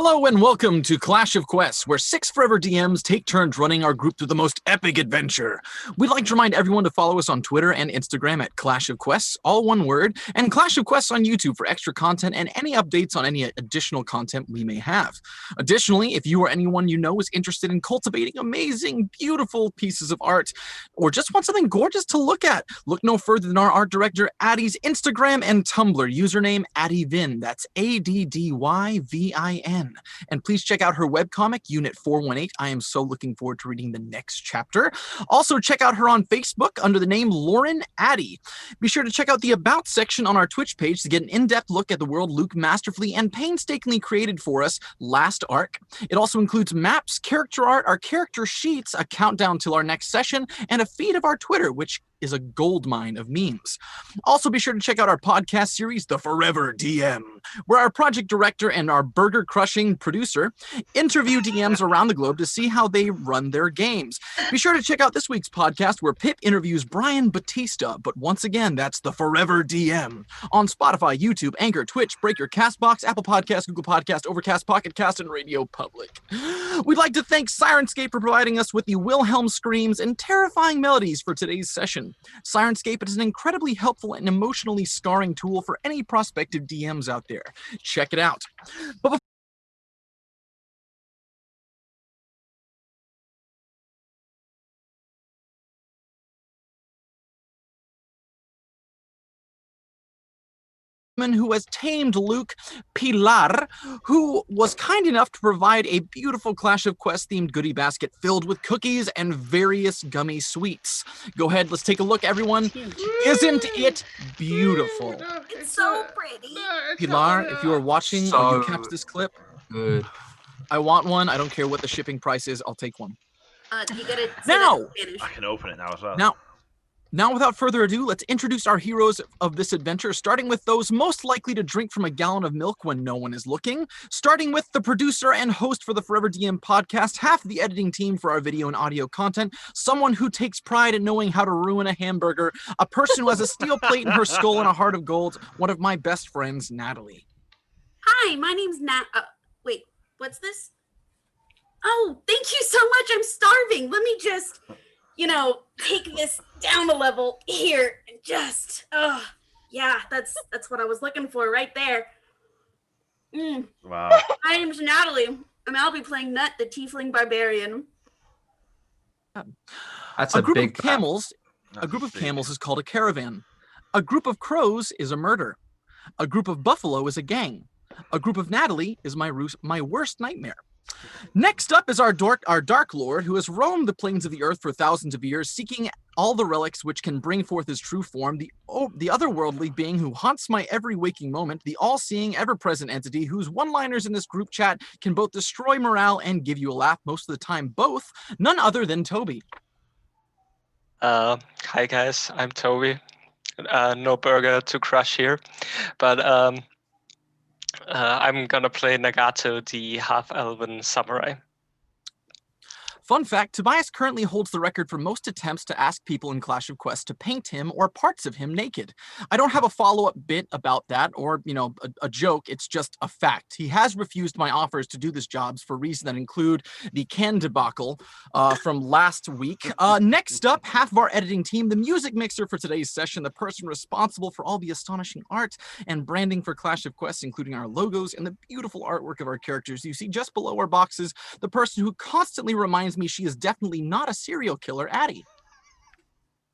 Hello and welcome to Clash of Quests, where 6 forever DMs take turns running our group through the most epic adventure. We'd like to remind everyone to follow us on Twitter and Instagram at Clash of Quests, all one word, and Clash of Quests on YouTube for extra content and any updates on any additional content we may have. Additionally, if you or anyone you know is interested in cultivating amazing, beautiful pieces of art, or just want something gorgeous to look at, look no further than our art director Addie's Instagram and Tumblr username AddieVin. That's ADDYVIN. And please check out her webcomic, Unit 418. I am so looking forward to reading the next chapter. Also, check out her on Facebook under the name Lauren Addie. Be sure to check out the About section on our Twitch page to get an in-depth look at the world Luke masterfully and painstakingly created for us last arc. It also includes maps, character art, our character sheets, a countdown till our next session, and a feed of our Twitter, which is a goldmine of memes. Also, be sure to check out our podcast series, The Forever DM, where our project director and our burger-crushing producer interview DMs around the globe to see how they run their games. Be sure to check out this week's podcast, where Pip interviews Brian Batista, but once again, that's The Forever DM, on Spotify, YouTube, Anchor, Twitch, Breaker, CastBox, Apple Podcasts, Google Podcasts, Overcast, Pocket Cast, and Radio Public. We'd like to thank Syrenscape for providing us with the Wilhelm screams and terrifying melodies for today's session. Syrenscape is an incredibly helpful and emotionally scarring tool for any prospective DMs out there. Check it out. But who has tamed Luke, Pilar, who was kind enough to provide a beautiful Clash of Quests themed goodie basket filled with cookies and various gummy sweets. Go ahead, let's take a look, everyone. Isn't it beautiful? It's so pretty. Pilar, if you are watching or you catch this clip, good. I want one. I don't care what the shipping price is. I'll take one. You gotta Now, I can open it now as well. Now, without further ado, let's introduce our heroes of this adventure, starting with those most likely to drink from a gallon of milk when no one is looking, starting with the producer and host for the Forever DM podcast, half the editing team for our video and audio content, someone who takes pride in knowing how to ruin a hamburger, a person who has a steel plate in her skull and a heart of gold, one of my best friends, Natalie. Hi, my name's Nat. Wait, what's this? Oh, thank you so much. I'm starving. Let me just, take this down a level here and just, yeah, that's what I was looking for right there. Wow. My name's Natalie, and I'll be playing Nut, the Tiefling Barbarian. That's A a group big of camels. A group of camels is called a caravan. A group of crows is a murder. A group of buffalo is a gang. A group of Natalie is my worst nightmare. Next up is our Dark Lord, who has roamed the plains of the earth for thousands of years, seeking all the relics which can bring forth his true form, the otherworldly being who haunts my every waking moment, the all-seeing, ever-present entity whose one-liners in this group chat can both destroy morale and give you a laugh, most of the time both, none other than Toby. Hi guys, I'm Toby. No burger to crush here, but I'm gonna play Nagato, the half-elven samurai. Fun fact, Tobias currently holds the record for most attempts to ask people in Clash of Quests to paint him or parts of him naked. I don't have a follow-up bit about that or, a joke. It's just a fact. He has refused my offers to do this jobs for reasons that include the Ken debacle from last week. Next up, half of our editing team, the music mixer for today's session, the person responsible for all the astonishing art and branding for Clash of Quests, including our logos and the beautiful artwork of our characters you see just below our boxes, the person who constantly reminds me she is definitely not a serial killer, Addie.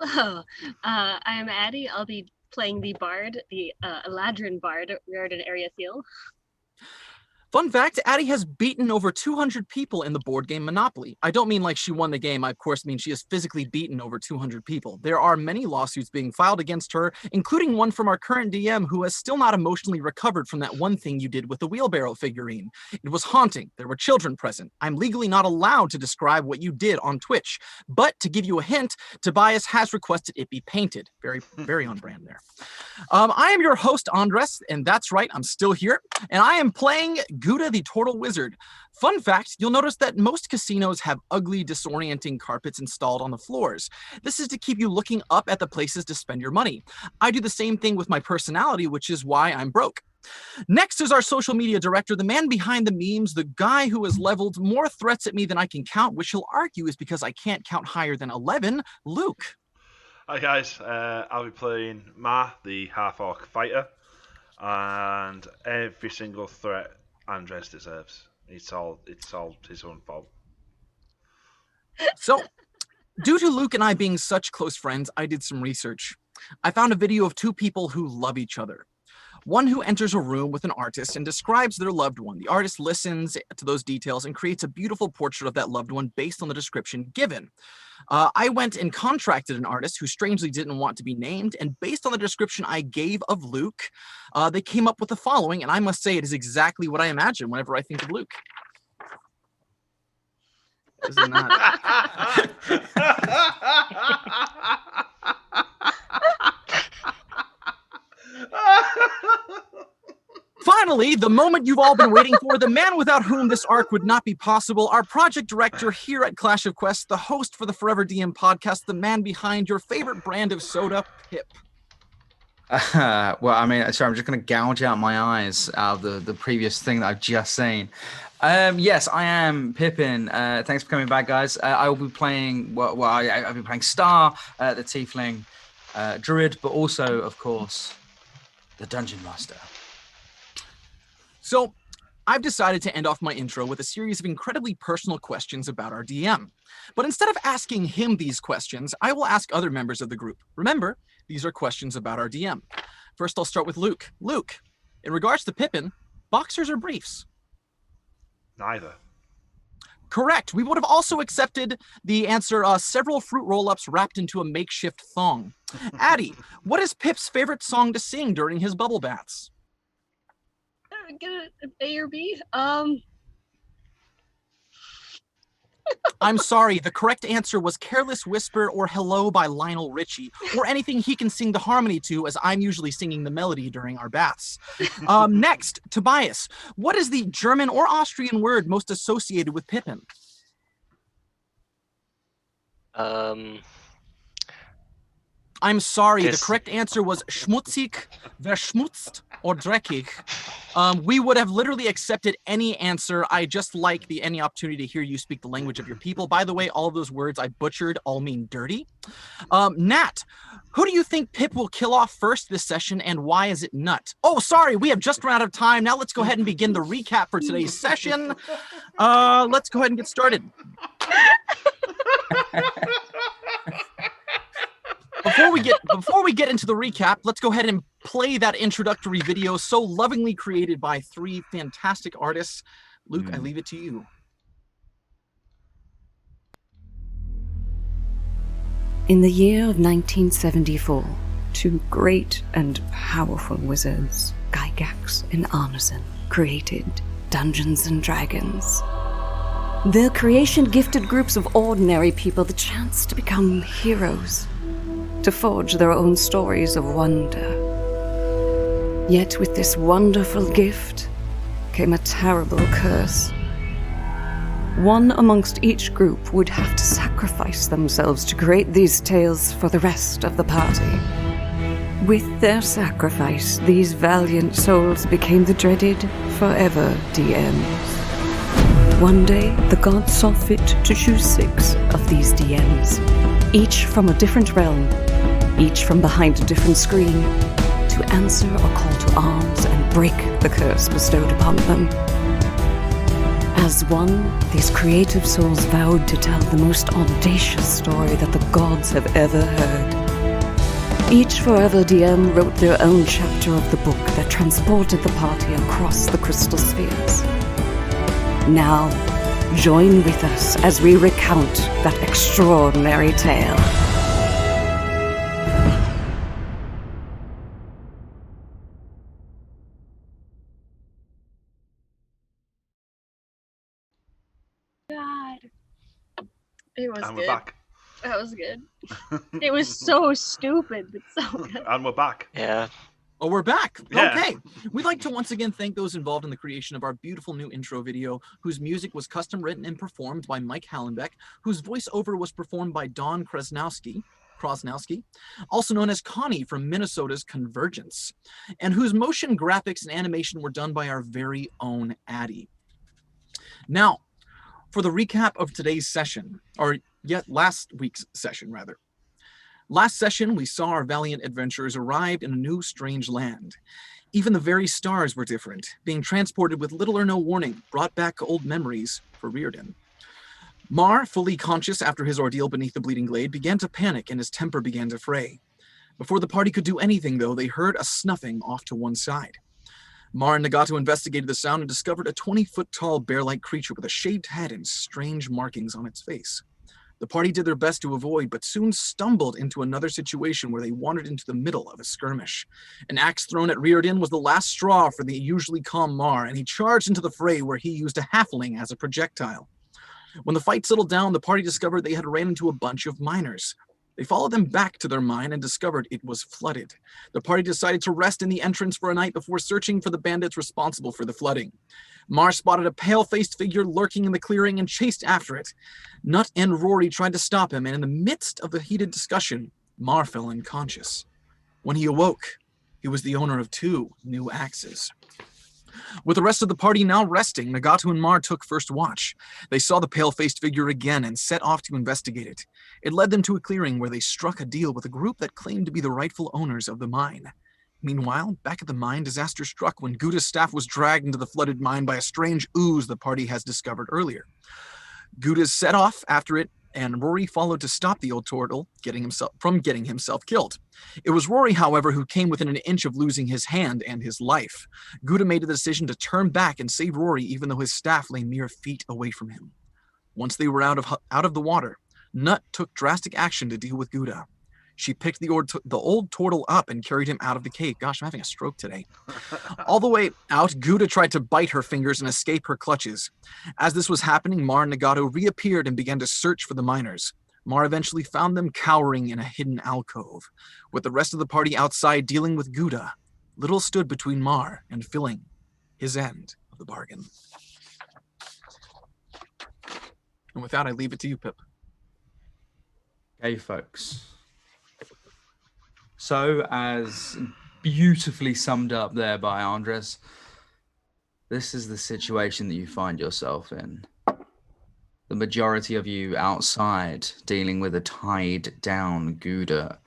Hello, I'm Addie. I'll be playing the Bard, the Eladrin Bard, Riordan Ariathiel. Fun fact, Addie has beaten over 200 people in the board game Monopoly. I don't mean like she won the game, I of course mean she has physically beaten over 200 people. There are many lawsuits being filed against her, including one from our current DM who has still not emotionally recovered from that one thing you did with the wheelbarrow figurine. It was haunting. There were children present. I'm legally not allowed to describe what you did on Twitch, but to give you a hint, Tobias has requested it be painted. Very, very on brand there. I am your host, Andres, and that's right, I'm still here, and I am playing Gouda the Turtle Wizard. Fun fact, you'll notice that most casinos have ugly, disorienting carpets installed on the floors. This is to keep you looking up at the places to spend your money. I do the same thing with my personality, which is why I'm broke. Next is our social media director, the man behind the memes, the guy who has leveled more threats at me than I can count, which he'll argue is because I can't count higher than 11, Luke. Hi guys, I'll be playing Ma, the half-orc fighter, and every single threat Andres deserves. It's all his own fault. So, due to Luke and I being such close friends, I did some research. I found a video of two people who love each other. One who enters a room with an artist and describes their loved one. The artist listens to those details and creates a beautiful portrait of that loved one based on the description given. I went and contracted an artist who strangely didn't want to be named, and based on the description I gave of Luke, they came up with the following, and I must say it is exactly what I imagine whenever I think of Luke. Is it not? Finally, the moment you've all been waiting for, the man without whom this arc would not be possible, our project director here at Clash of Quests, the host for the Forever DM podcast, the man behind your favorite brand of soda, Pip. Well, I mean, sorry, I'm just going to gouge out my eyes out of the previous thing that I've just seen. Yes, I am Pippin. Thanks for coming back, guys. I will be playing, I'll be playing Star, the Tiefling Druid, but also, of course, the Dungeon Master. So, I've decided to end off my intro with a series of incredibly personal questions about our DM. But instead of asking him these questions, I will ask other members of the group. Remember, these are questions about our DM. First, I'll start with Luke. Luke, in regards to Pippin, boxers or briefs? Neither. Correct. We would have also accepted the answer, several fruit roll-ups wrapped into a makeshift thong. Addie, what is Pip's favorite song to sing during his bubble baths? Get an A or B. I'm sorry, the correct answer was Careless Whisper or Hello by Lionel Richie, or anything he can sing the harmony to, as I'm usually singing the melody during our baths. Next, Tobias, what is the German or Austrian word most associated with Pippin? I'm sorry, the correct answer was schmutzig, verschmutzt, or dreckig. We would have literally accepted any answer. I just like any opportunity to hear you speak the language of your people. By the way, all of those words I butchered all mean dirty. Nat, who do you think Pip will kill off first this session, and why is it Nut? Oh, sorry, we have just run out of time. Now let's go ahead and begin the recap for today's session. Let's go ahead and get started. Before we get into the recap, let's go ahead and play that introductory video so lovingly created by three fantastic artists. Luke, I leave it to you. In the year of 1974, two great and powerful wizards, Gygax and Arneson, created Dungeons and Dragons. Their creation gifted groups of ordinary people the chance to become heroes, to forge their own stories of wonder. Yet with this wonderful gift came a terrible curse. One amongst each group would have to sacrifice themselves to create these tales for the rest of the party. With their sacrifice, these valiant souls became the dreaded Forever DMs. One day, the gods saw fit to choose 6 of these DMs, each from a different realm, each from behind a different screen, to answer a call to arms and break the curse bestowed upon them. As one, these creative souls vowed to tell the most audacious story that the gods have ever heard. Each Forever DM wrote their own chapter of the book that transported the party across the crystal spheres. Now, join with us as we recount that extraordinary tale. God. It was And good. we're back. That was good. It was so stupid, but so good. And we're back. Yeah. Oh, we're back. Yeah. Okay. We'd like to once again thank those involved in the creation of our beautiful new intro video, whose music was custom written and performed by Mike Hallenbeck, whose voiceover was performed by Don Krasnowski. Krosnowski, also known as Connie from Minnesota's Convergence, and whose motion graphics and animation were done by our very own Addie. Now, for the recap of today's session, or yet last week's session, rather. Last session, we saw our valiant adventurers arrive in a new strange land. Even the very stars were different, being transported with little or no warning, brought back old memories for Reardon. Mar, fully conscious after his ordeal beneath the Bleeding Glade, began to panic and his temper began to fray. Before the party could do anything, though, they heard a snuffing off to one side. Mar and Nagato investigated the sound and discovered a 20-foot-tall bear-like creature with a shaved head and strange markings on its face. The party did their best to avoid, but soon stumbled into another situation where they wandered into the middle of a skirmish. An axe thrown at Reardon was the last straw for the usually calm Mar, and he charged into the fray where he used a halfling as a projectile. When the fight settled down, the party discovered they had ran into a bunch of miners. They followed them back to their mine and discovered it was flooded. The party decided to rest in the entrance for a night before searching for the bandits responsible for the flooding. Mar spotted a pale-faced figure lurking in the clearing and chased after it. Nut and Rory tried to stop him, and in the midst of the heated discussion, Mar fell unconscious. When he awoke, he was the owner of 2 new axes. With the rest of the party now resting, Nagato and Mar took first watch. They saw the pale-faced figure again and set off to investigate it. It led them to a clearing where they struck a deal with a group that claimed to be the rightful owners of the mine. Meanwhile, back at the mine, disaster struck when Guta's staff was dragged into the flooded mine by a strange ooze the party has discovered earlier. Guta set off after it, and Rory followed to stop the old turtle getting himself killed. It was Rory, however, who came within an inch of losing his hand and his life. Guta made the decision to turn back and save Rory, even though his staff lay mere feet away from him. Once they were out of the water, Nut took drastic action to deal with Guta. She picked the old turtle up and carried him out of the cave. Gosh, I'm having a stroke today. All the way out, Guta tried to bite her fingers and escape her clutches. As this was happening, Mar and Nagato reappeared and began to search for the miners. Mar eventually found them cowering in a hidden alcove. With the rest of the party outside dealing with Guta, little stood between Mar and filling his end of the bargain. And with that, I leave it to you, Pip. Okay, folks. So, as beautifully summed up there by Andres, this is the situation that you find yourself in. The majority of you outside dealing with a tied down Gouda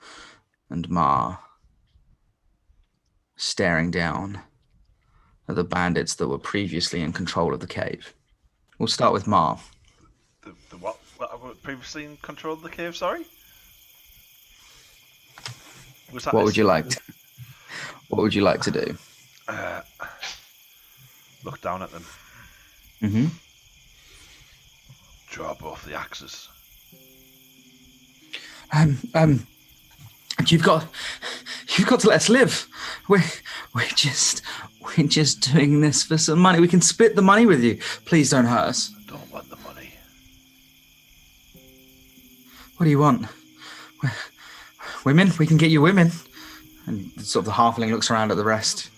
and Mar, staring down at the bandits that were previously in control of the cave. We'll start with Mar. The what? Were previously in control of the cave, sorry? What would you like to do? Look down at them. Mm-hmm. Draw both the axes. You've got to let us live. We're just doing this for some money. We can split the money with you. Please don't hurt us. Don't want the money. What do you want? Women? We can get you women. And sort of the halfling looks around at the rest.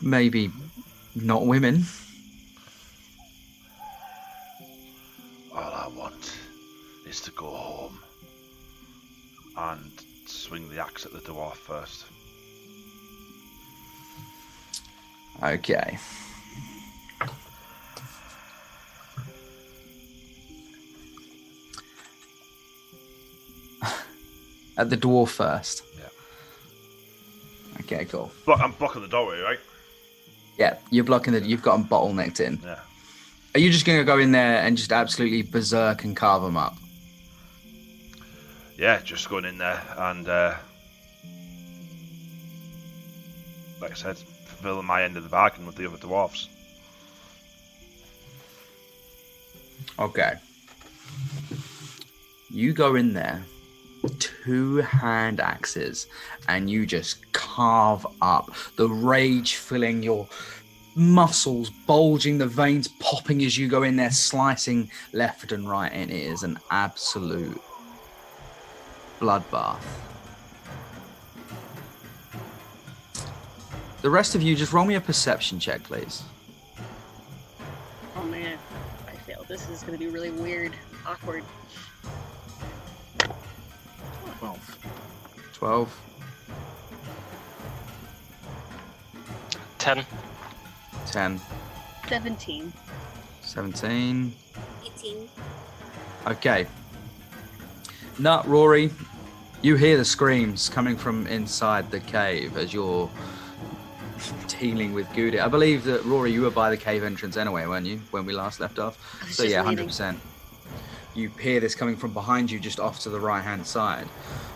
Maybe not women. All I want is to go home and swing the axe at the dwarf first. Okay. At the dwarf first. Yeah. Okay, cool. I'm blocking the doorway, right? Yeah, you're blocking you've got them bottlenecked in. Yeah. Are you just going to go in there and just absolutely berserk and carve them up? Yeah, just going in there and, like I said, fulfilling my end of the bargain with the other dwarfs. Okay. You go in there, 2 hand axes, and you just carve up, the rage filling your muscles, bulging, the veins popping as you go in there, slicing left and right, and it is an absolute bloodbath. The rest of you, just roll me a perception check, please. Oh man, I failed. This is going to be really weird, awkward. 12. 10. 10. 17. 17. 18. Okay. Nut, Rory, you hear the screams coming from inside the cave as you're dealing with Gouda. I believe that, Rory, you were by the cave entrance anyway, weren't you, when we last left off? So yeah, 100%. You hear this coming from behind you, just off to the right-hand side.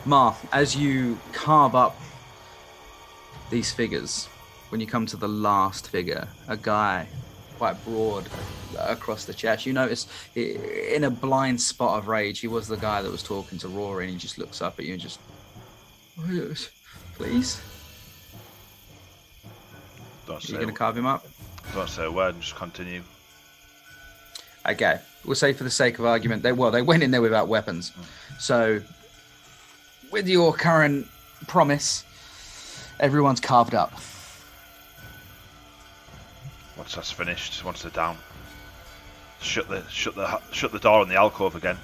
Ma, as you carve up these figures, when you come to the last figure, a guy quite broad across the chest, you notice in a blind spot of rage, he was the guy that was talking to Rory, and he just looks up at you and just, please? Are you going to carve him up? Don't say a word and just continue. Okay, we'll say for the sake of argument, they went in there without weapons. So, with your current promise, everyone's carved up. Once that's finished, once they're down, shut the door on the alcove again.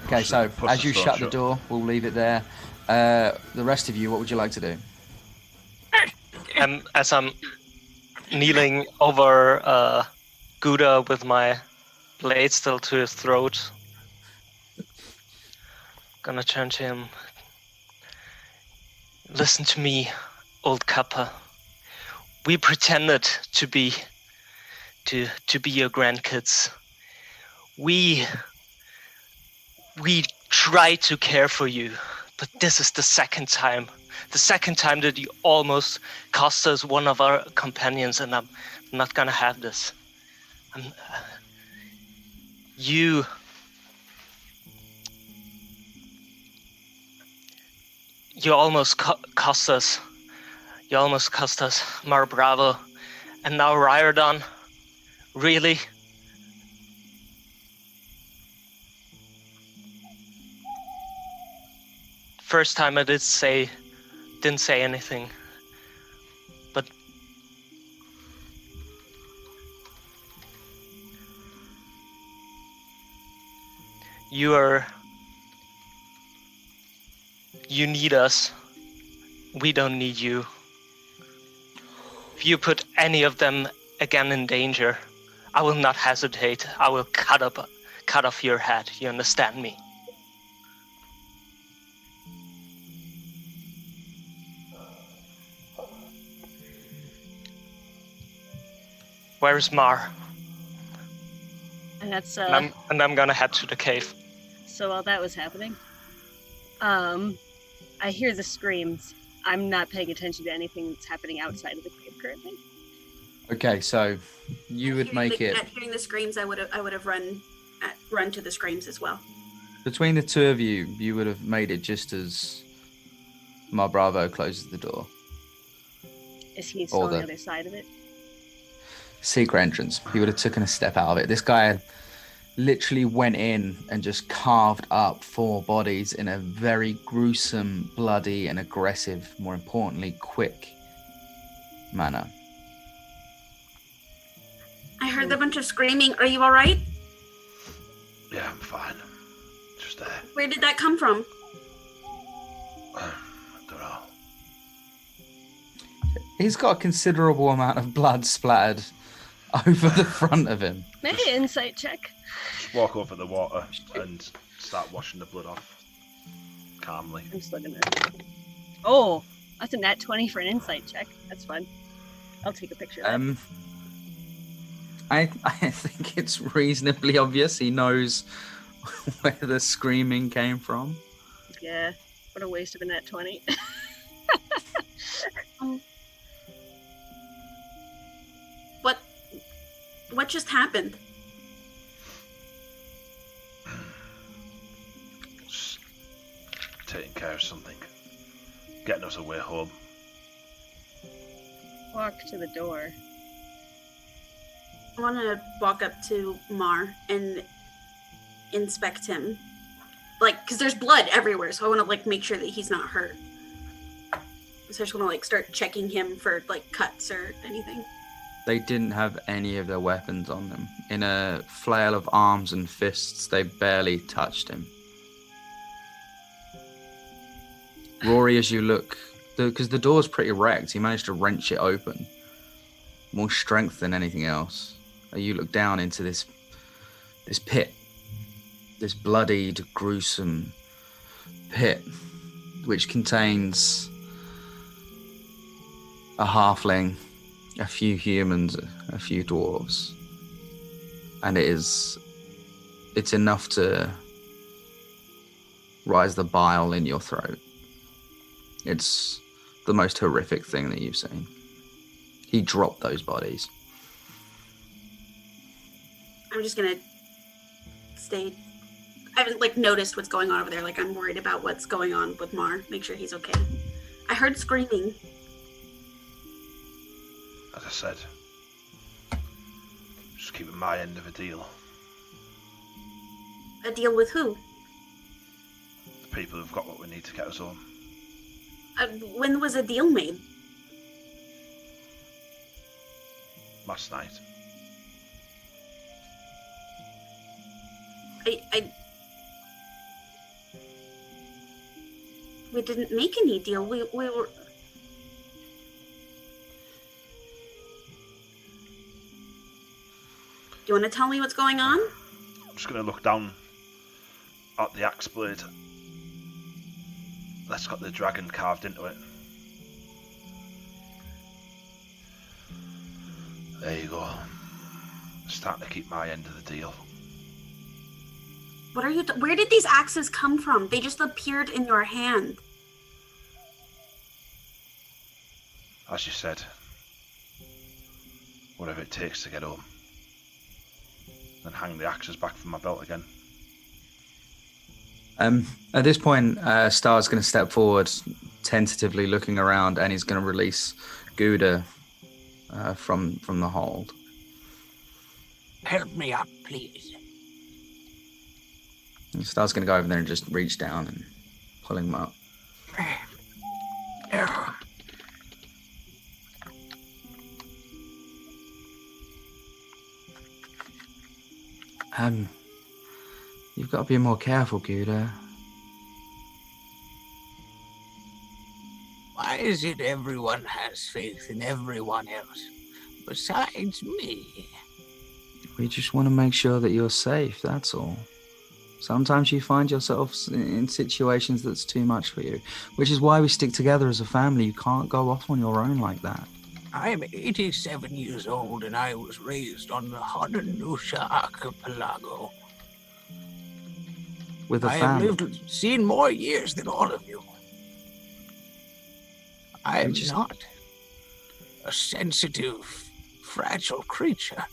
Okay, so as you shut the door, we'll leave it there. The rest of you, what would you like to do? As I'm kneeling over Gouda with my blade still to his throat, gonna turn to him. Listen to me, old Kappa. We pretended to be your grandkids. We tried to care for you, but this is the second time. The second time that you almost cost us one of our companions, and I'm not gonna have this. You almost cost us. You almost cost us Mar Bravo, and now Riordan. Really? First time I didn't say anything, but you need us. We don't need you. If you put any of them again in danger, I will not hesitate. I will cut off your head. You understand me? Where is Mar? And that's and I'm gonna head to the cave. So while that was happening, I hear the screams. I'm not paying attention to anything that's happening outside of the cave currently. Okay, so you would make it. At hearing the screams, I would have run to the screams as well. Between the two of you, you would have made it just as Mar Bravo closes the door. Is he still on the other side of it? Secret entrance. He would have taken a step out of it. This guy literally went in and just carved up 4 bodies in a very gruesome, bloody, and aggressive, more importantly, quick manner. I heard a bunch of screaming. Are you all right? Yeah, I'm fine. Just there. Where did that come from? I don't know. He's got a considerable amount of blood splattered over the front of him. Maybe insight check. Just walk over the water and start washing the blood off calmly. I'm just looking at it. Oh, that's a nat 20 for an insight check. That's fun. I'll take a picture of that. I think it's reasonably obvious he knows where the screaming came from. Yeah, what a waste of a nat 20. What just happened? Just taking care of something. Getting us away home. Walk to the door. I want to walk up to Mar and inspect him. Because there's blood everywhere, so I want to, make sure that he's not hurt. So I just want to, start checking him for, cuts or anything. They didn't have any of their weapons on them. In a flail of arms and fists, they barely touched him. Rory, as you look, because the door's pretty wrecked, he managed to wrench it open. More strength than anything else. You look down into this pit, this bloodied, gruesome pit, which contains a halfling, a few humans, a few dwarves, and it's enough to rise the bile in your throat. It's the most horrific thing that you've seen. He dropped those bodies. I'm just gonna stay. I haven't noticed what's going on over there. I'm worried about what's going on with Mar. Make sure he's okay. I heard screaming. As I said, just keeping my end of a deal. A deal with who? The people who've got what we need to get us home. When was a deal made? Last night. We didn't make any deal. We were. Do you want to tell me what's going on? I'm just going to look down at the axe blade. That's got the dragon carved into it. There you go. Starting to keep my end of the deal. What are you? Where did these axes come from? They just appeared in your hand. As you said, whatever it takes to get home. Then hang the axes back from my belt again. At this point, Star's going to step forward, tentatively looking around, and he's going to release Gouda from the hold. Help me up, please. And Star's going to go over there and just reach down and pull him up. You've got to be more careful, Gouda. Why is it everyone has faith in everyone else besides me? We just want to make sure that you're safe, that's all. Sometimes you find yourself in situations that's too much for you, which is why we stick together as a family. You can't go off on your own like that. I'm 87 years old and I was raised on the Hononusha archipelago. With a I family. have seen more years than all of you. I am not a sensitive, fragile creature.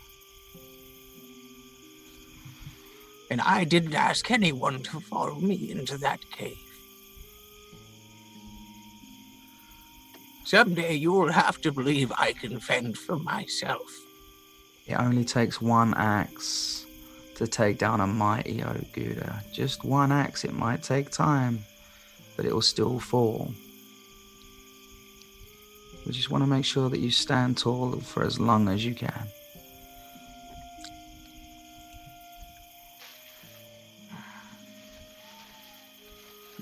And I didn't ask anyone to follow me into that cave. Someday you will have to believe I can fend for myself. It only takes one axe to take down a mighty oak, Gouda. Just one axe. It might take time, but it will still fall. We just want to make sure that you stand tall for as long as you can.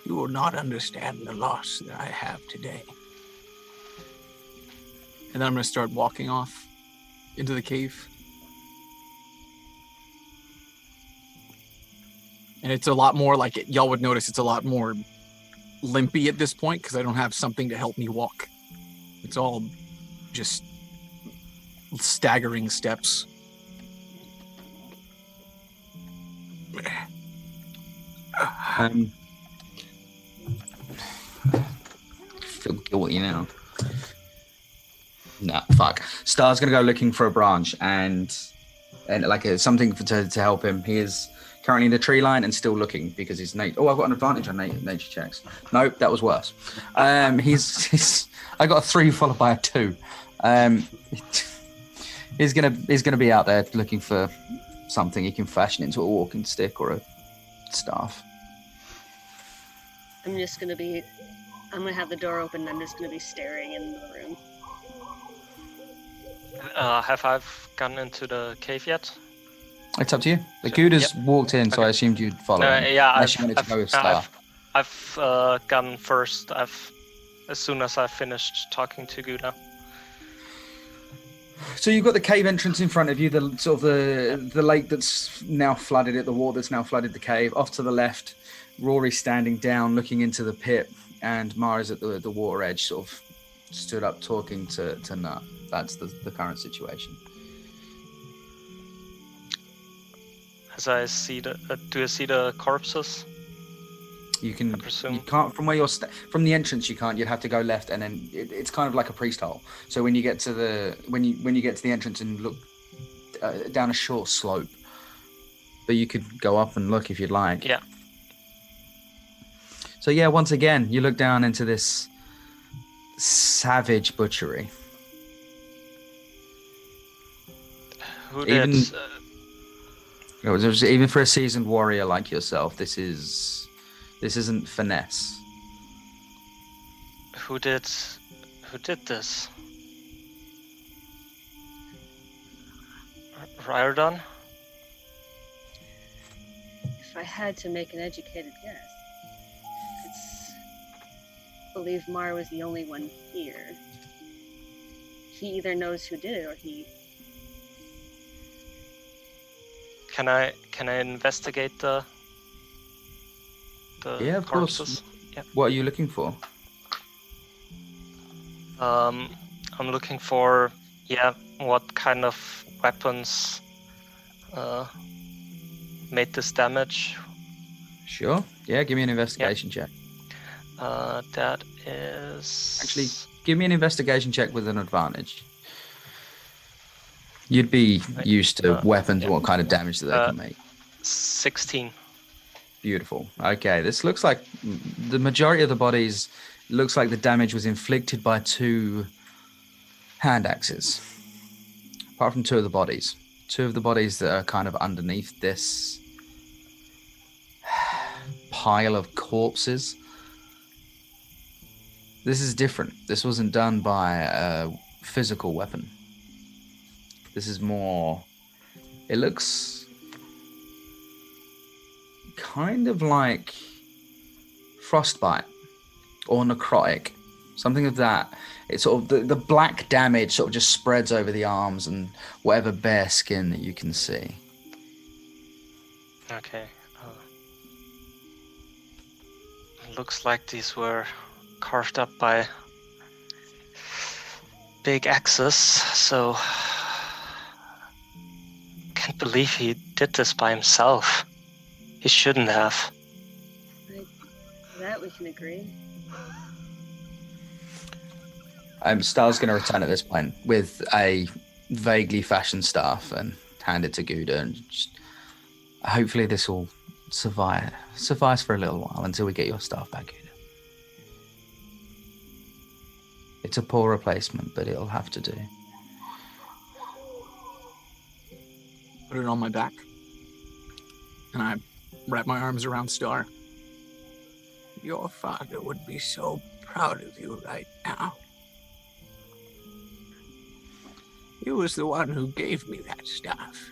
You will not understand the loss that I have today. And then I'm going to start walking off into the cave. And it's a lot more y'all would notice it's a lot more limpy at this point because I don't have something to help me walk. It's all just staggering steps. Feel guilty now. Nah, fuck. Star's gonna go looking for a branch and something to help him. He is currently in the tree line and still looking because he's I've got an advantage on nature checks. Nope, that was worse. He's I got a 3 followed by a 2. He's gonna be out there looking for something he can fashion into a walking stick or a staff. I'm gonna have the door open and I'm just gonna be staring in the room. Have I gotten into the cave yet? It's up to you. The Gouda's walked in, so I assumed you'd follow him. Yeah, Unless you wanted to go with Star. I've gone first. As soon as I finished talking to Gouda. So you've got the cave entrance in front of you, the sort of the lake that's now flooded it, the water that's now flooded the cave. Off to the left, Rory's standing down, looking into the pit, and Mara's at the water edge, sort of stood up talking to Nut. That's the current situation. Do I see the corpses? You can. I presume. You can't from where you're from the entrance. You can't. You'd have to go left, and then it's kind of like a priest hole. So when you get to the entrance and look down a short slope, but you could go up and look if you'd like. Yeah. So yeah, once again, you look down into this savage butchery. Who did? Even for a seasoned warrior like yourself, this isn't finesse. Who did this? Riordan? If I had to make an educated guess, I believe Mar was the only one here. He either knows who did it or he... Can I investigate the yeah, of corpses? course. Yeah. What are you looking for? I'm looking for what kind of weapons made this damage. Sure. Yeah, give me an investigation check. That is... Actually, give me an investigation check with an advantage. You'd be used to weapons, what kind of damage that they can make. 16. Beautiful. Okay, this looks like the majority of the bodies, looks like the damage was inflicted by 2 hand axes. Apart from 2 of the bodies. 2 of the bodies that are kind of underneath this pile of corpses. This is different. This wasn't done by a physical weapon. This is more... It looks kind of like frostbite or necrotic. Something of that. It's sort of the black damage sort of just spreads over the arms and whatever bare skin that you can see. Okay. Looks like these were carved up by big axes, so can't believe he did this by himself. He shouldn't have. That we can agree. Star's going to return at this point with a vaguely fashioned staff and hand it to Gouda, and just, hopefully this will suffice for a little while until we get your staff back, Gouda. It's a poor replacement, but it'll have to do. Put it on my back, and I wrap my arms around Star. Your father would be so proud of you right now. He was the one who gave me that staff.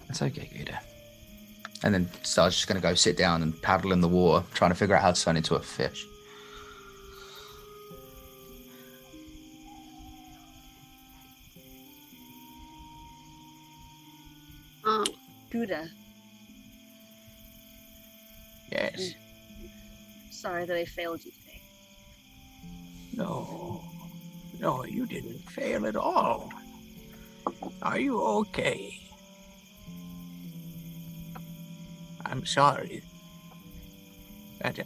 It's okay, Gouda. And then Star's just going to go sit down and paddle in the water, trying to figure out how to turn into a fish. Gouda. Yes. Sorry that I failed you today. No, you didn't fail at all. Are you okay? I'm sorry that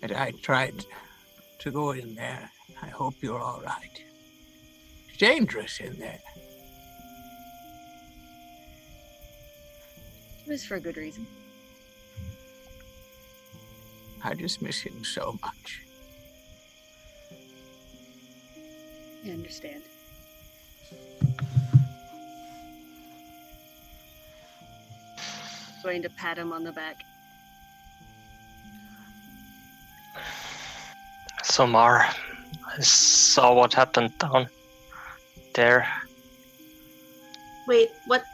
I tried to go in there. I hope you're all right. It's dangerous in there. It was for a good reason. I just miss him so much. I understand. Going to pat him on the back. So Mar, I saw what happened down there. Wait, what?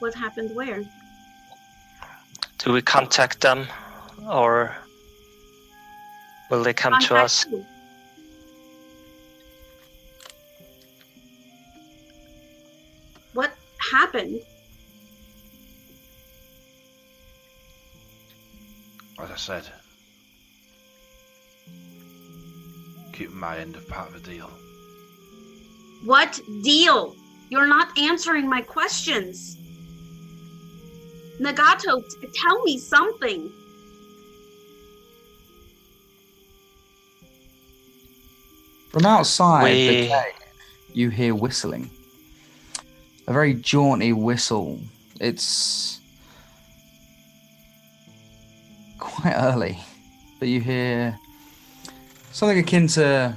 What happened where? Do we contact them, or will they come to Contact us? who? What happened? As I said, keep my end of part of the deal. What deal? You're not answering my questions. Nagato, tell me something. From outside the We- cave, you hear whistling. A very jaunty whistle. It's quite early, but you hear something akin to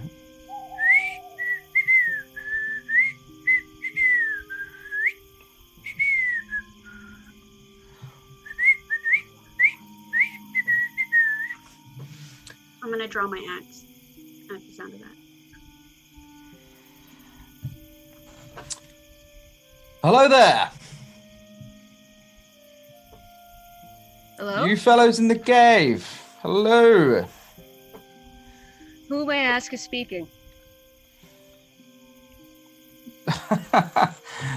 I'm gonna draw my axe at the sound of that. hello there, Hello? you fellows in the cave. Hello. Who may I ask is speaking?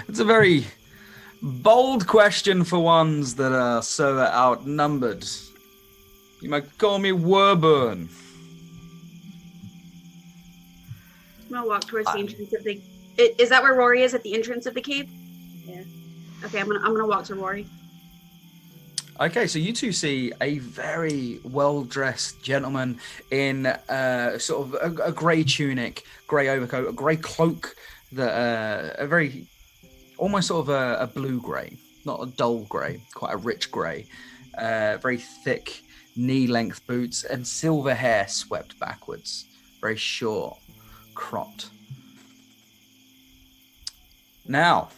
It's a very bold question for ones that are so outnumbered. You might call me Werburn. I'm gonna walk towards the entrance of the. Is that where Rory is, at the entrance of the cave? Yeah. Okay, I'm gonna walk to Rory. Okay, so you two see a very well-dressed gentleman in sort of a grey tunic, grey overcoat, a grey cloak, that a very almost sort of a blue grey, not a dull grey, quite a rich grey, very thick knee-length boots and silver hair swept backwards, very short, cropped. Now,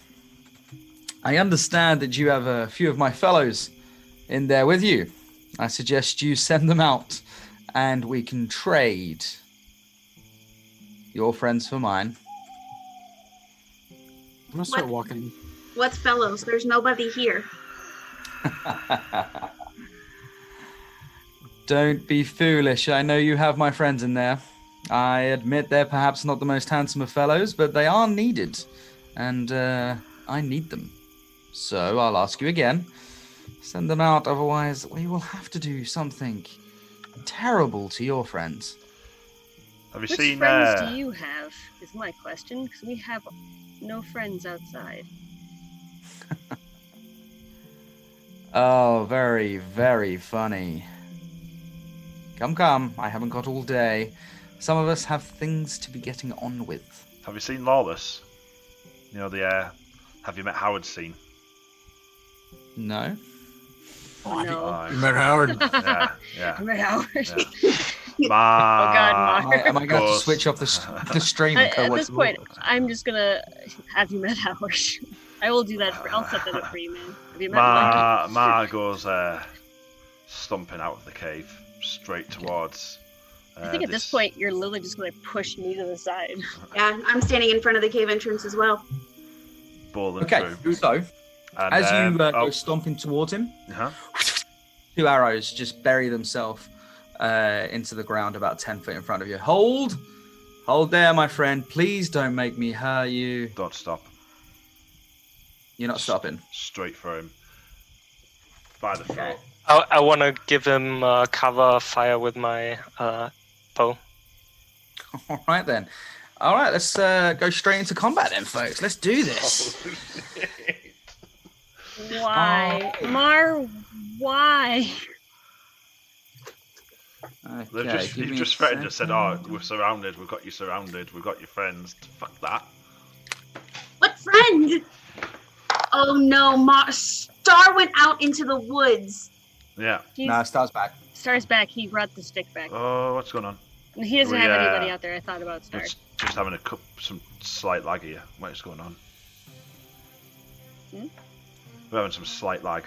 I understand that you have a few of my fellows in there with you. I suggest you send them out and we can trade your friends for mine. I'm gonna start What? walking. What's fellows? There's nobody here. Don't be foolish. I know you have my friends in there. I admit they're perhaps not the most handsome of fellows, but they are needed. And I need them. So I'll ask you again. Send them out, otherwise we will have to do something terrible to your friends. Have you Which seen? friends do you have? Is my question, because we have no friends outside. Oh, very, very funny. Come, I haven't got all day. Some of us have things to be getting on with. Have you seen Lawless? You know the Have you met Howard scene? No? Oh, no. You met Howard. Yeah. I'm at Howard. Yeah. Oh, God, Mark. Am I going to have to Goes- switch off the stream and go At watch this the point, Lawless? I'm just gonna have you met Howard. I will do that. I'll set that up for you, man. Have you met Mark? Ma goes stomping out of the cave straight towards. I think at this point, you're literally just gonna push me to the side. Yeah, I'm standing in front of the cave entrance as well. Balling Okay, through. so And, as you go stomping towards him, uh-huh. 2 arrows just bury themselves into the ground about 10 feet in front of you. Hold there, my friend. Please don't make me hurt you. Don't stop. You're not stopping. Straight for him. By the throat. I want to give him cover fire with my bow. All right then. All right, let's go straight into combat then, folks. Let's do this. Why, Oh. Mar? Why? Okay, give You've me just a threatened and said, second. "Oh, we're surrounded. We've got you surrounded. We've got your friends." Fuck that. What friend? Oh no, Star went out into the woods. Yeah. No, Star's back. Star's back. He brought the stick back. Oh, what's going on? He doesn't we, have anybody out there. I thought about Star. It's just having some slight lag here. What's going on? Hmm? We're having some slight lag.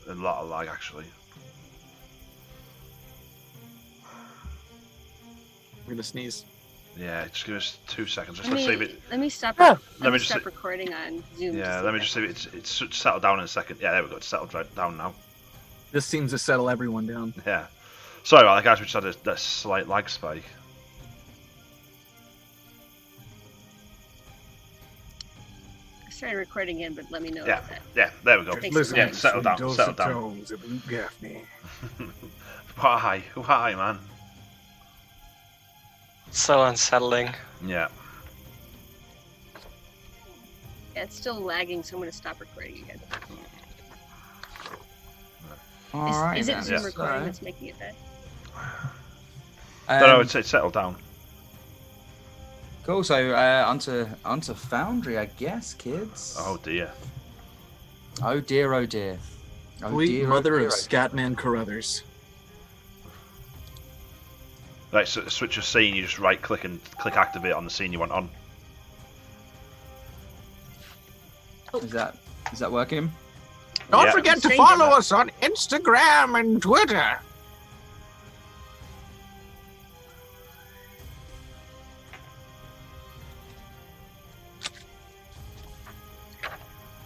A lot of lag, actually. I'm gonna sneeze. Yeah, just give us 2 seconds. Just Let let's see if it. me stop. Ah, Let me just stop see- recording on Zoom. Yeah, let me just see if it's settled down in a second. Yeah, there we go. It's settled right down now. This seems to settle everyone down. Yeah. Sorry about that, guys. We just had a slight lag spike. I started recording in, but let me know Yeah. about that. Yeah, there we go. Thanks. Listen, Yeah, settle down. dulcet Settle down. tones of Luke Gaffney. Why, man? So unsettling. Yeah. Yeah, it's still lagging, so I'm going to stop recording again. All right. Is it then. Zoom Yeah. recording that's making it bad? No, it's settled down. Cool. So onto Foundry, I guess, kids. Oh dear. Oh dear. Oh dear. Oh Sweet dear, mother oh dear, of Scatman Carruthers. Right, so switch your scene. You just right click and click activate on the scene you want on. Is that working? Don't Yeah. forget to Stranger. follow us on Instagram and Twitter.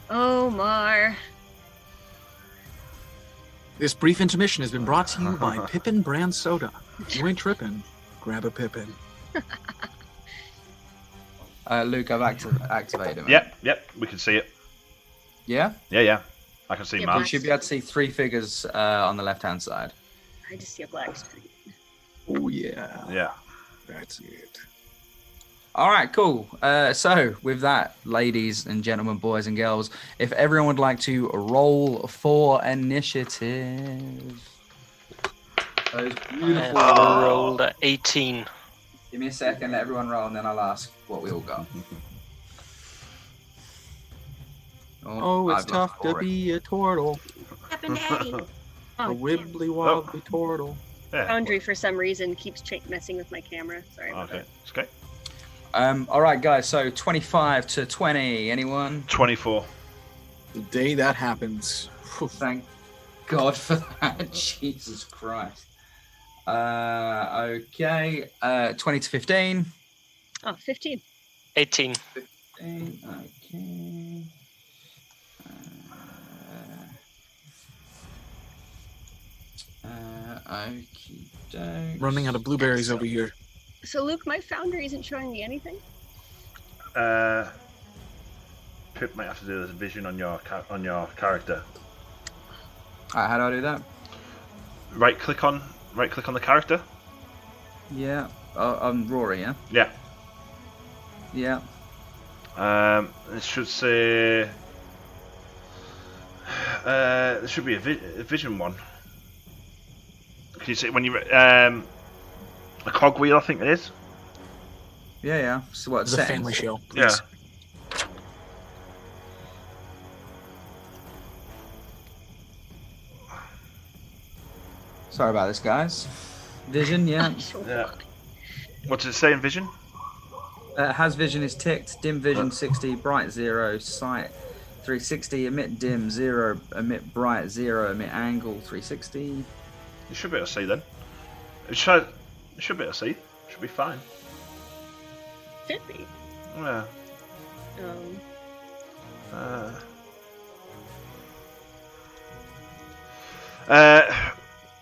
Oh, Mar. This brief intermission has been brought to you by Pippin Brand Soda. If you ain't trippin', grab a Pippin. Luke, I've activated it. man. Yep, we can see it. Yeah. Yeah. I can see Yeah, You Mark. should be able to see 3 figures on the left-hand side. I just see a black screen. Oh, yeah. Yeah. That's it. All right, cool. So with that, ladies and gentlemen, boys and girls, if everyone would like to roll for initiative. Those beautiful. I rolled a 18. Give me a second, let everyone roll, and then I'll ask what we all got. Oh, it's I've tough lost to already. be a turtle. Happened, Daddy. A Oh, damn. wibbly wobbly turtle. Yeah. Foundry, for some reason, keeps messing with my camera. Sorry about Okay. that. It's okay. All right, guys. So 25 to 20. Anyone? 24. The day that happens. Phew. Thank God for that. Jesus Christ. Okay. 20 to 15. Oh, 15. 18. 15. Okay. Okey-dokes. Running out of blueberries over here. So, Luke, my Foundry isn't showing me anything? Pip might have to do the vision on your character. How do I do that? Right click on the character. Yeah. I'm Rory, yeah? Yeah. Yeah. It should say. There should be a vision one. Can you see when you a cogwheel? I think it is. Yeah. So what? It's a settings? family show. Yeah. Please. Sorry about this, guys. Vision, yeah. Sure. Yeah. What does it say in vision? Has vision is ticked. Dim vision 60, bright 0, sight 360, emit dim 0, emit bright 0, emit angle 360. You should be able to see then. It should be able to see. Should be fine. Should be. Yeah.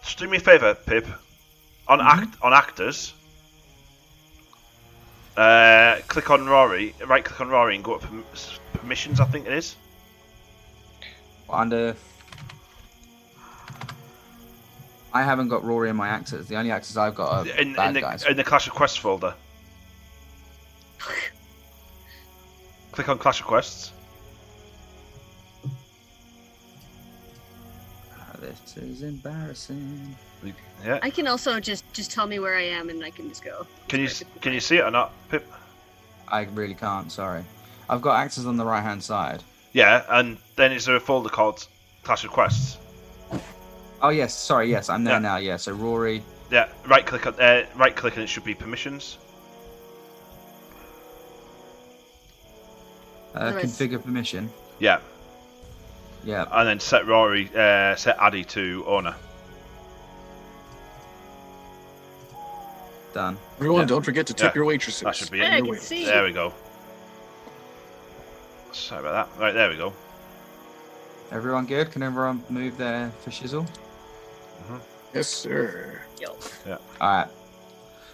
Just do me a favour, Pip. On actors. Click on Rory. Right click on Rory and go up permissions. I think it is. Under. I haven't got Rory in my actors. The only actors I've got are In bad the guys. in the Clash of Quests folder. Click on Clash of Quests. This is embarrassing. Yeah. I can also just tell me where I am and I can just go. Can you see it or not, Pip? I really can't. Sorry. I've got actors on the right hand side. Yeah, and then is there a folder called Clash of Quests? Oh yes. Sorry. Yes, I'm there Yeah. now. Yeah. So Rory. Yeah, right click and it should be permissions. Nice. Configure permission. Yeah, Yeah. and then set Addy to owner. Done. Everyone, Yeah. don't forget to tip Yeah. your waitresses. That should be Hey, it. I can see. There we go. Sorry about that. Right, there we go. Everyone good? Can everyone move there for shizzle? Yes, sir. Yo. All right.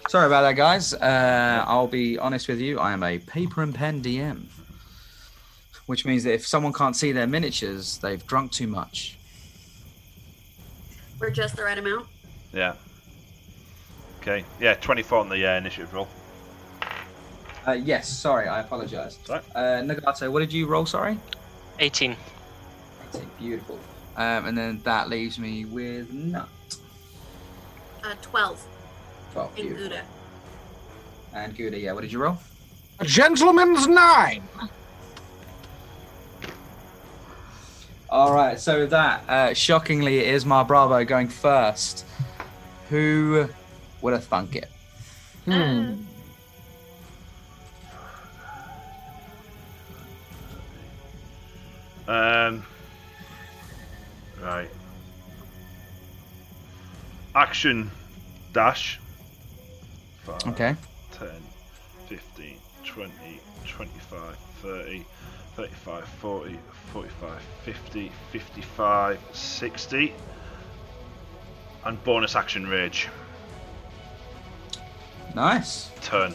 Sorry about that, guys. I'll be honest with you. I am a paper and pen DM, which means that if someone can't see their miniatures, they've drunk too much. We're just the right amount. Yeah. Okay. Yeah, 24 on the initiative roll. Yes. Sorry, I apologize. Sorry. Nagato, what did you roll? Sorry. 18. 18. Beautiful. And then that leaves me with Nut. 12 12. and Beautiful. Gouda. And Gouda, yeah. What did you roll? A gentleman's 9. All right. So that, shockingly, it is my Bravo going first. Who would have thunk it? Right. Action dash. 5, Okay. 10, 15, 20, 25, 30, 35, 40, 45, 50, 55, 60. And bonus action rage. Nice. Turn.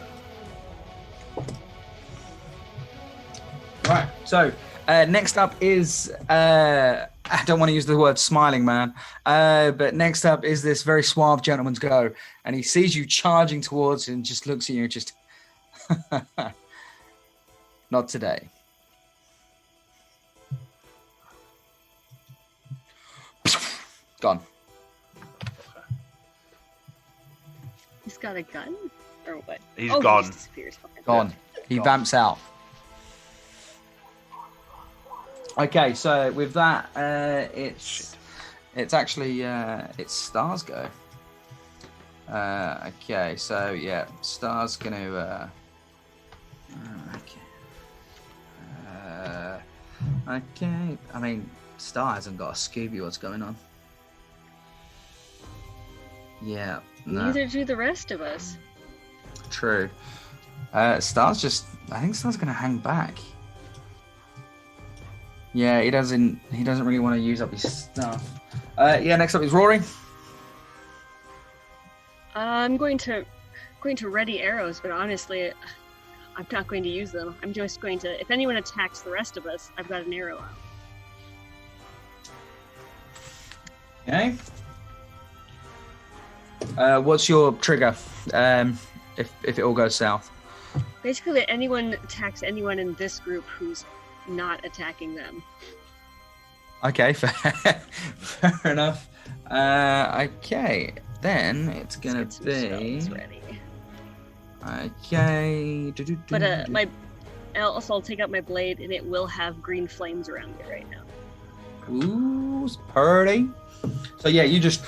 Right. So next up is I don't want to use the word smiling man, but next up is this very suave gentleman's go, and he sees you charging towards him, just looks at you, and just not today. Gone. He's got a gun? Or what? He's Oh, gone. He just disappears. Okay. Gone. He vamps out. Okay, so with that, it's actually it's Star's go. Okay, so yeah, Star's gonna. Okay. I mean, Star hasn't got a Scooby. What's going on? Yeah. No. Neither do the rest of us. True. Star's just. I think Star's gonna hang back. Yeah, he doesn't really want to use up his stuff. Yeah, next up is Rory. I'm going to ready arrows, but honestly, I'm not going to use them. I'm just going to. If anyone attacks the rest of us, I've got an arrow out. Okay. What's your trigger? If it all goes south. Basically, anyone attacks anyone in this group who's not attacking them. Okay, fair enough. Okay, then it's gonna Let's get some be. spells ready. Okay. But I'll take out my blade, and it will have green flames around it right now. Ooh, it's pretty. So yeah, you just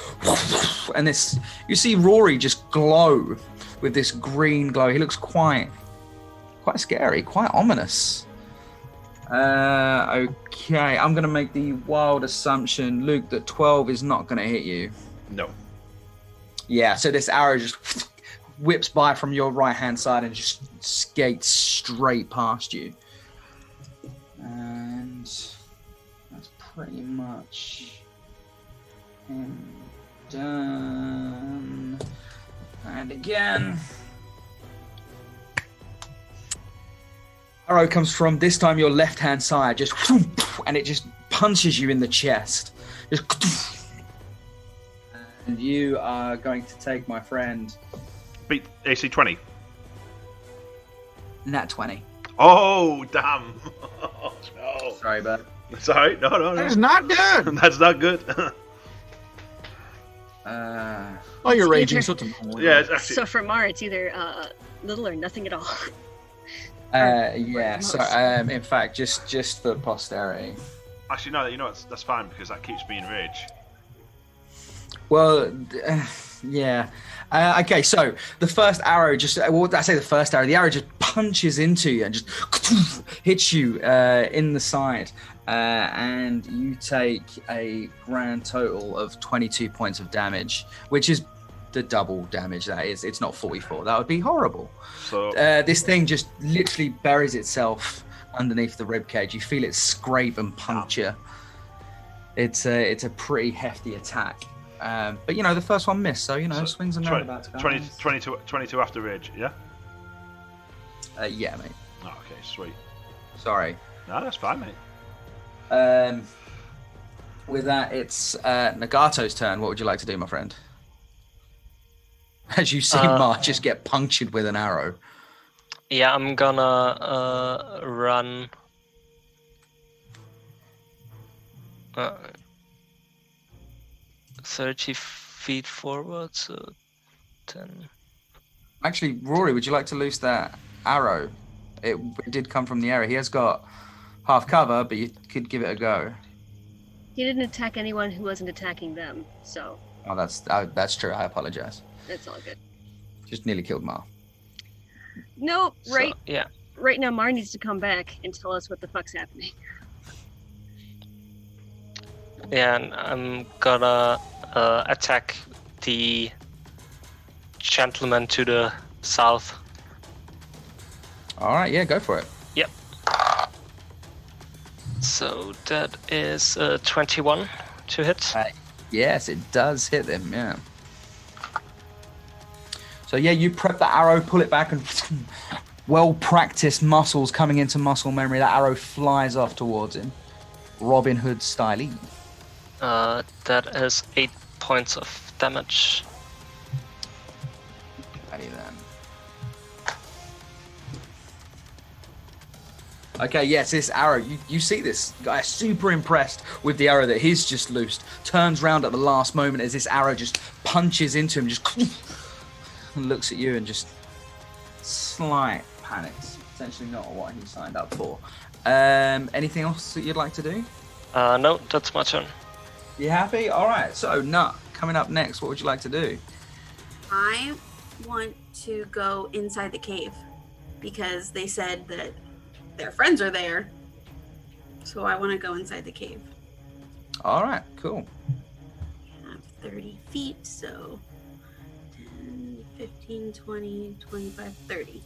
and this you see Rory just glow with this green glow. He looks quite scary, quite ominous. Okay, I'm gonna make the wild assumption, Luke, that 12 is not gonna hit you. No. Yeah, so this arrow just whips by from your right hand side and just skates straight past you. And that's pretty much him done. And again. Arrow comes from this time your left hand side, just and it just punches you in the chest. Just and you are going to take my friend Beat AC 20. nat 20. Oh, damn. Oh, no. Sorry, bud. Sorry. No. That is not good. That's not good. Oh, you're It's raging. either- So it's Yeah, it's actually. So for Mar, it's either little or nothing at all. Yeah. So, in fact, just for posterity. Actually, no. You know what? That's fine because that keeps me in rage. Well, yeah. Okay, so the first arrow just, well, I say the first arrow, the arrow just punches into you and just hits you in the side. And you take a grand total of 22 points of damage, which is the double damage that is. It's not 44. That would be horrible. So This thing just literally buries itself underneath the rib cage. You feel it scrape and puncture. It's a pretty hefty attack. But the first one missed, so swings and roundabouts. 22 after rage, yeah? Yeah, mate. Oh, okay, sweet. Sorry. No, that's fine, mate. With that, it's Nagato's turn. What would you like to do, my friend? As you see Ma just get punctured with an arrow. Yeah, I'm gonna run 30 feet forward, so 10. Actually, Rory, would you like to loose that arrow? It did come from the area. He has got half cover, but you could give it a go. He didn't attack anyone who wasn't attacking them, so Oh, that's true. I apologize. it's all good. Just nearly killed Ma. No, right. So, yeah. Right now, Mar needs to come back and tell us what the fuck's happening. Yeah, and I'm gonna attack the gentleman to the south. All right, yeah, go for it. Yep. So that is 21 to hit. Yes, it does hit them, yeah. So yeah, you prep the arrow, pull it back, and well-practiced muscles coming into muscle memory. That arrow flies off towards him. Robin Hood style. That is 8 points of damage. Ready then. Okay, yes, this arrow, you see this guy super impressed with the arrow that he's just loosed, turns round at the last moment as this arrow just punches into him, just looks at you and just slight panics. Essentially not what he signed up for. Anything else that you'd like to do? No, that's my turn. You happy? All right, so Nut, coming up next, what would you like to do? I want to go inside the cave because they said that their friends are there. So I want to go inside the cave. All right, cool. I have 30 feet, so 10, 15, 20, 25, 30.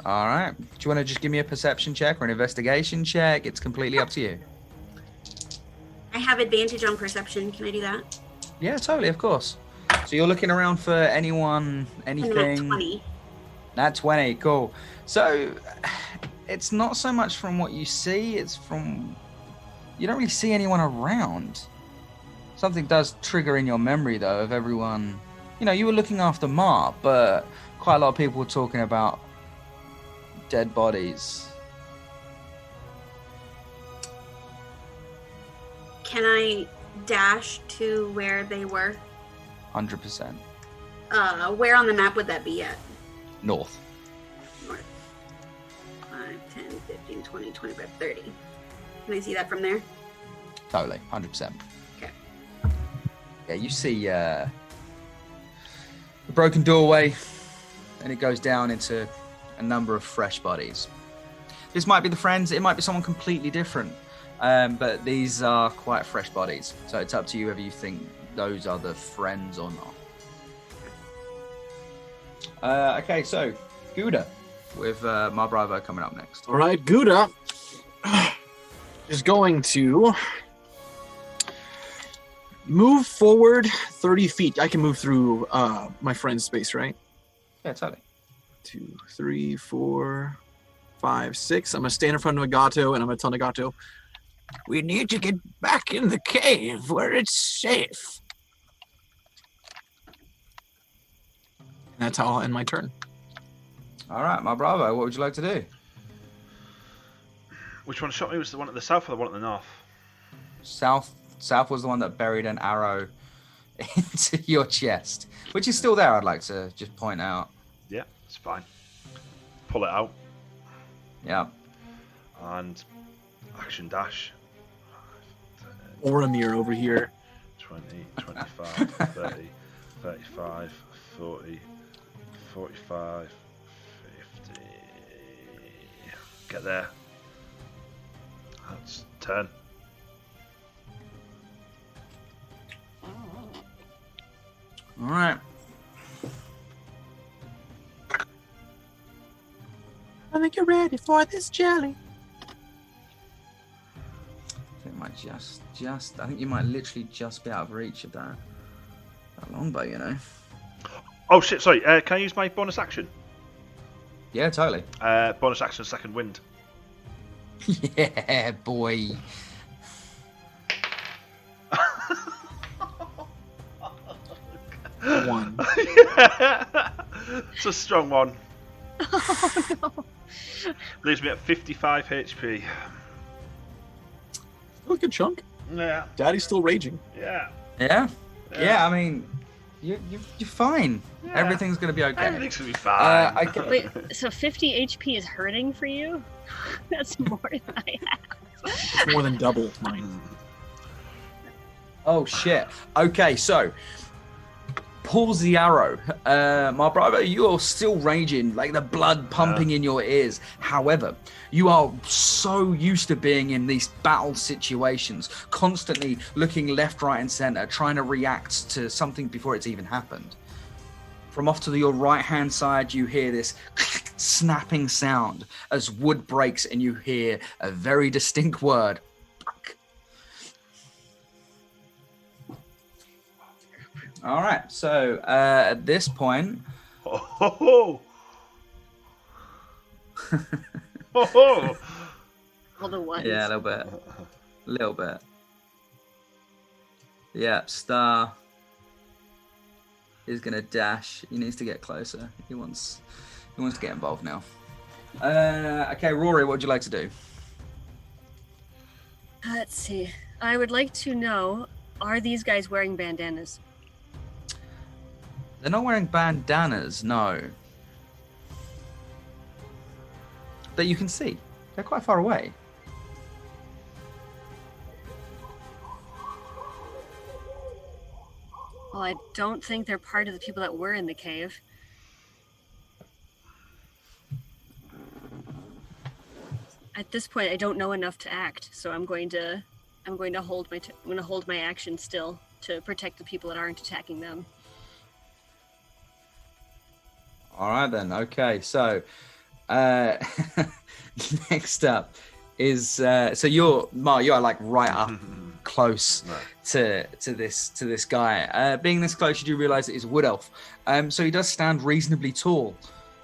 All right. Do you want to just give me a perception check or an investigation check? It's completely up to you. I have advantage on perception. Can I do that? Yeah, totally, of course. So you're looking around for anyone, anything? I'm at 20. Nat 20, cool. So it's not so much from what you see, it's from... You don't really see anyone around. Something does trigger in your memory, though, of everyone... You were looking after Ma, but quite a lot of people were talking about dead bodies. Can I dash to where they were? 100%. Where on the map would that be at? North. North. 5, 10, 15, 20, 25, 30. Can I see that from there? Totally, 100%. Okay. Yeah, you see the broken doorway, and it goes down into a number of fresh bodies. This might be the friends, it might be someone completely different, but these are quite fresh bodies. So it's up to you whether you think those are the friends or not. Okay, so Gouda with Ma Bravo coming up next. All right, Gouda is going to move forward 30 feet. I can move through my friend's space, right? Yeah, totally. 2, 3, 4, 5, 6. I'm going to stand in front of Nagato, and I'm going to tell Nagato, we need to get back in the cave where it's safe. And that's how I'll end my turn. All right, Ma Bravo, what would you like to do? Which one shot me? Was the one at the south or the one at the north? South was the one that buried an arrow into your chest, which is still there, I'd like to just point out. Yeah, it's fine. Pull it out. Yeah. And action dash. Oramir over here. 20, 25, 30, 35, 40, 45, 50. Get there. That's 10. All right. I think you're ready for this jelly. I think I think you might literally just be out of reach of that longbow, you know. Oh shit! Sorry. Can I use my bonus action? Yeah, totally. Bonus action, second wind. Yeah, boy. One. Yeah. It's a strong one. Oh no. Leaves me at 55 HP. Still a good chunk. Yeah. Daddy's still raging. Yeah. Yeah? Yeah, I mean, you're fine. Yeah. Everything's going to be okay. Everything's gonna be fine. Wait, so 50 HP is hurting for you? That's more than I have. It's more than double mine. Oh, shit. Okay, so pulls the arrow. My brother, you are still raging, like the blood pumping in your ears. However, you are so used to being in these battle situations, constantly looking left, right, and center, trying to react to something before it's even happened. From off to your right-hand side, you hear this snapping sound as wood breaks and you hear a very distinct word. All right, so at this point... Oh. Oh. All the ones. Yeah, a little bit. A little bit. Yeah, Star is gonna dash. He needs to get closer. He wants to get involved now. Okay, Rory, what would you like to do? Let's see. I would like to know, are these guys wearing bandanas? They're not wearing bandanas, no. That you can see. They're quite far away. Well, I don't think they're part of the people that were in the cave. At this point, I don't know enough to act, so I'm going to hold my action still to protect the people that aren't attacking them. All right then. Okay, so next up is so you're Mark. You are like right up close to this guy. Being this close, you do realize that he's a wood elf. So he does stand reasonably tall,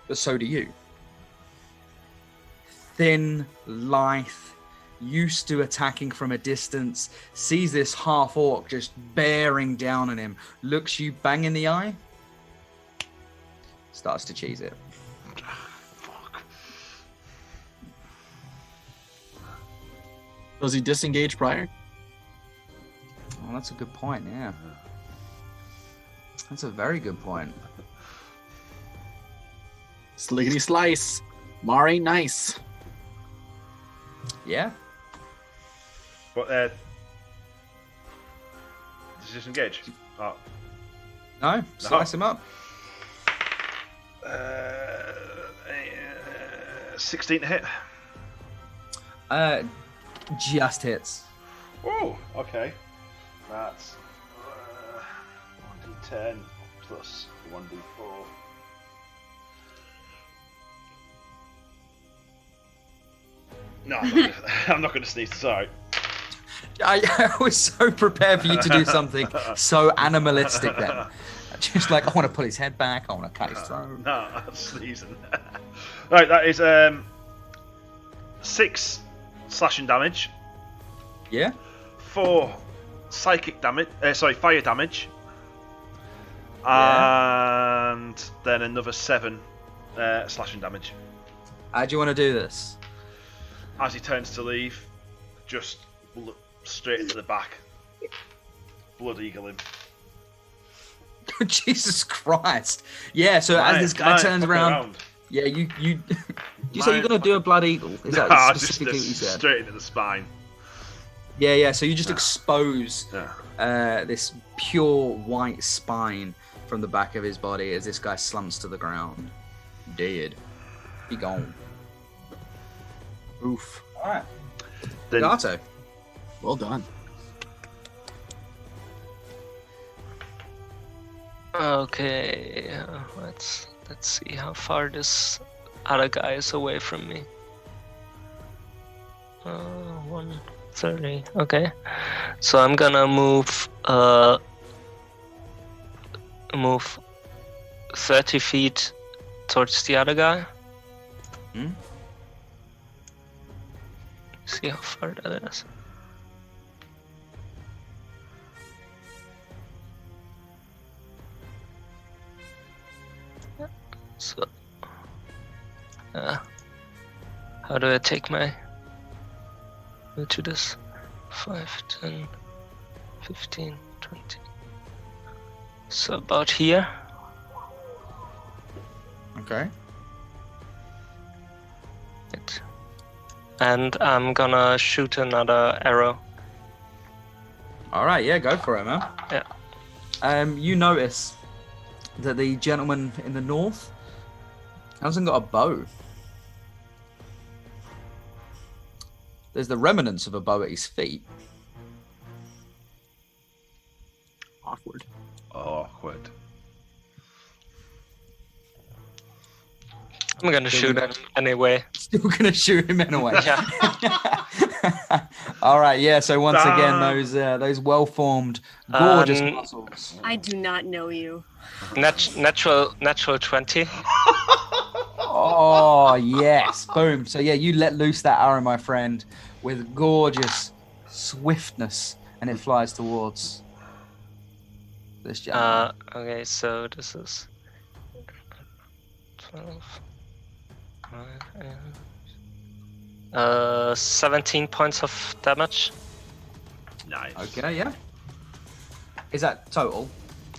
but so do you. Thin, lithe, used to attacking from a distance, sees this half orc just bearing down on him, looks you bang in the eye, starts to cheese it. Fuck. Does he disengage prior? Oh, that's a good point, yeah. That's a very good point. Sliggity slice. Mar ain't nice. Yeah? But does he disengage? Oh. No? Slice him up. 16 to hit. Just hits. Oh, okay. That's 1d10 plus 1d4. No, I'm not going to sneeze. Sorry. I was so prepared for you to do something so animalistic then. Just like, I want to pull his head back, I want to cut his throat. No, I'm sneezing. Right, that is 6 slashing damage. Yeah? 4 psychic damage. Fire damage. Yeah. And then another 7 slashing damage. How do you want to do this? As he turns to leave, just look straight into the back. Blood eagle him. Jesus Christ. Yeah, so as this guy turns around. Yeah, you say you're going to do a blood eagle? Is that specifically what you said? Straight into the spine. Yeah, so you just expose this pure white spine from the back of his body as this guy slumps to the ground. Dead. Be gone. Oof. Alright. Gato. Well done. Okay, let's see how far this other guy is away from me. 130. Okay, so I'm gonna move 30 feet towards the other guy. See how far that is. So, how do I take my to this? 5, 10, 15, 20. So about here. Okay. And I'm gonna shoot another arrow. All right, yeah, go for it, man. Yeah. You notice that the gentleman in the north hasn't got a bow. There's the remnants of a bow at his feet. Awkward. Awkward. I'm gonna shoot him anyway. Still gonna shoot him anyway. Yeah. All right, yeah. So once again, those well-formed, gorgeous Um, muscles. I do not know you. Natural 20. Oh yes, boom. So yeah, you let loose that arrow, my friend, with gorgeous swiftness, and it flies towards this gentleman. Okay, so this is 12. 17 points of damage. Nice. Okay, yeah. Is that total?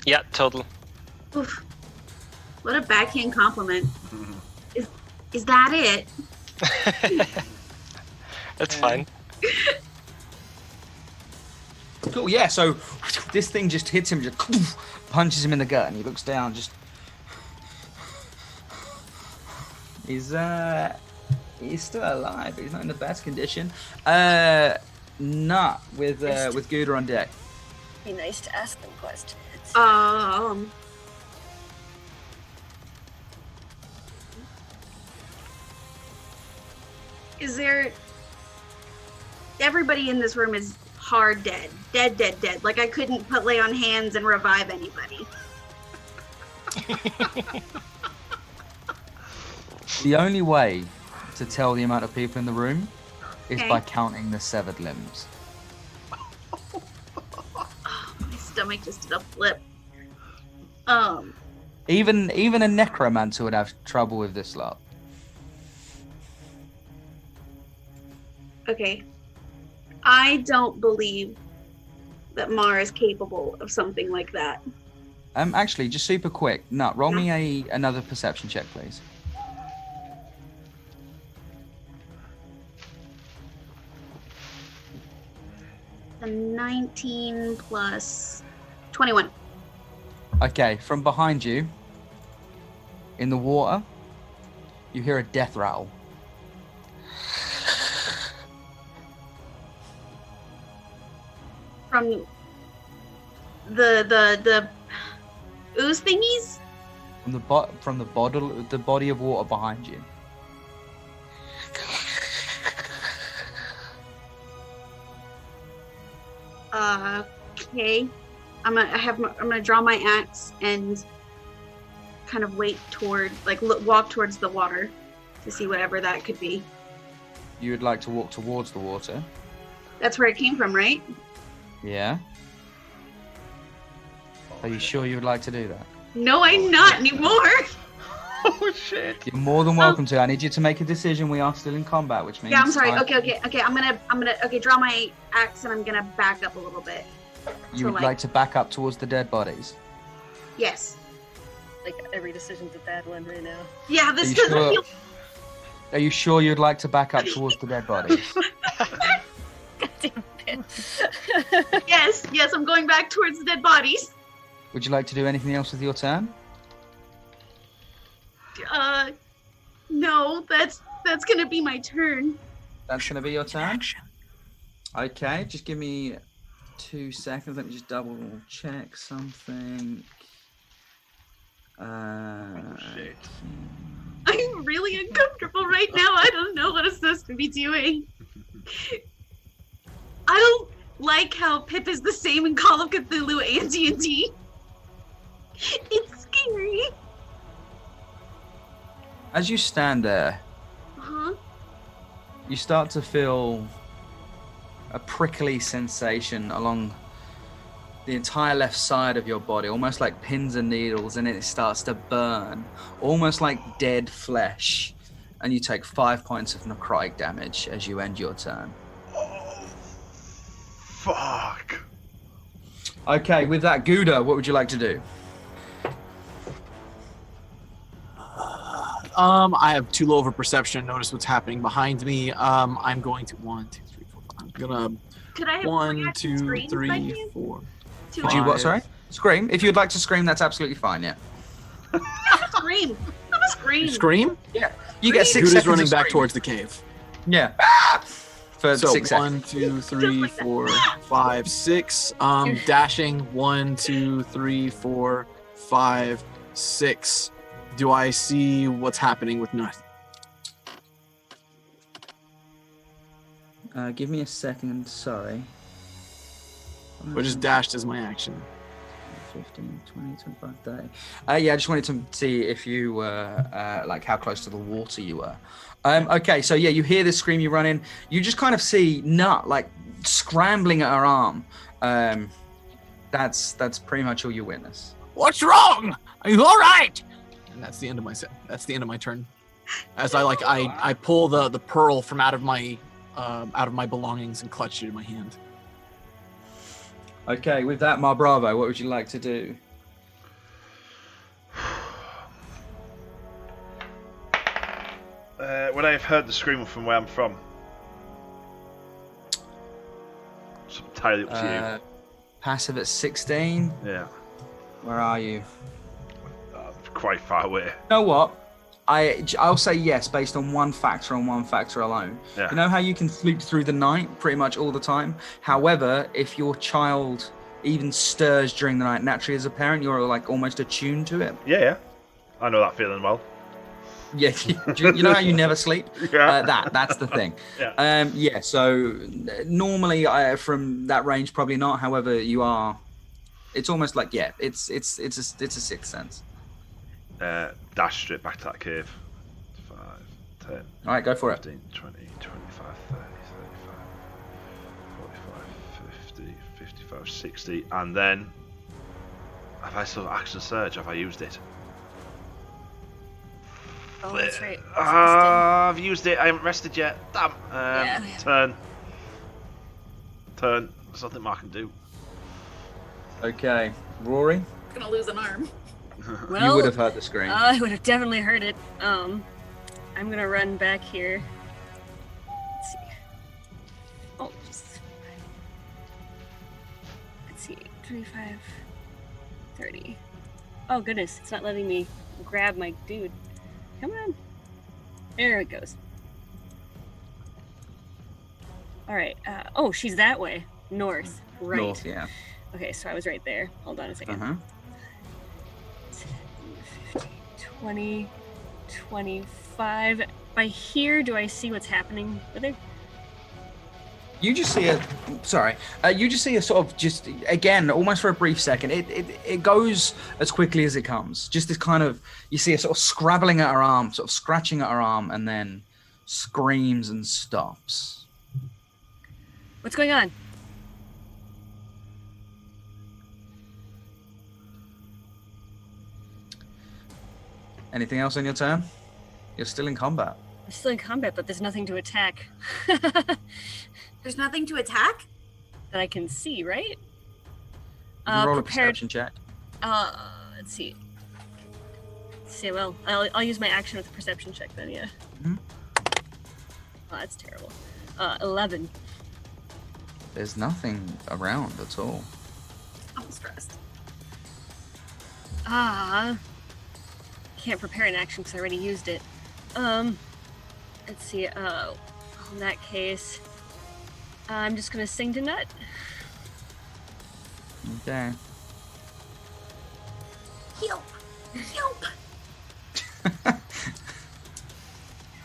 Yeah, total. Oof. What a backhand compliment. Is that it? That's fine. Cool. Yeah. So this thing just hits him, just punches him in the gut, and he looks down. Just he's still alive, but he's not in the best condition. Nut with Gouda on deck. Be nice to ask them questions. Is there... Everybody in this room is hard dead. Dead. Like I couldn't lay on hands and revive anybody. The only way to tell the amount of people in the room is Okay. by counting the severed limbs. My stomach just did a flip. Even a necromancer would have trouble with this lot. Okay. I don't believe that Mara is capable of something like that. Actually, just super quick. Nut, roll me another perception check, please. A 19 plus 21. Okay, from behind you, in the water, you hear a death rattle. From the ooze thingies? From the body of water behind you. Okay. I'm gonna draw my axe and kind of wait toward, walk towards the water to see whatever that could be. You would like to walk towards the water. That's where it came from, right? Yeah. Are you sure you would like to do that? No, I'm not anymore. Oh shit. You're more than welcome to. I need you to make a decision. We are still in combat, which means. Yeah, I'm sorry. Okay. I'm gonna draw my axe and I'm gonna back up a little bit. You would like to back up towards the dead bodies. Yes. Like every decision's a bad one right now. Yeah, this doesn't feel. Are you sure you'd like to back up towards the dead bodies? God damn it. Yes, I'm going back towards the dead bodies. Would you like to do anything else with your turn? No, that's gonna be my turn. That's going to be your turn? Okay, just give me 2 seconds. Let me just double check something. Shit. I'm really uncomfortable right now. I don't know what I'm supposed to be doing. I don't like how Pip is the same in Call of Cthulhu and D&D. It's scary. As you stand there, Uh-huh. you start to feel a prickly sensation along the entire left side of your body, almost like pins and needles, and it starts to burn, almost like dead flesh. And you take 5 points of necrotic damage as you end your turn. Oh, fuck. Okay, with that, Gouda, what would you like to do? I have too low of a perception. Notice what's happening behind me. I'm going to 1, 2, 3, 4. I'm gonna Could I have 1, reaction 2, screams by 3, chance? 4. Would you what? Sorry, scream. If you'd like to scream, that's absolutely fine. Yeah. Scream. I'm a scream. Scream? Yeah. You get 6 Gouda's seconds running of back screaming. towards the cave. Yeah. For So 6 seconds. 1, 2, 3, 4, 5, 6. Dashing 1, 2, 3, 4, 5, 6. Do I see what's happening with Nuth? Give me a second. Sorry. Or just dashed as my action? 15, 20, 25, 30. Yeah, I just wanted to see if you were, like, how close to the water you were. Okay, so yeah, you hear this scream, you run in. You just kind of see Nut, like, scrambling at her arm. That's pretty much all you witness. What's wrong? Are you all right? And that's the end of my set. That's the end of my turn. As I pull the pearl from out of my belongings and clutch it in my hand. Okay, with that, Ma Bravo, what would you like to do? Would I have heard the scream from where I'm from? It's entirely up to Passive at 16. you. Yeah. Where are you? Quite far away. You know what? I'll say yes based on one factor and one factor alone. Yeah. You know how you can sleep through the night pretty much all the time? However, if your child even stirs during the night, naturally as a parent, you're like almost attuned to it. Yeah. I know that feeling well. Yeah, you know how you never sleep? Yeah. That's the thing. Yeah. So normally from that range, probably not. However, you are. It's almost like it's a sixth sense. Dash straight back to that cave. 5, 10. All right, go for 15, 20, 25, 30, 35, 45, 50, 55, 60, and then have I still action surge? Have I used it? Oh, that's right. I've used it. I haven't rested yet. Damn. Turn. There's nothing more I can do. it. Okay, Rory. I'm gonna lose an arm. Well, You would have heard the scream. I would have definitely heard it. I'm gonna run back here. Let's see. Oh, let's see. 25, 30. Oh goodness, it's not letting me grab my dude. Come on. There it goes. All right. Oh, she's that way. North. Right. North, yeah. Okay, so I was right there. Hold on a second. 20, 25. By here, do I see what's happening with her? You just see you just see a sort of just again almost for a brief second. It goes as quickly as it comes. Just this kind of you see a sort of scrabbling at her arm, sort of scratching at her arm, and then screams and stops. What's going on? Anything else on your turn? You're still in combat. I'm still in combat, but there's nothing to attack. There's nothing to attack? That I can see, right? You can roll Prepared. a perception check. Let's see. Well, I'll use my action with the perception check then, yeah. Mhm. Oh, that's terrible. 11. There's nothing around at all. I'm stressed. Can't prepare an action because I already used it. Let's see. In that case, I'm just gonna sing to Nut. Okay. Heal. Nope.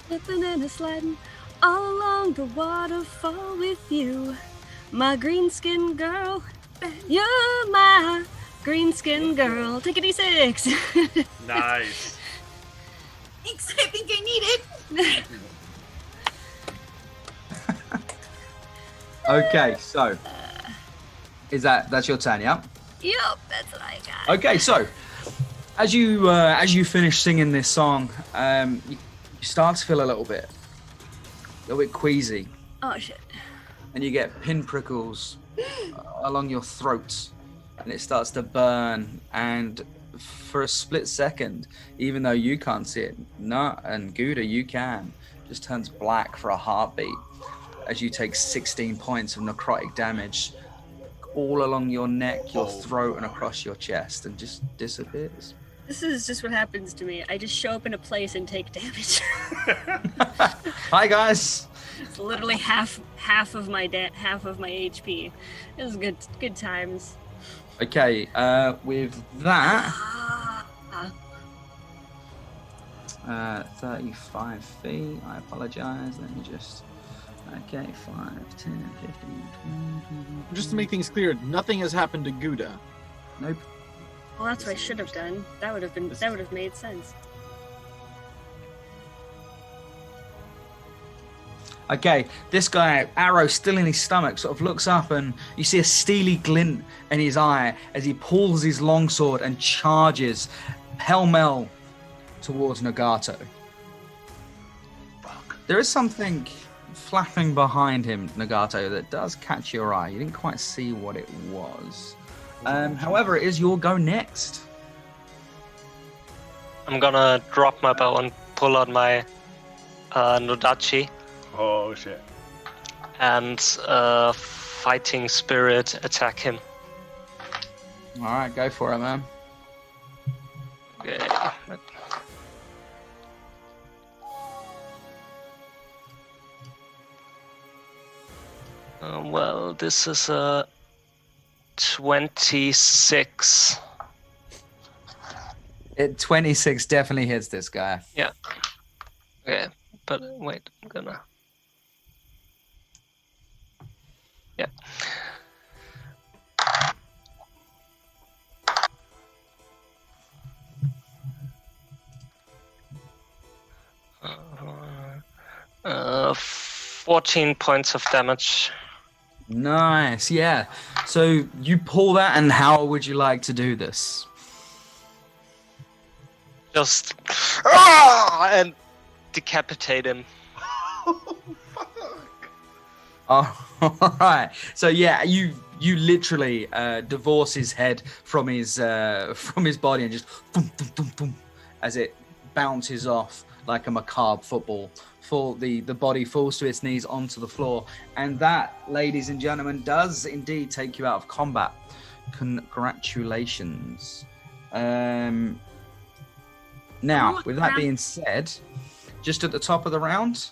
Slipping and a sliding all along the waterfall with you, my green skin girl. You're my green skin girl. Take a D6. Nice. Thanks. I think I need it. Okay, so that's your turn, yeah? Yep, that's what I got. Okay, so as you finish singing this song, you start to feel a little bit queasy, Oh shit. and you get pinprickles along your throat, and it starts to burn. And for a split second, even though you can't see it, Nut and Gouda, you can, just turns black for a heartbeat as you take 16 points of necrotic damage all along your neck, your throat, and across your chest, and just disappears. This is just what happens to me. I just show up in a place and take damage. Hi guys. It's literally half of my HP. It was good times. Okay, with that, 35 feet. I apologize. Let me just. Okay, 5, 10, 15, 20. Just to make things clear, nothing has happened to Gouda. Nope. Well, that's what I should have done. That would have made sense. Okay, this guy, arrow still in his stomach, sort of looks up, and you see a steely glint in his eye as he pulls his longsword and charges pell-mell towards Nagato. There is something flapping behind him, Nagato, that does catch your eye. You didn't quite see what it was. However, it is your go next. I'm gonna drop my bow and pull out my Nodachi Oh shit. and fighting spirit attack him. All right, go for it, man. Okay. Well, this is a 26. 26 definitely hits this guy. Yeah. Okay, but wait, I'm gonna. Yeah. Uh, 14 points of damage. Nice, yeah. So you pull that, and how would you like to do this? Just and decapitate him. Oh, all right. So yeah, you literally divorce his head from his body and just boom, boom, boom, boom, as it bounces off like a macabre football. The body falls to its knees onto the floor, and that, ladies and gentlemen, does indeed take you out of combat. Congratulations. Now, with that being said, just at the top of the round,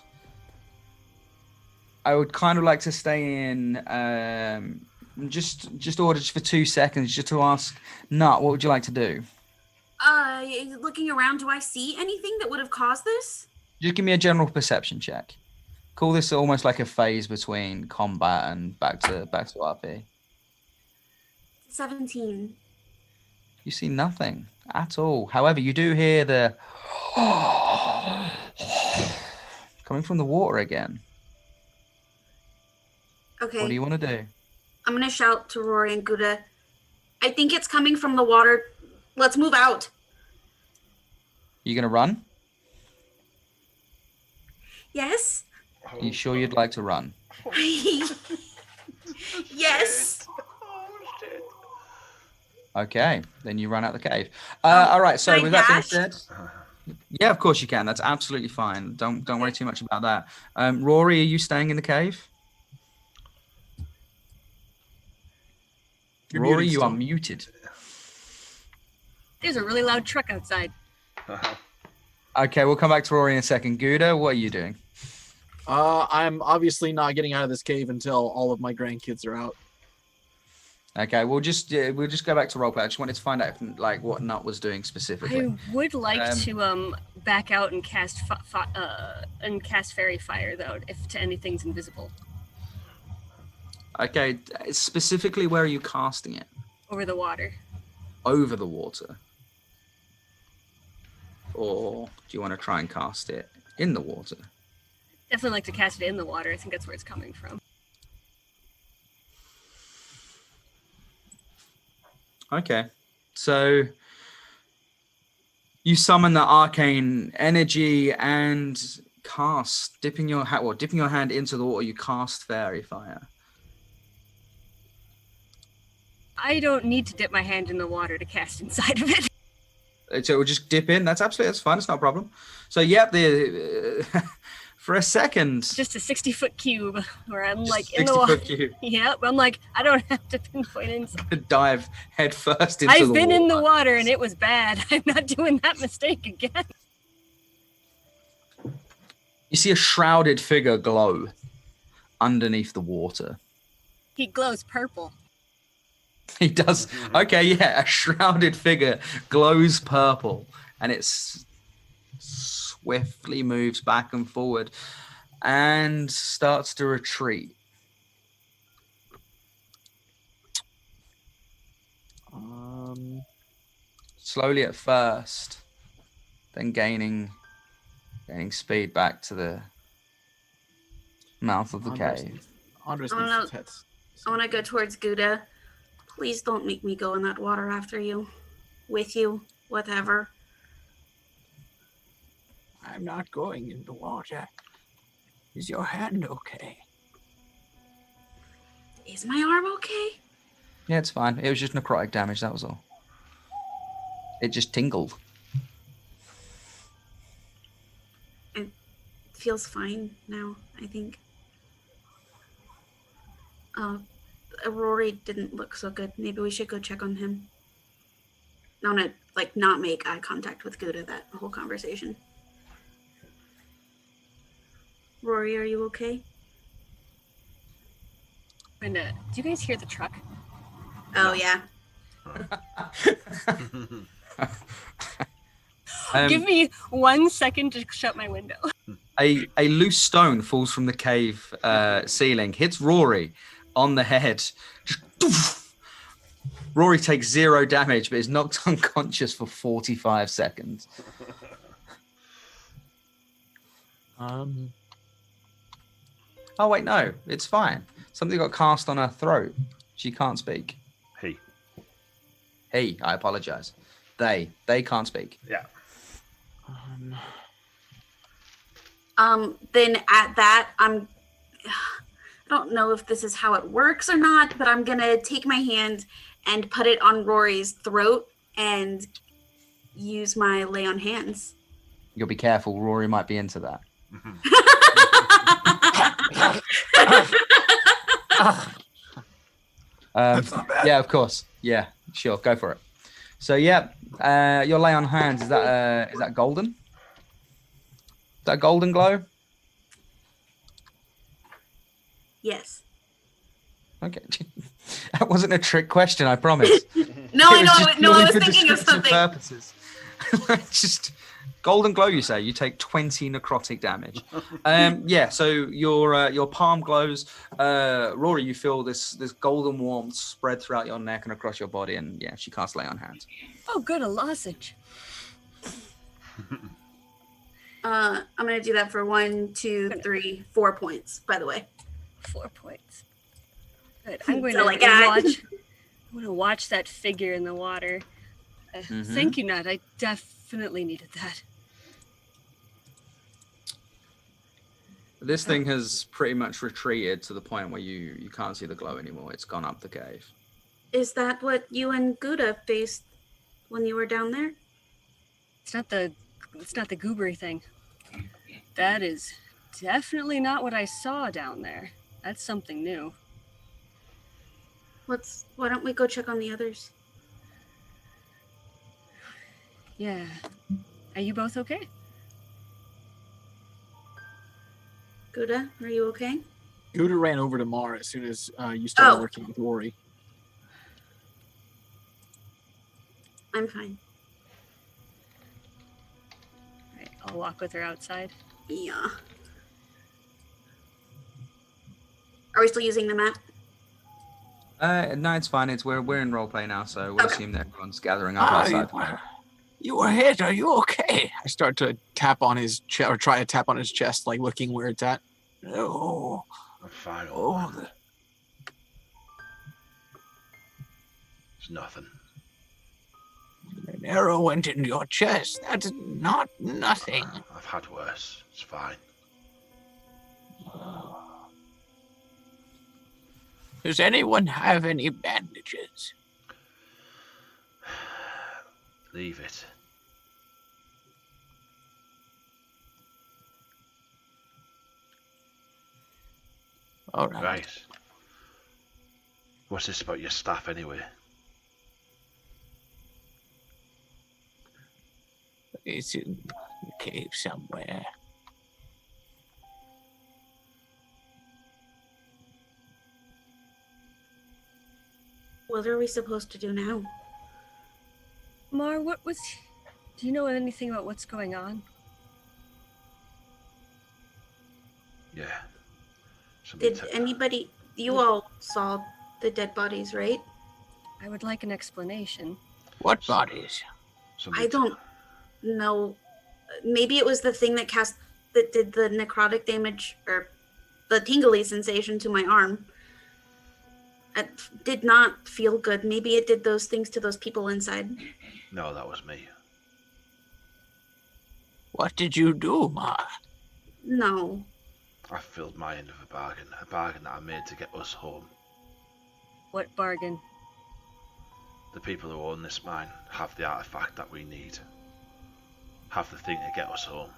I would kind of like to stay in just order just for 2 seconds, just to ask Nut, what would you like to do? Looking around, do I see anything that would have caused this? Just give me a general perception check. Call this almost like a phase between combat and back to RP. 17. You see nothing at all. However, you do hear the coming from the water again. Okay. What do you want to do? I'm gonna shout to Rory and Gouda. I think it's coming from the water. Let's move out. You gonna run? Yes? Are you sure you'd like to run? Yes. Okay, then you run out the cave. All right. So can I with that being dash? said, yeah, of course you can. That's absolutely fine. Don't worry too much about that. Rory, are you staying in the cave? You're Rory, muted you still. are muted. There's a really loud truck outside. Okay, we'll come back to Rory in a second. Gouda, what are you doing? I'm obviously not getting out of this cave until all of my grandkids are out. Okay, we'll just go back to roleplay. I just wanted to find out like what Nut was doing specifically. I would like to back out and cast fairy fire though, if to anything's invisible. Okay, specifically, where are you casting it? Over the water. Over the water. Or do you want to try and cast it in the water? Definitely like to cast it in the water. I think that's where it's coming from. Okay, so you summon the arcane energy and cast, dipping your hand into the water. You cast fairy fire. I don't need to dip my hand in the water to cast inside of it. So it will just dip in. That's fine. It's not a problem. So yeah, for a second, just a 60-foot cube where I'm like in the water. Cube. Yeah, I'm like, I don't have to pinpoint inside. Dive head first into the water. I've been in the water and it was bad. I'm not doing that mistake again. You see a shrouded figure glow underneath the water. He glows purple. He does. Okay, yeah, a shrouded figure glows purple, and it swiftly moves back and forward and starts to retreat. Slowly at first, then gaining speed back to the mouth of the cave. I want to go towards Gouda. Please don't make me go in that water after you. With you. Whatever. I'm not going in the water. Is your hand okay? Is my arm okay? Yeah, it's fine. It was just necrotic damage, that was all. It just tingled. It feels fine now, I think. Rory didn't look so good. Maybe we should go check on him. I want to, not make eye contact with Gouda that whole conversation. Rory, are you okay? And, do you guys hear the truck? Oh, yeah. Give me 1 second to shut my window. A loose stone falls from the cave ceiling, hits Rory on the head. Just doof. Rory takes 0 damage, but is knocked unconscious for 45 seconds. Oh wait, no, it's fine. Something got cast on her throat. She can't speak. He, I apologize. They can't speak. Yeah. Then at that, I don't know if this is how it works or not, but I'm going to take my hand and put it on Rory's throat and use my lay on hands. You'll be careful. Rory might be into that. Yeah, of course. Yeah, sure. Go for it. So, yeah, your lay on hands, is that golden? Is that golden glow? Yes. Okay. That wasn't a trick question, I promise. No, I was thinking of something. Purposes. Just golden glow, you say. You take 20 necrotic damage. Yeah, so your palm glows. Rory, you feel this golden warmth spread throughout your neck and across your body, and yeah, she casts lay on hands. Oh, good, a lozenge. I'm gonna do that for 1, 2, 3, 4 points, by the way. 4 points. Good. I'm going to watch that figure in the water. Thank you, Nat. I definitely needed that. This thing has pretty much retreated to the point where you can't see the glow anymore. It's gone up the cave. Is that what you and Gouda faced when you were down there? It's not the goobery thing. That is definitely not what I saw down there. That's something new. Why don't we go check on the others? Yeah. Are you both okay? Gouda, are you okay? Gouda ran over to Mara as soon as you started working with Rory. I'm fine. All right, I'll walk with her outside. Yeah. Are we still using the map? No, it's fine. We're in roleplay now, so we'll Okay. assume that everyone's gathering up outside. You were hit. Are you okay? I start to tap on his chest, or try to tap on his chest, like looking where it's at. No. I'm fine. Oh, It's nothing. an arrow went into your chest. That's not nothing. I've had worse. It's fine. Does anyone have any bandages? Leave it. All right. Right. What's this about your staff anyway? It's in the cave somewhere. What are we supposed to do now? Mar, do you know anything about what's going on? Yeah. Somebody Did anybody... You all saw the dead bodies, right? I would like an explanation. What bodies? somebody I don't know. Maybe it was the thing that did the necrotic damage, or the tingly sensation to my arm. It did not feel good. Maybe it did those things to those people inside. No, that was me. What did you do, Mar? No. I filled my end of a bargain that I made to get us home. What bargain? The people who own this mine have the artifact that we need. Have the thing to get us home.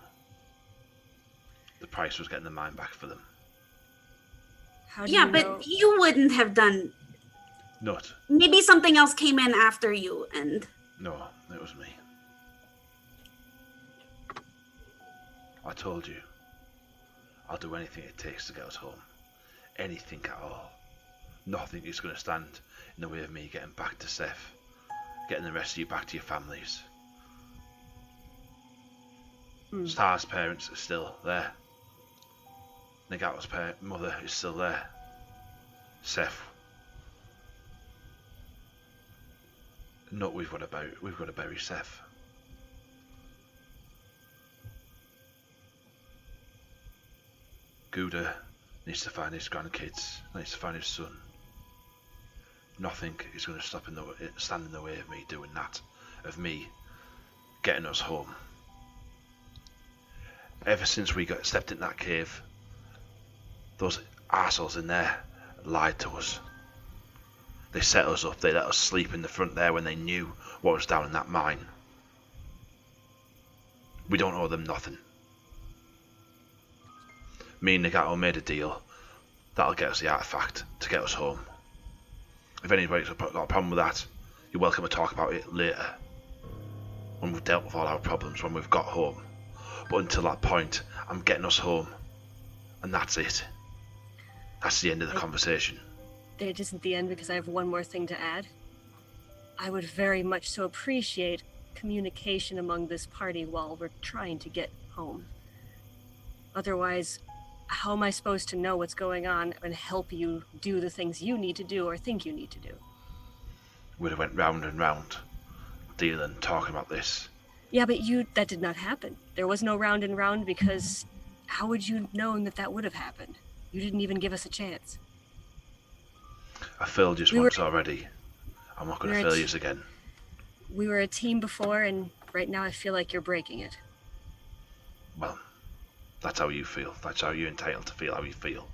The price was getting the mine back for them. How do Yeah, you but know? you wouldn't have done... Nut. Maybe something else came in after you, and... No, it was me. I told you. I'll do anything it takes to get us home. Anything at all. Nothing is going to stand in the way of me getting back to Seth. Getting the rest of you back to your families. Star's parents are still there. Nagato's mother is still there. Seth. No, we've got to bury Seth. Gouda needs to find his grandkids, needs to find his son. Nothing is going to stand in the way of me doing that, of me getting us home. Ever since we stepped in that cave, those arseholes in there lied to us. They set us up, they let us sleep in the front there when they knew what was down in that mine. We don't owe them nothing. Me and Nagato made a deal that'll get us the artifact to get us home. If anybody's got a problem with that, you're welcome to talk about it later. When we've dealt with all our problems, when we've got home. But until that point, I'm getting us home. And that's it. That's the end of the conversation. It isn't the end because I have one more thing to add. I would very much so appreciate communication among this party while we're trying to get home. Otherwise, how am I supposed to know what's going on and help you do the things you need to do or think you need to do? We'd have went round and round, dealing, talking about this. Yeah, but that did not happen. There was no round and round because how would you have known that would have happened? You didn't even give us a chance. I failed you once already. I'm not going to fail you again. We were a team before, and right now I feel like you're breaking it. Well, that's how you feel. That's how you're entitled to feel how you feel.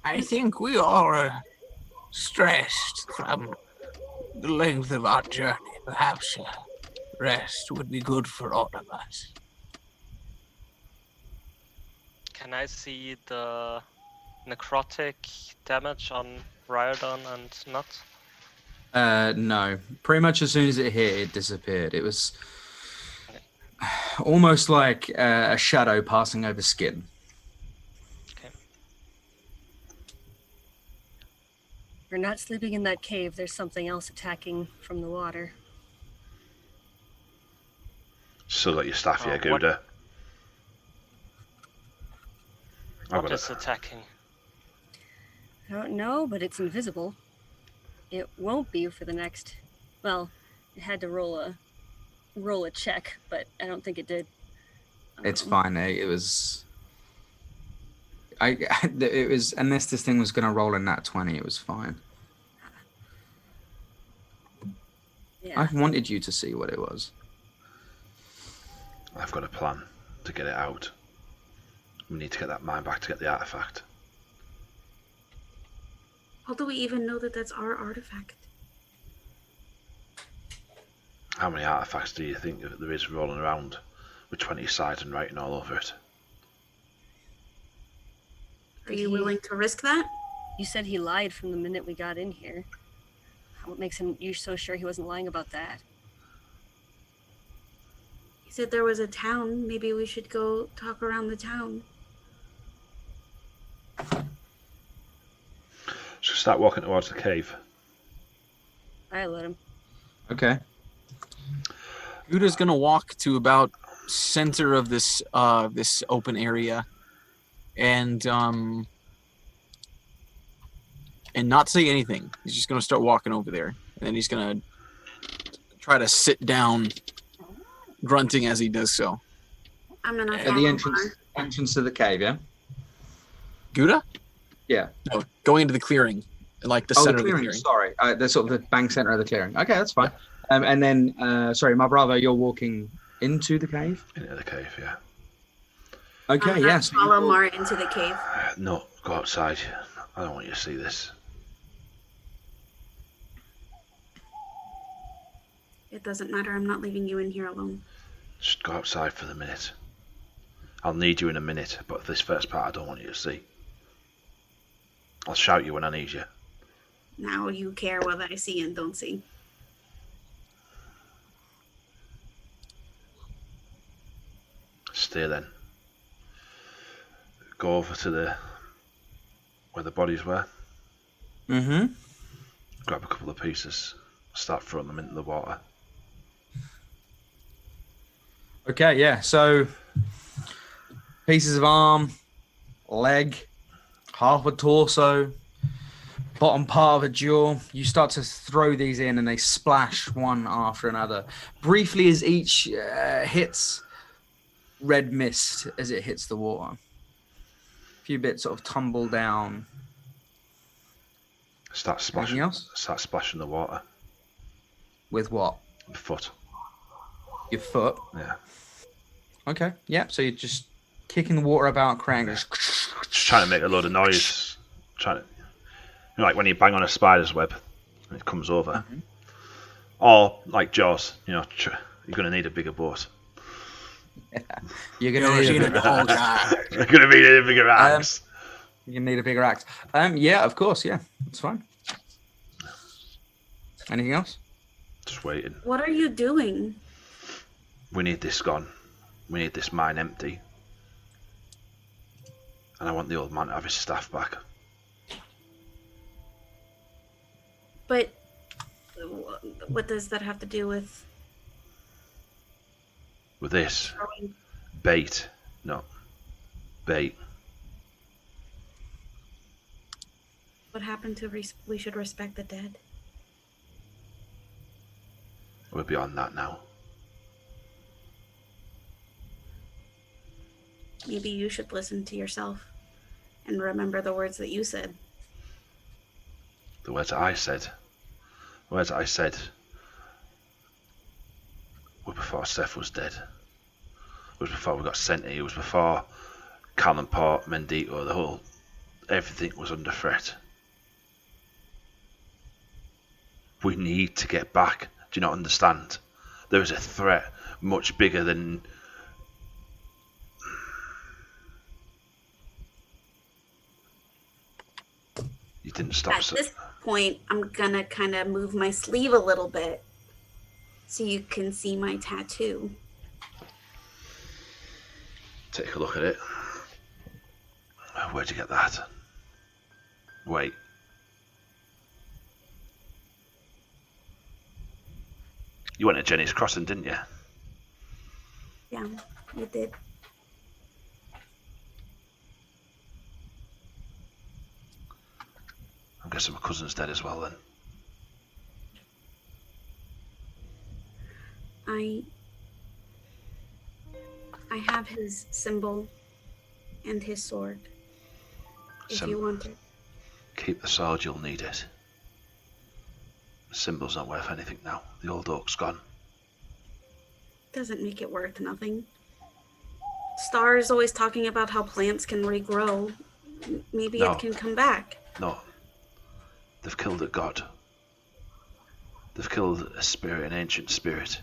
I think we all are stressed from the length of our journey. Perhaps rest would be good for all of us. Can I see the necrotic damage on Riordan and Nut? No. Pretty much as soon as it hit, it disappeared. It was almost like a shadow passing over skin. Okay. We're not sleeping in that cave. There's something else attacking from the water. Still got your staff here, What- Gouda. I've What got is it. attacking? I don't know, but it's invisible. It won't be for the next... Well, it had to roll a check, but I don't think it did. It's fine. It was. It was, unless this thing was going to roll in that 20, it was fine. Yeah. I wanted you to see what it was. I've got a plan to get it out. We need to get that mine back to get the artifact. How do we even know that that's our artifact? How many artifacts do you think that there is rolling around with 20 sides and writing all over it? Are you willing to risk that? You said he lied from the minute we got in here. What makes you so sure he wasn't lying about that? He said there was a town. Maybe we should go talk around the town. So start walking towards the cave. I let him. Okay. Gouda's gonna walk to about center of this this open area, and not say anything. He's just gonna start walking over there, and then he's gonna try to sit down, grunting as he does so. I'm gonna At follow the Mar. entrance to the cave, yeah. Gouda? Yeah. No, going into the clearing, like the Oh, center the clearing. of the clearing. Sorry, the sort of the bank center of the clearing. Okay, that's fine. And then, sorry, my brother, you're walking into the cave. Into the cave, yeah. Okay, I'm yes. gonna follow Mar into the cave. No, go outside. I don't want you to see this. It doesn't matter. I'm not leaving you in here alone. Just go outside for the minute. I'll need you in a minute, but this first part I don't want you to see. I'll shout you when I need you. Now you care what I see and don't see. Stay then. Go over to where the bodies were. Mm-hmm. Grab a couple of pieces. Start throwing them into the water. Okay, yeah. So, pieces of arm, leg, half a torso, bottom part of a jaw. You start to throw these in and they splash one after another. Briefly as each hits red mist as it hits the water. A few bits sort of tumble down. Start splashing. Anything else? Start splashing the water. With what? The foot. Your foot? Yeah. Okay, yeah. So you're just kicking the water about, cranking. Just trying to make a load of noise. Trying to, like when you bang on a spider's web and it comes over. Mm-hmm. Or like Jaws, you're going to need a bigger boat. Yeah. You're gonna need a bigger axe. You're going to need a bigger axe. You need a bigger axe. Yeah, of course. Yeah, that's fine. Anything else? Just waiting. What are you doing? We need this gone. We need this mine empty. And I want the old man to have his staff back. But what does that have to do with This? throwing? Bait. No. Bait. What happened to we should respect the dead? We're beyond that now. Maybe you should listen to yourself and remember the words that you said. The words I said. The words I said were before Seth was dead. It was before we got sent here. It was before Callum Port, Mendito, everything was under threat. We need to get back. Do you not understand? There is a threat much bigger than... You didn't stop. At this point, I'm gonna kind of move my sleeve a little bit so you can see my tattoo. Take a look at it. Where'd you get that? Wait. You went to Jenny's Crossing, didn't you? Yeah, you did. I'm guessing my cousin's dead as well then. I have his symbol and his sword. If you want it. Keep the sword, you'll need it. The symbol's not worth anything now. The old oak's gone. Doesn't make it worth nothing. Star is always talking about how plants can regrow. Maybe it can come back. No. They've killed a god. They've killed a spirit, an ancient spirit.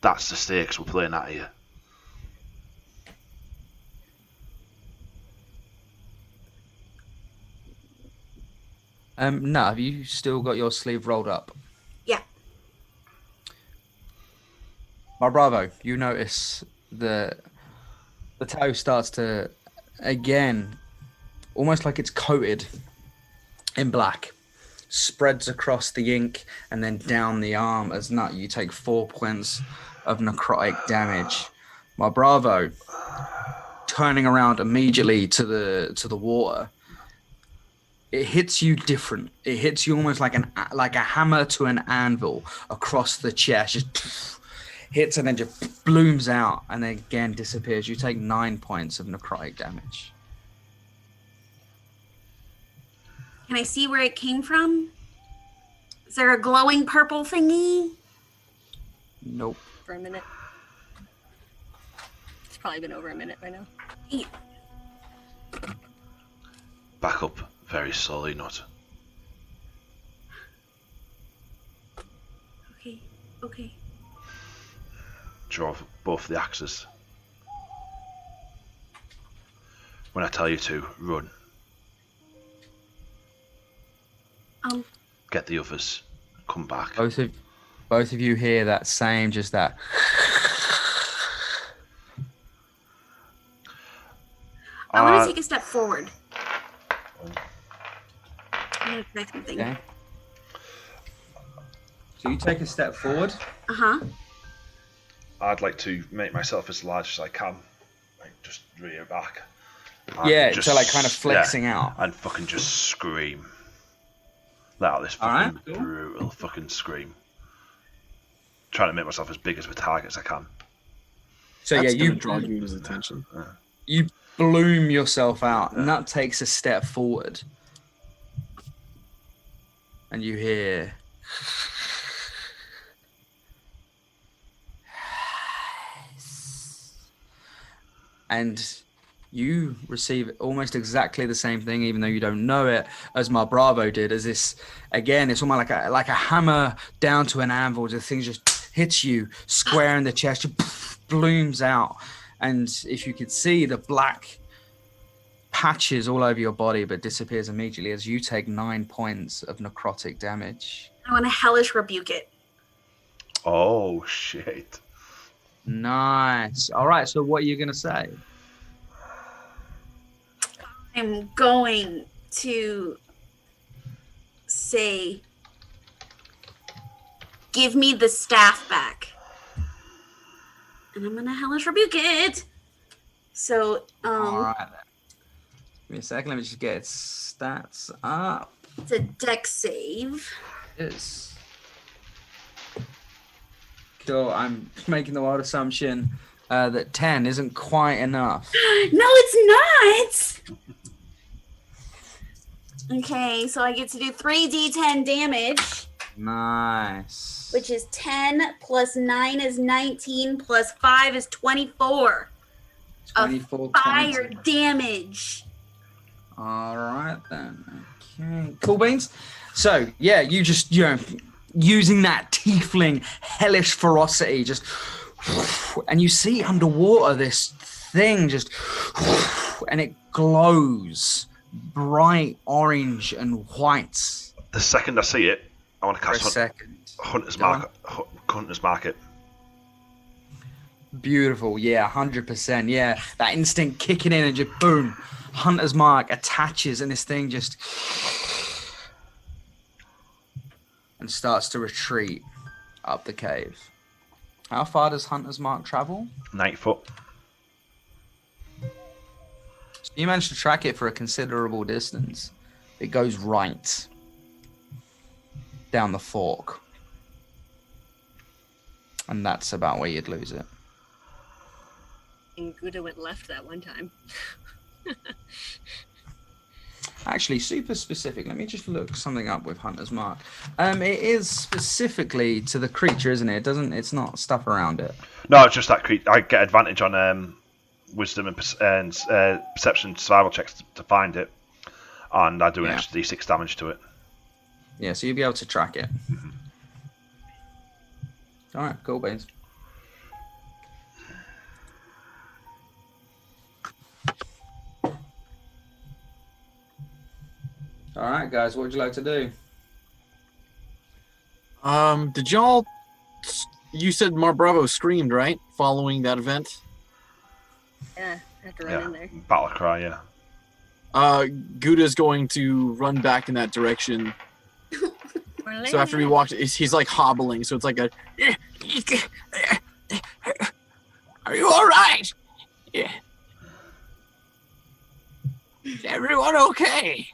That's the stakes we're playing at here. No, have you still got your sleeve rolled up? Yeah. My bravo, you notice the toe starts to, again, almost like it's coated in black, spreads across the ink and then down the arm as nut. You take 4 points of necrotic damage. My bravo, turning around immediately to the water. It hits you different. It hits you almost like a hammer to an anvil across the chest. Just hits and then just blooms out and then again disappears. You take 9 points of necrotic damage. Can I see where it came from? Is there a glowing purple thingy? Nope. For a minute. It's probably been over a minute by now. Yeah. Back up very slowly, not. Okay. Draw both the axes. When I tell you to, run. Get the others. Come back. Both of you hear that same, just that. I want to take a step forward. I'm going to try something. Okay. So you take a step forward. Uh-huh. I'd like to make myself as large as I can. Like, just rear back. Yeah, so like kind of flexing out. And fucking just scream. Let out this fucking brutal fucking scream. Trying to make myself as big as a target as I can. So that's you draw his attention. You bloom yourself out. Yeah. Nut takes a step forward. And you hear... And you receive almost exactly the same thing, even though you don't know it, as my Bravo did. As this, again, it's almost like a hammer down to an anvil. The thing just hits you square in the chest, just blooms out. And if you could see the black patches all over your body, but disappears immediately as you take 9 points of necrotic damage. I want to hellish rebuke it. Oh, shit. Nice. All right, so what are you going to say? I'm going to say, give me the staff back. And I'm going to hellish rebuke it. So, all right, then. Give me a second. Let me just get its stats up. It's a dex save. It is. Cool. I'm making the wild assumption that 10 isn't quite enough. No, it's not. Okay, so I get to do 3d10 damage. Nice. Which is 10 plus 9 is 19 plus 5 is 24. 24 fire damage. All right then. Okay. Cool beans. So yeah, you just using that tiefling hellish ferocity, just and you see underwater this thing just and it glows bright orange and white. The second I see it, I want to cast Hunter's Market. Beautiful, yeah, 100%, yeah. That instinct kicking in and just boom, Hunter's Mark attaches and this thing just... And and starts to retreat up the cave. How far does Hunter's Mark travel? 90 foot. So you managed to track it for a considerable distance. It goes right down the fork. And that's about where you'd lose it. And Gouda went left that one time. Actually, super specific. Let me just look something up with Hunter's Mark. It is specifically to the creature, isn't it? It's not stuff around it. No, it's just that I get advantage on wisdom and perception survival checks to find it, and I do an extra d6 damage to it. Yeah, so you'll be able to track it. All right, cool, Baines. All right, guys, what would you like to do? Did y'all? You said Mar Bravo screamed, right? Following that event. Yeah, I have to run in there. Battle cry, yeah. Gouda's going to run back in that direction. So after he walked, he's like hobbling. So it's like a. Are you all right? Yeah. Is everyone okay?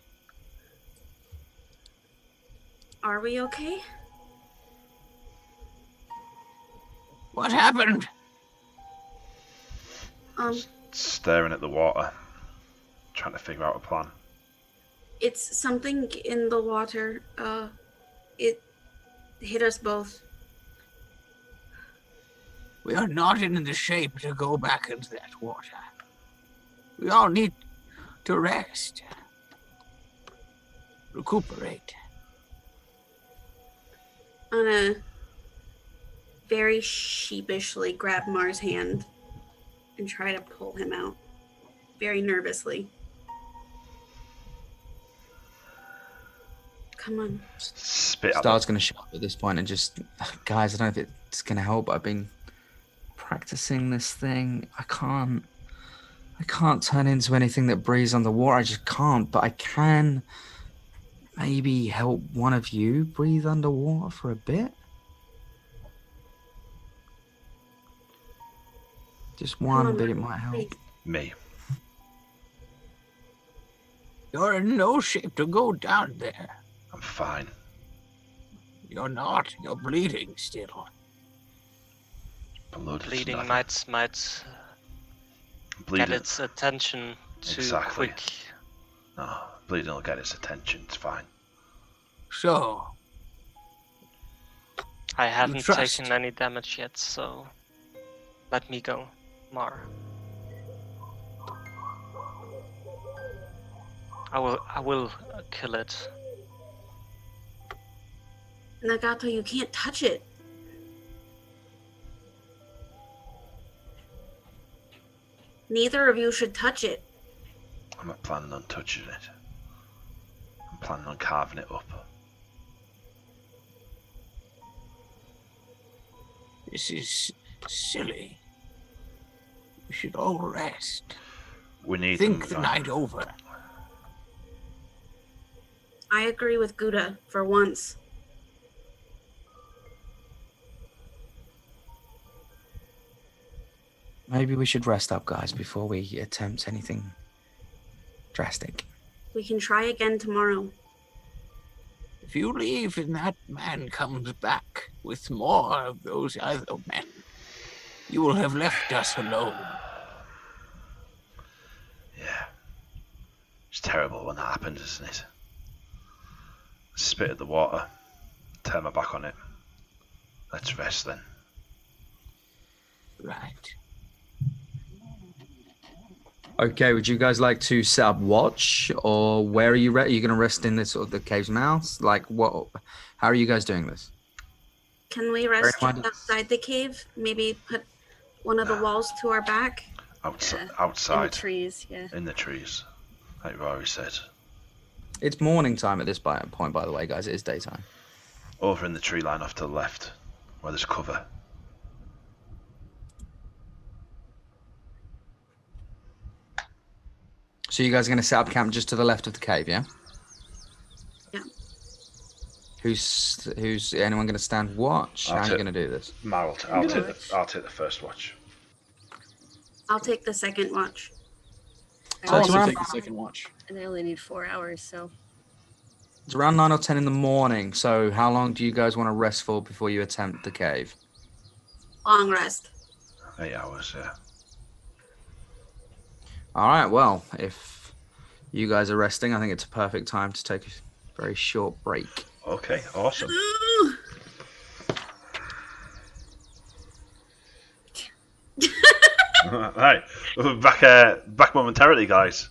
Are we okay? What happened? Staring at the water, trying to figure out a plan. It's something in the water. It hit us both. We are not in the shape to go back into that water. We all need to rest. Recuperate. I'm gonna very sheepishly grab Mar's hand and try to pull him out. Very nervously. Come on. Spit out. Star's going to show up at this point and just, guys, I don't know if it's going to help, but I've been practicing this thing. I can't turn into anything that breathes underwater. I just can't, but I can maybe help one of you breathe underwater for a bit. Just one bit, it might help. Please. Me. You're in no shape to go down there. I'm fine. You're not. You're bleeding still. Blood is Bleeding nothing. might get Bleeding. its attention too Exactly. quick. No, bleeding will get its attention. It's fine. So, I haven't trust. taken any damage yet, so let me go, Mar. I will kill it. Nagato, you can't touch it. Neither of you should touch it. I'm not planning on touching it. I'm planning on carving it up. this is silly. We should all rest. We need Think them, the night over. I agree with Gouda for once. Maybe we should rest up, guys, before we attempt anything drastic. We can try again tomorrow. If you leave and that man comes back with more of those other men, you will have left us alone. Yeah. It's terrible when that happens, isn't it? Spit at the water. Turn my back on it. Let's rest then. Right. Okay, would you guys like to set up watch, or where are you? Are you going to rest in this sort of the cave's mouth? Like, what? How are you guys doing this? Can we rest Very much. outside the cave? Maybe put one of the walls to our back? Outside. In the Outside. trees, yeah. In the trees. Like Rory said. It's morning time at this point, by the way, guys. It is daytime. Over in the tree line off to the left, where there's cover. So you guys are going to set up camp just to the left of the cave, yeah? Yeah. Who's anyone going to stand watch? How are you going to do this? I'll take the first watch. I'll take the second watch. I'll it's also around- take the second watch. And I only need 4 hours, so It's around 9 or 10 in the morning. So how long do you guys want to rest for before you attempt the cave? Long rest. 8 hours, yeah. All right. Well, if you guys are resting, I think it's a perfect time to take a very short break. Okay, awesome. Right, we'll be back momentarily, guys.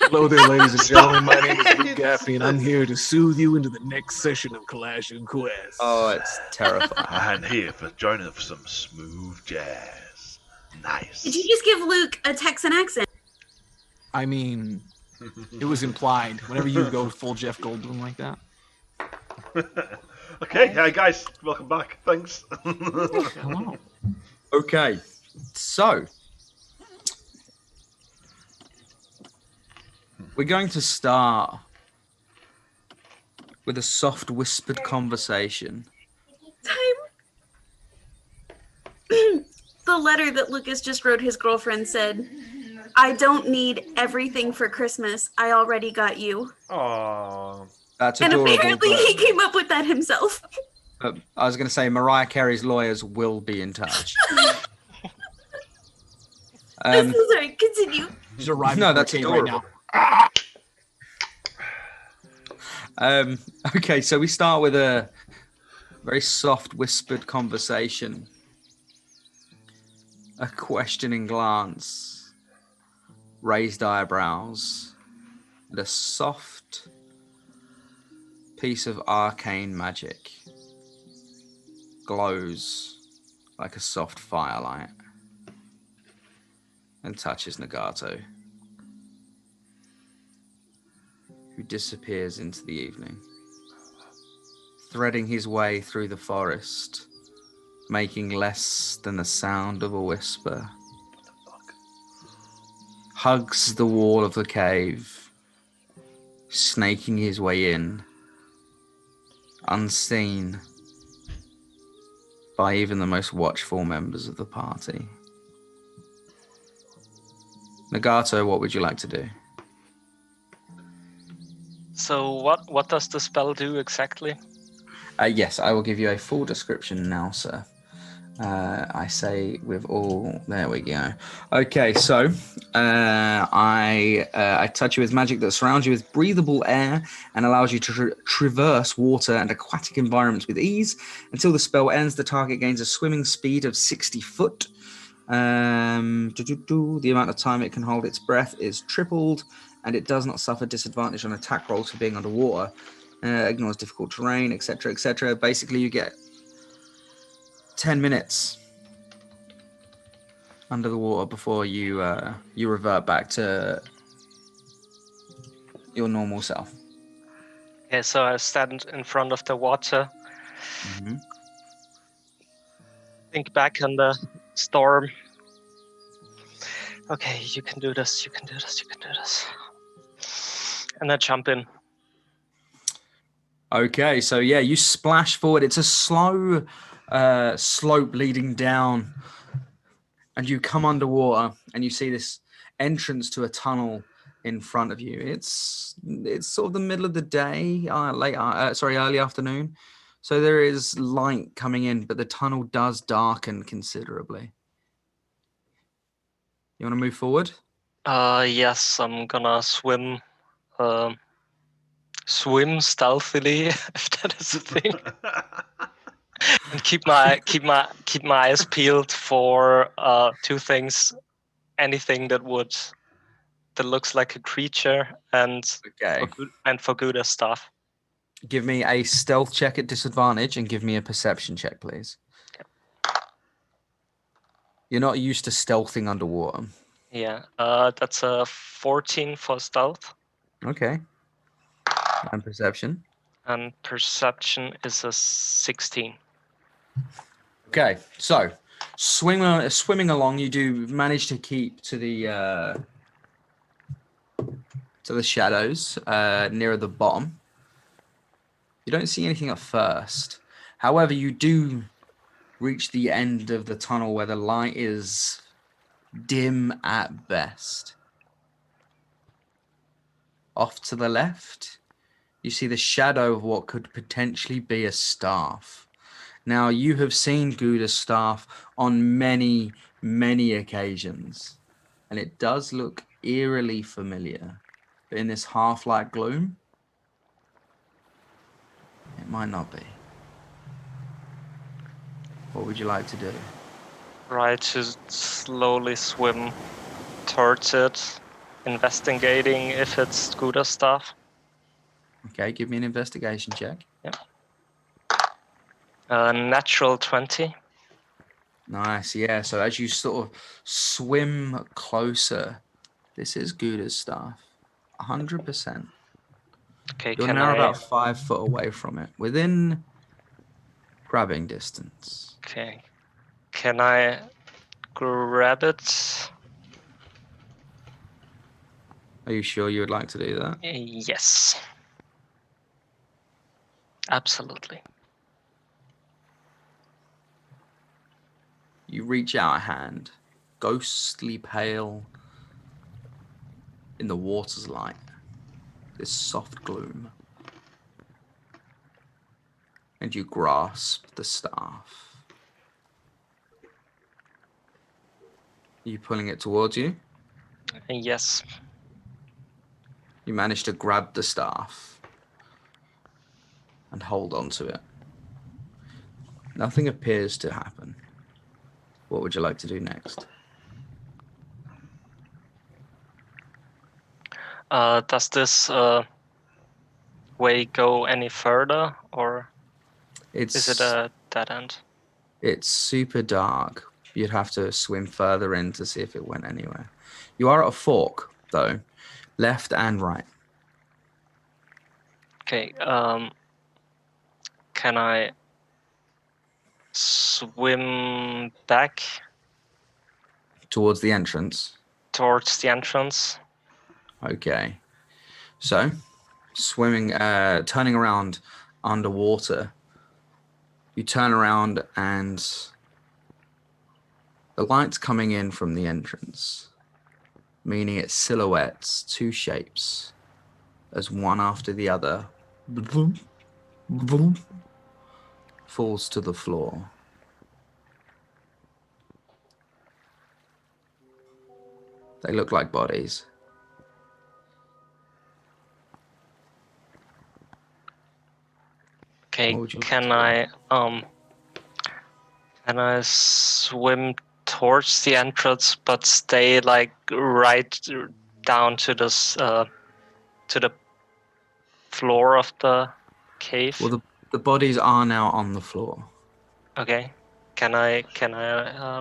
Hello there, ladies and gentlemen. My name is Luke Gaffney, and I'm here to soothe you into the next session of Clash and Quest. Oh, it's terrifying. And here for joining us for some smooth jazz. Nice. Did you just give Luke a Texan accent? I mean, it was implied. Whenever you go full Jeff Goldblum like that. Okay, hi guys, welcome back. Thanks. Hello. Okay, so we're going to start with a soft whispered conversation. Time. The letter that Lucas just wrote his girlfriend said, "I don't need everything for Christmas. I already got you." Aww. That's And adorable. apparently he came up with that himself. I was going to say Mariah Carey's lawyers will be in touch. I'm so sorry. Continue. She's arriving No, at that's arcade right adorable. now. Okay, so we start with a very soft whispered conversation. A questioning glance, raised eyebrows, and a soft piece of arcane magic glows like a soft firelight and touches Nagato, who disappears into the evening, threading his way through the forest, making less than the sound of a whisper, hugs the wall of the cave, snaking his way in, unseen by even the most watchful members of the party. Nagato, what would you like to do? So what does the spell do exactly? Yes, I will give you a full description now, sir. I say with all... There we go. Okay, so I touch you with magic that surrounds you with breathable air and allows you to traverse water and aquatic environments with ease. Until the spell ends, the target gains a swimming speed of 60 foot. The amount of time it can hold its breath is tripled, and it does not suffer disadvantage on attack rolls for being underwater. Ignores difficult terrain, etc., etc. Basically, you get 10 minutes under the water before you revert back to your normal self. Okay, so I stand in front of the water. Mm-hmm. Think back on the storm. Okay, you can do this, you can do this, you can do this. And I jump in. Okay, so yeah, you splash forward. It's a slow slope leading down, and you come underwater, and you see this entrance to a tunnel in front of you. It's sort of the middle of the day, early afternoon. So there is light coming in, but the tunnel does darken considerably. You want to move forward? Yes, I'm gonna swim. Swim stealthily, if that is a thing, and keep my eyes peeled for two things: anything that looks like a creature, and Okay. for good stuff. Give me a stealth check at disadvantage and give me a perception check, please. You're not used to stealthing underwater. Yeah, that's a 14 for stealth. Okay. And perception? And perception is a 16. Okay, so swimming along, you do manage to keep to the shadows nearer the bottom. You don't see anything at first. However, you do reach the end of the tunnel where the light is dim at best. Off to the left, you see the shadow of what could potentially be a staff. Now, you have seen Gouda's staff on many, many occasions, and it does look eerily familiar. But in this half-light gloom, it might not be. What would you like to do? Right, to slowly swim towards it, investigating if it's Gouda stuff. Okay, give me an investigation check. Yeah. Natural 20. Nice, yeah. So as you sort of swim closer, this is Gouda's staff. 100%. Okay, You're can now I? about 5 foot away from it, within grabbing distance. Okay, can I grab it? Are you sure you would like to do that? Yes. Absolutely. You reach out a hand, ghostly pale in the water's light, this soft gloom, and you grasp the staff. Are you pulling it towards you? Yes. You manage to grab the staff and hold on to it. Nothing appears to happen. What would you like to do next? Does this way go any further, or is it a dead end? It's super dark. You'd have to swim further in to see if it went anywhere. You are at a fork, though, left and right. Okay. Can I swim back Towards the entrance. towards the entrance? Okay. So, swimming, turning around underwater, you turn around and the light's coming in from the entrance, meaning it silhouettes two shapes as one after the other falls to the floor. They look like bodies. Okay, What would you like can I swim towards the entrance but stay like right down to this to the floor of the cave? Well, the bodies are now on the floor. Okay. Can I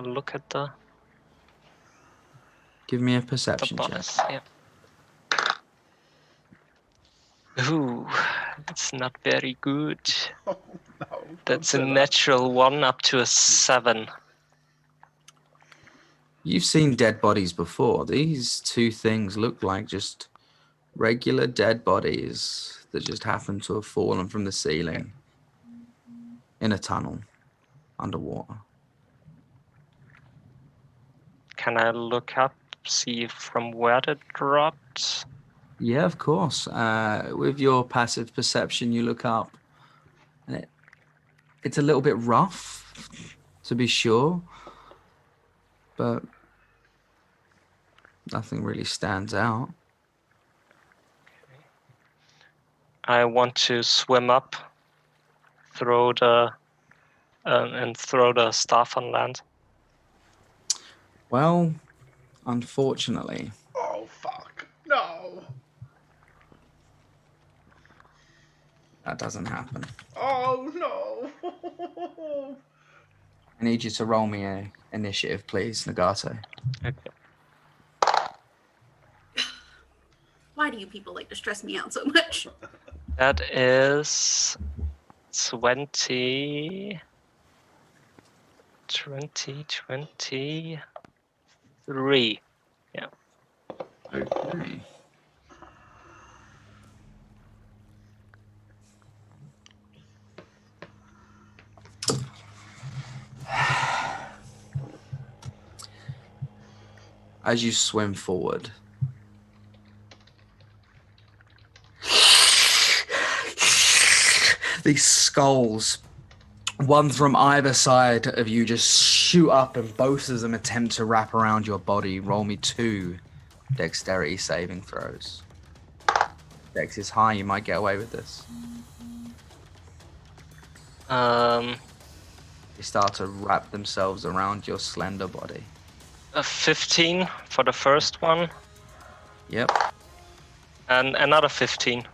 look at the Give me a perception check. bodies? Yeah. Ooh, it's not very good. Oh, no. That's a natural 1 up to a 7. You've seen dead bodies before. These two things look like just regular dead bodies that just happen to have fallen from the ceiling in a tunnel underwater. Can I look up, see from where they dropped? Yeah, of course. With your passive perception, you look up, and It's a little bit rough, to be sure, but nothing really stands out. I want to swim up, throw the staff on land. Well, unfortunately, Oh, fuck. No. that doesn't happen. Oh, no. I need you to roll me a initiative, please, Nagato. Okay. Why do you people like to stress me out so much? That is 23. Yeah. Okay. As you swim forward, these skulls, one from either side of you, just shoot up, and both of them attempt to wrap around your body. Roll me 2 dexterity saving throws. Dex is high, you might get away with this. They start to wrap themselves around your slender body. A 15 for the first one, Yep. and another 15.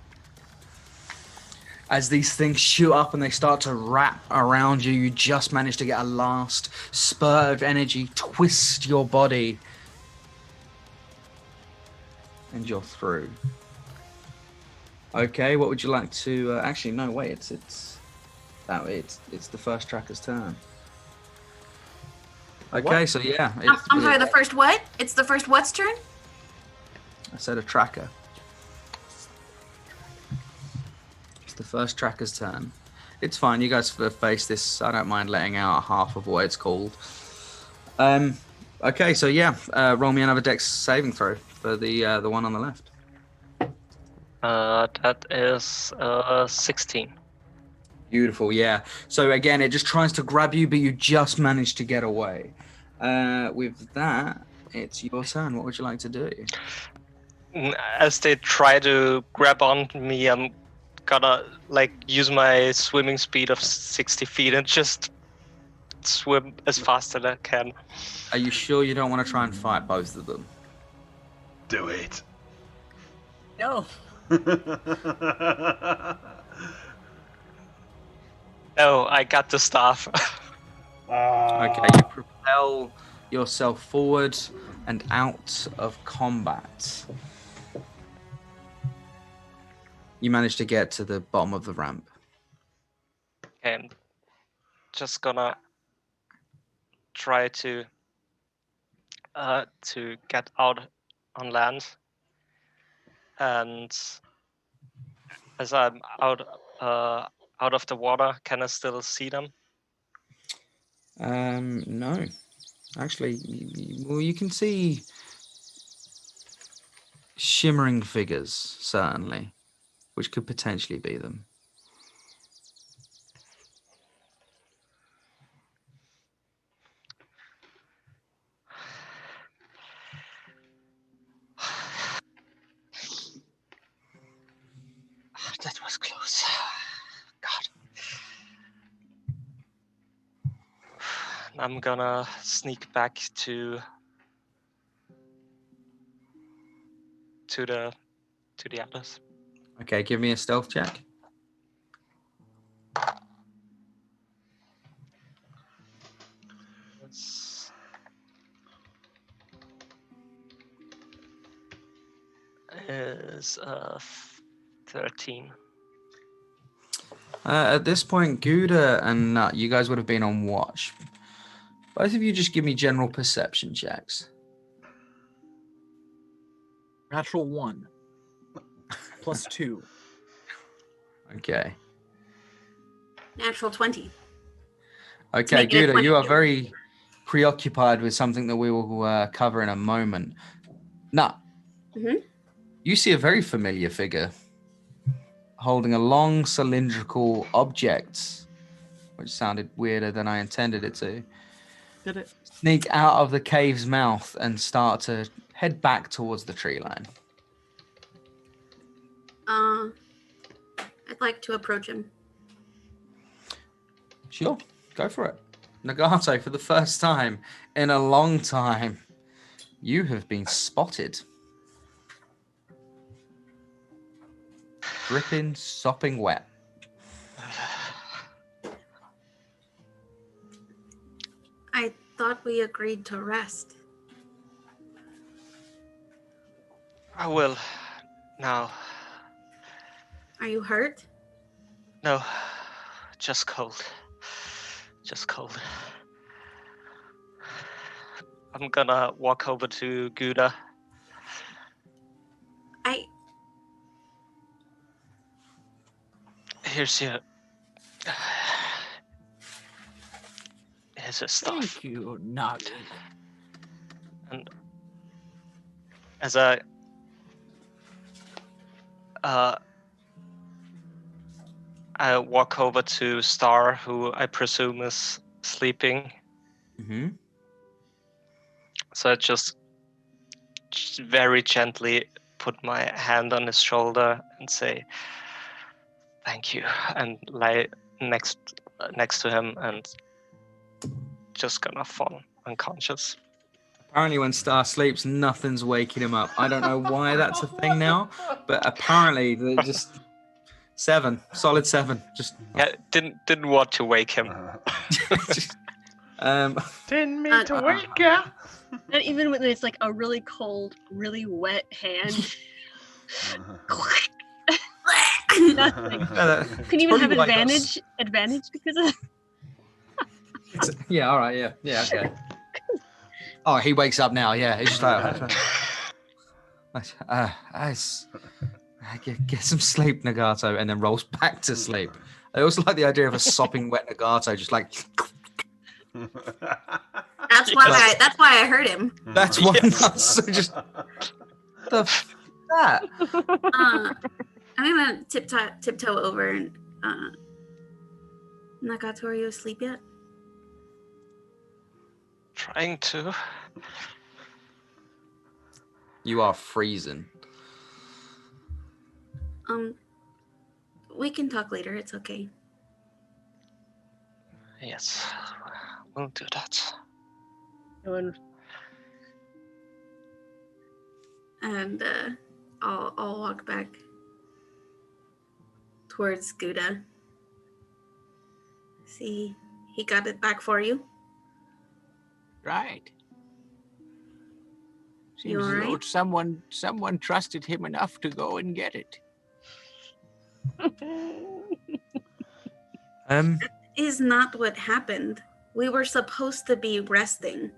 As these things shoot up and they start to wrap around you, you just manage to get a last spurt of energy, twist your body, and you're through. Okay, what would you like to? Actually, no, wait. It's the first tracker's turn. Okay, What? so yeah, I'm sorry, the first what? It's the first what's turn? I said a tracker. It's the first tracker's turn. It's fine. You guys face this. I don't mind letting out half of what it's called. Okay, so yeah, roll me another dex saving throw for the one on the left. That is 16. Beautiful, yeah. So again, it just tries to grab you, but you just manage to get away. With that, it's your turn. What would you like to do? As they try to grab on me, I'm gonna use my swimming speed of 60 feet and just swim as fast as I can. Are you sure you don't want to try and fight both of them? Do it. No. Oh, I got the staff. Okay, you propel yourself forward and out of combat. You manage to get to the bottom of the ramp. Okay, I'm just gonna try to get out on land, and as I'm out of the water, can I still see them? No. Actually, well, you can see shimmering figures, certainly, which could potentially be them. That was close. God. I'm gonna sneak back to the others. Okay, give me a stealth check. Is 13. At this point, Gouda and Nut, you guys would have been on watch. Both of you just give me general perception checks. Natural 1. Plus 2. Okay. Natural 20. Okay, Make it a Gouda, you 20. are very preoccupied with something that we will cover in a moment. Nut, you see a very familiar figure holding a long cylindrical object which sounded weirder than I intended it to, Did it? sneak out of the cave's mouth and start to head back towards the tree line. I'd like to approach him. Sure, go for it. Nagato, for the first time in a long time, you have been spotted. Dripping, sopping wet. I thought we agreed to rest. I will. Now. Are you hurt? No. Just cold. Just cold. I'm gonna walk over to Gouda. Here's your stuff. Thank you, Nagi. And as I walk over to Star, who I presume is sleeping. Mm-hmm. So I just very gently put my hand on his shoulder and say, "Thank you," and lie next to him and just gonna fall unconscious. Apparently when Star sleeps, nothing's waking him up. I don't know why that's a thing now, but apparently they just 7, solid 7. Just Yeah, didn't want to wake him. Didn't mean to wake ya. And even when it's like a really cold, really wet hand. Nothing. Can you even have advantage because of yeah, all right, yeah, okay. Oh, he wakes up now. Yeah, he's just like, get some sleep, Nagato, and then rolls back to sleep. I also like the idea of a sopping wet Nagato, just like. That's why I heard him. That's why. So just that. I'm gonna tiptoe over and Nagato, are you asleep yet? Trying to. You are freezing. We can talk later. It's okay. Yes, we'll do that. And I'll walk back towards Gouda. See, he got it back for you. Right. You Seems all as though right? someone trusted him enough to go and get it. Is not what happened. We were supposed to be resting,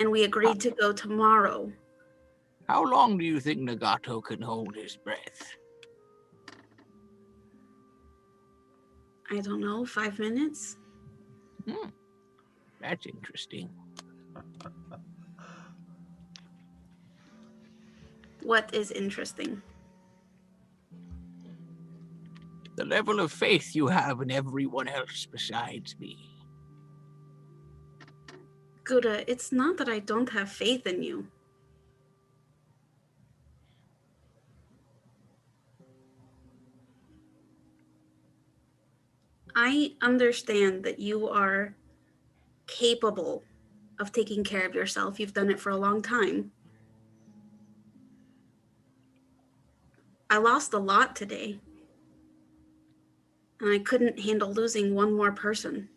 and we agreed to go tomorrow. How long do you think Nagato can hold his breath? I don't know, 5 minutes? That's interesting. What is interesting? The level of faith you have in everyone else besides me. Gouda, it's not that I don't have faith in you. I understand that you are capable of taking care of yourself. You've done it for a long time. I lost a lot today. And I couldn't handle losing one more person.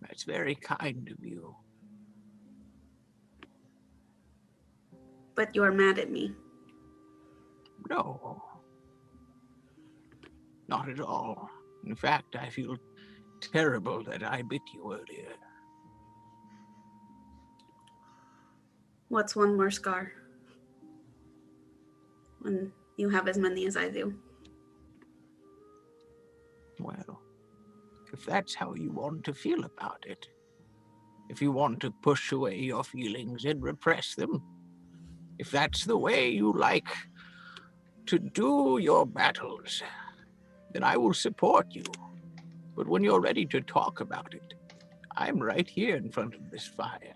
That's very kind of you. But you're mad at me. No. Not at all. In fact, I feel terrible that I bit you earlier. What's one more scar? When you have as many as I do. Well, if that's how you want to feel about it, if you want to push away your feelings and repress them, if that's the way you like to do your battles, then I will support you. But when you're ready to talk about it, I'm right here in front of this fire.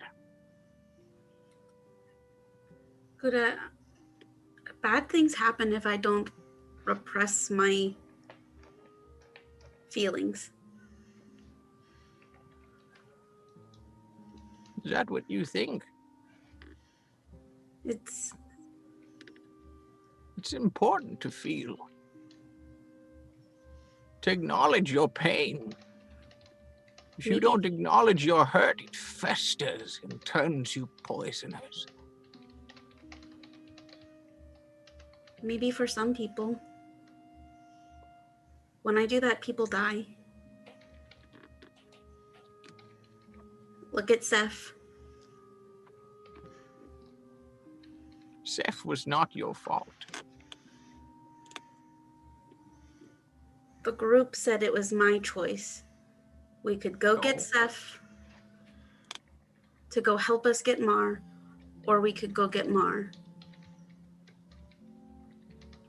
Could bad things happen if I don't repress my feelings? Is that what you think? It's important to feel. To acknowledge your pain. If you don't acknowledge your hurt, it festers and turns you poisonous. maybe for some people. When I do that, people die. Look at Seth. Seth was not your fault. The group said it was my choice. We could go get Seth to go help us get Mar, or we could go get Mar.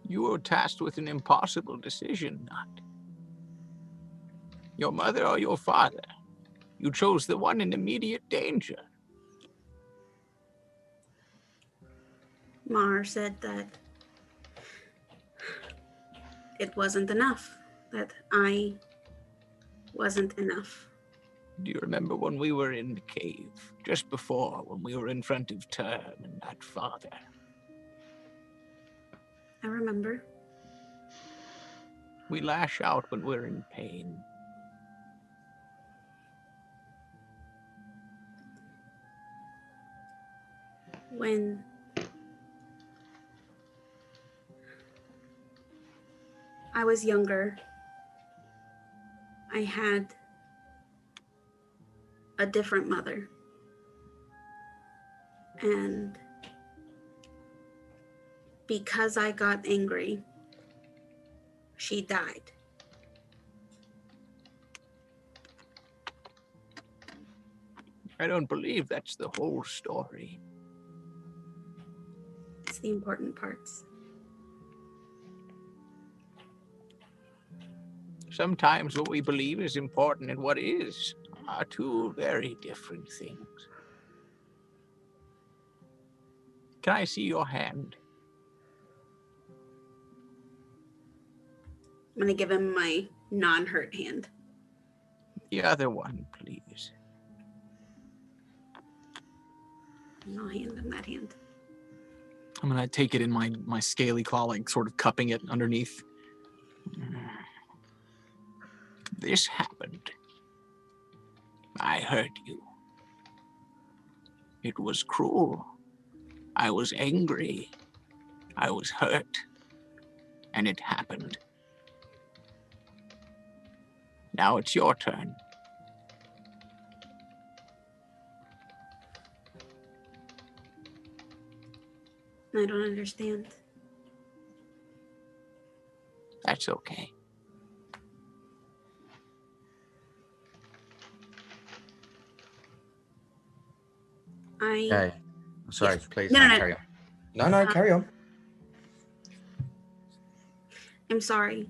You were tasked with an impossible decision, not your mother or your father. You chose the one in immediate danger. Mar said that it wasn't enough, that I wasn't enough. Do you remember when we were in the cave, just before, when we were in front of Term and that father? I remember. We lash out when we're in pain. When I was younger, I had a different mother. And because I got angry, she died. I don't believe that's the whole story. It's the important parts. Sometimes what we believe is important and what is are two very different things. Can I see your hand? I'm gonna give him my non-hurt hand. The other one, please. And I'll hand him that hand. I'm gonna take it in my scaly claw, like sort of cupping it underneath. This happened. I hurt you. It was cruel. I was angry. I was hurt. And it happened. Now it's your turn. I don't understand. That's okay. Okay. I'm sorry, Yes. please No, carry on. No, carry on. I'm sorry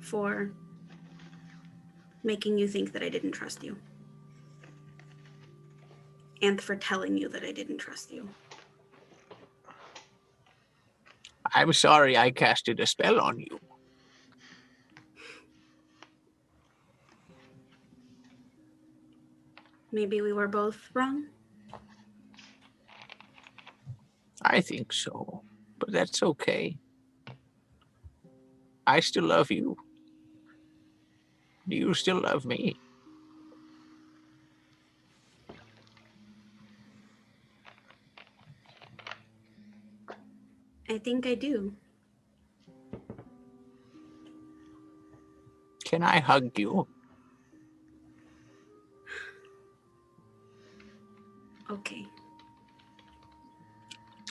for making you think that I didn't trust you. And for telling you that I didn't trust you. I'm sorry I casted a spell on you. Maybe we were both wrong. I think so, but that's okay. I still love you. Do you still love me? I think I do. Can I hug you? Okay.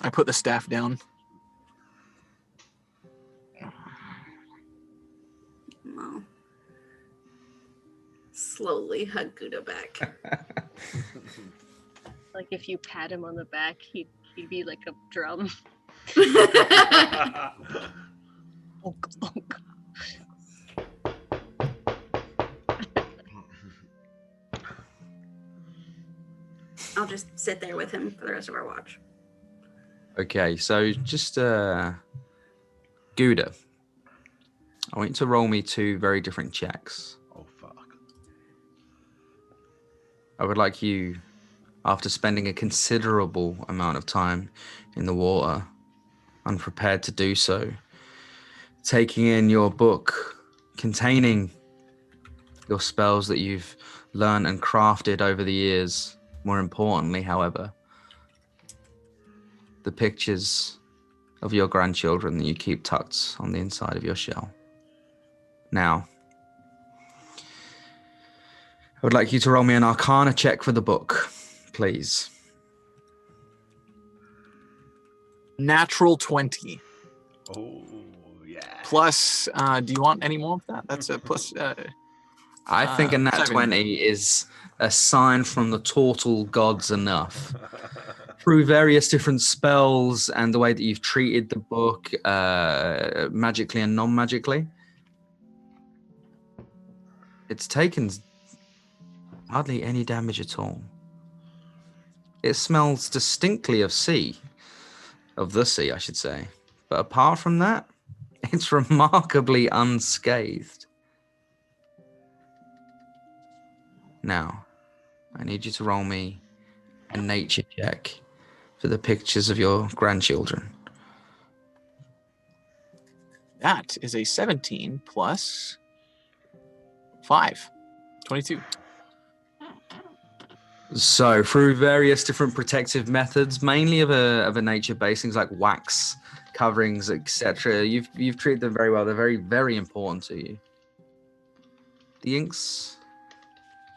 I put the staff down. Well, slowly hug Gouda back. Like if you pat him on the back, he'd be like a drum. I'll just sit there with him for the rest of our watch. Okay, so just Gouda, I want you to roll me 2 very different checks. Oh, fuck. I would like you, after spending a considerable amount of time in the water, unprepared to do so, taking in your book containing your spells that you've learned and crafted over the years. More importantly, however, the pictures of your grandchildren that you keep tucked on the inside of your shell. Now, I would like you to roll me an Arcana check for the book, please. Natural 20. Oh, yeah. Plus, do you want any more of that? That's a plus. I think a nat 7. 20 is a sign from the turtle gods enough. Through various different spells and the way that you've treated the book, magically and non-magically, it's taken hardly any damage at all. It smells distinctly of the sea, I should say. But apart from that, it's remarkably unscathed. Now, I need you to roll me a nature check for the pictures of your grandchildren. That is a 17 plus 5. 22. So, through various different protective methods, mainly of a nature base, things like wax coverings, etc., you've treated them very well. They're very, very important to you. The ink's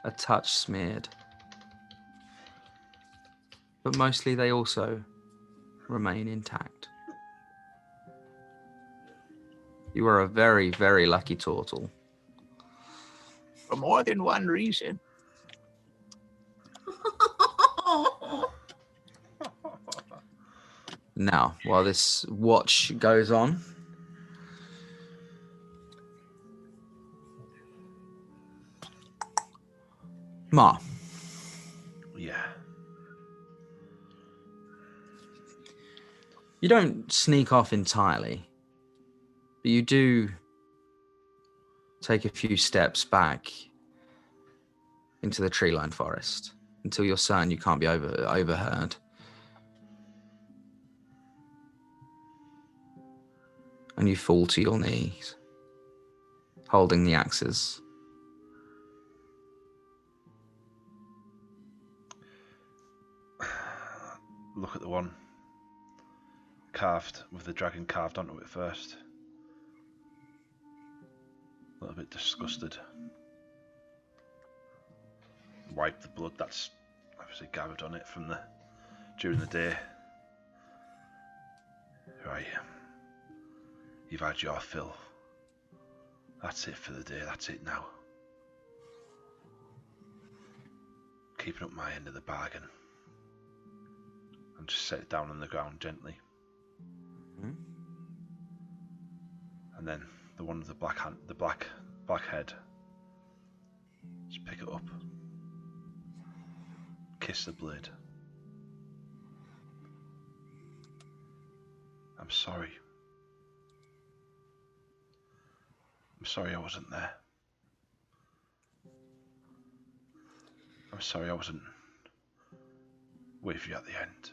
a touch smeared, but mostly they also remain intact. You are a very, very lucky turtle. For more than one reason. Now, while this watch goes on, Ma. Yeah. You don't sneak off entirely, but you do take a few steps back into the tree-lined forest until you're certain you can't be overheard. And you fall to your knees, holding the axes. Look at the one carved, with the dragon carved onto it first. A little bit disgusted. Wipe the blood that's obviously gathered on it from during the day. Right. You've had your fill. That's it for the day, that's it now. Keeping up my end of the bargain. And just set it down on the ground gently. Mm-hmm. And then the one with the black head. Just pick it up. Kiss the blade. I'm sorry. I'm sorry I wasn't there. I'm sorry I wasn't with you at the end.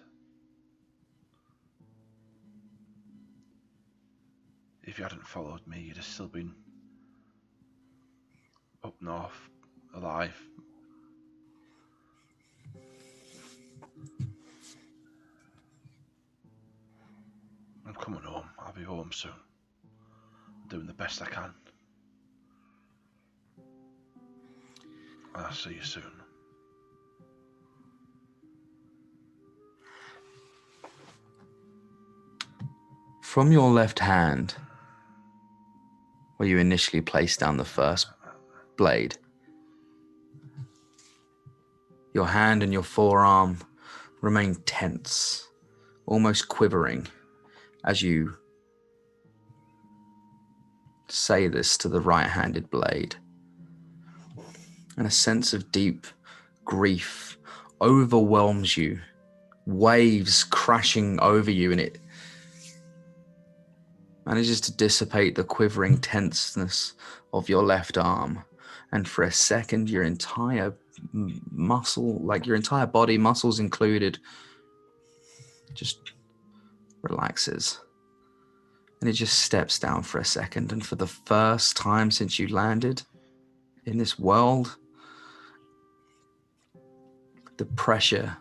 If you hadn't followed me, you'd have still been up north, alive. I'm coming home. I'll be home soon. I'm doing the best I can. And I'll see you soon. From your left hand, where you initially placed down the first blade, your hand and your forearm remain tense, almost quivering, as you say this to the right-handed blade. And a sense of deep grief overwhelms you, waves crashing over you, and it manages to dissipate the quivering tenseness of your left arm. And for a second, your entire muscle, like your entire body, muscles included, just relaxes. And it just steps down for a second. And for the first time since you landed in this world, the pressure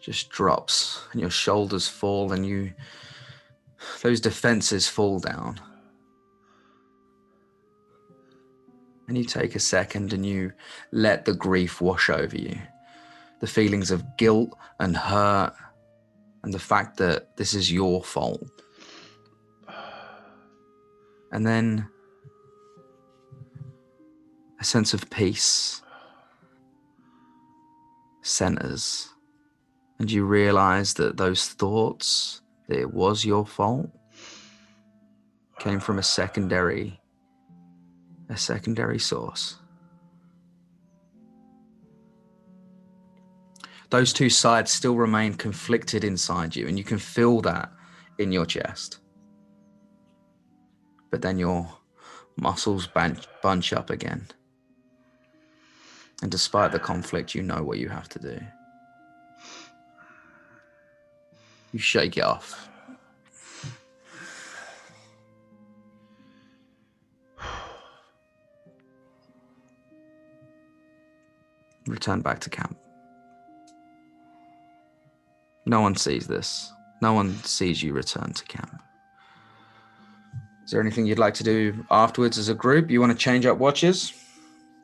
just drops and your shoulders fall and those defenses fall down. And you take a second and you let the grief wash over you. The feelings of guilt and hurt and the fact that this is your fault. And then a sense of peace centers. And you realize that those thoughts, that it was your fault, came from a secondary source. Those two sides still remain conflicted inside you, and you can feel that in your chest. But then your muscles bunch up again. And despite the conflict, you know what you have to do. You shake it off. Return back to camp. No one sees this. No one sees you return to camp. Is there anything you'd like to do afterwards as a group? You want to change up watches?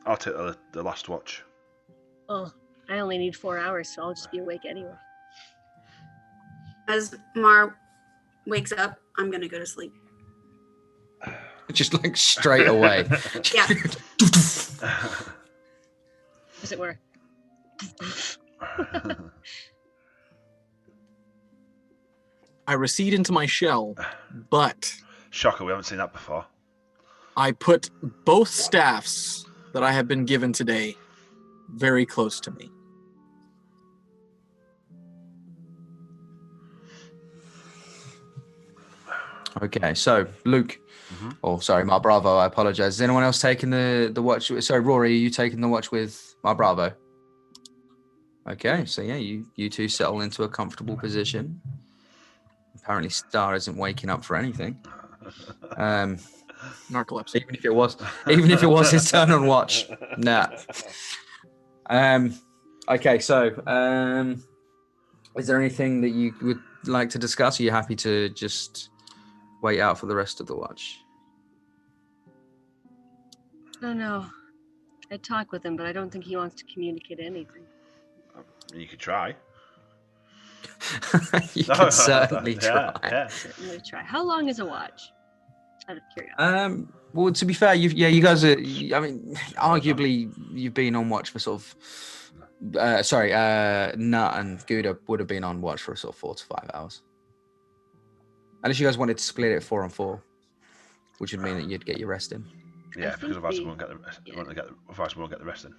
I'll take the last watch. Oh, I only need 4 hours, so I'll just be awake anyway. As Mar wakes up, I'm gonna go to sleep. Just like straight away. Yeah. As it were. I recede into my shell, but Shocker, we haven't seen that before. I put both staffs that I have been given today very close to me. Okay, so Luke, sorry, my Bravo, I apologize. Is anyone else taking the watch? Sorry, Rory, are you taking the watch with my Bravo? Okay, so yeah, you two settle into a comfortable position. Apparently Star isn't waking up for anything. Narcolepsy. Even if it was his turn on watch. Nah. Okay, so is there anything that you would like to discuss? Are you happy to just wait out for the rest of the watch? I don't know. I talk with him, but I don't think he wants to communicate anything. You could try. You could certainly try. Yeah. Certainly try. How long is a watch? Out of curiosity. Well, to be fair, you guys are. I mean, arguably, you've been on watch for sort of. Nut and Gouda would have been on watch for sort of 4 to 5 hours. Unless you guys wanted to split it 4 and 4, which would mean that you'd get your rest in. Yeah, because otherwise we won't get the rest in.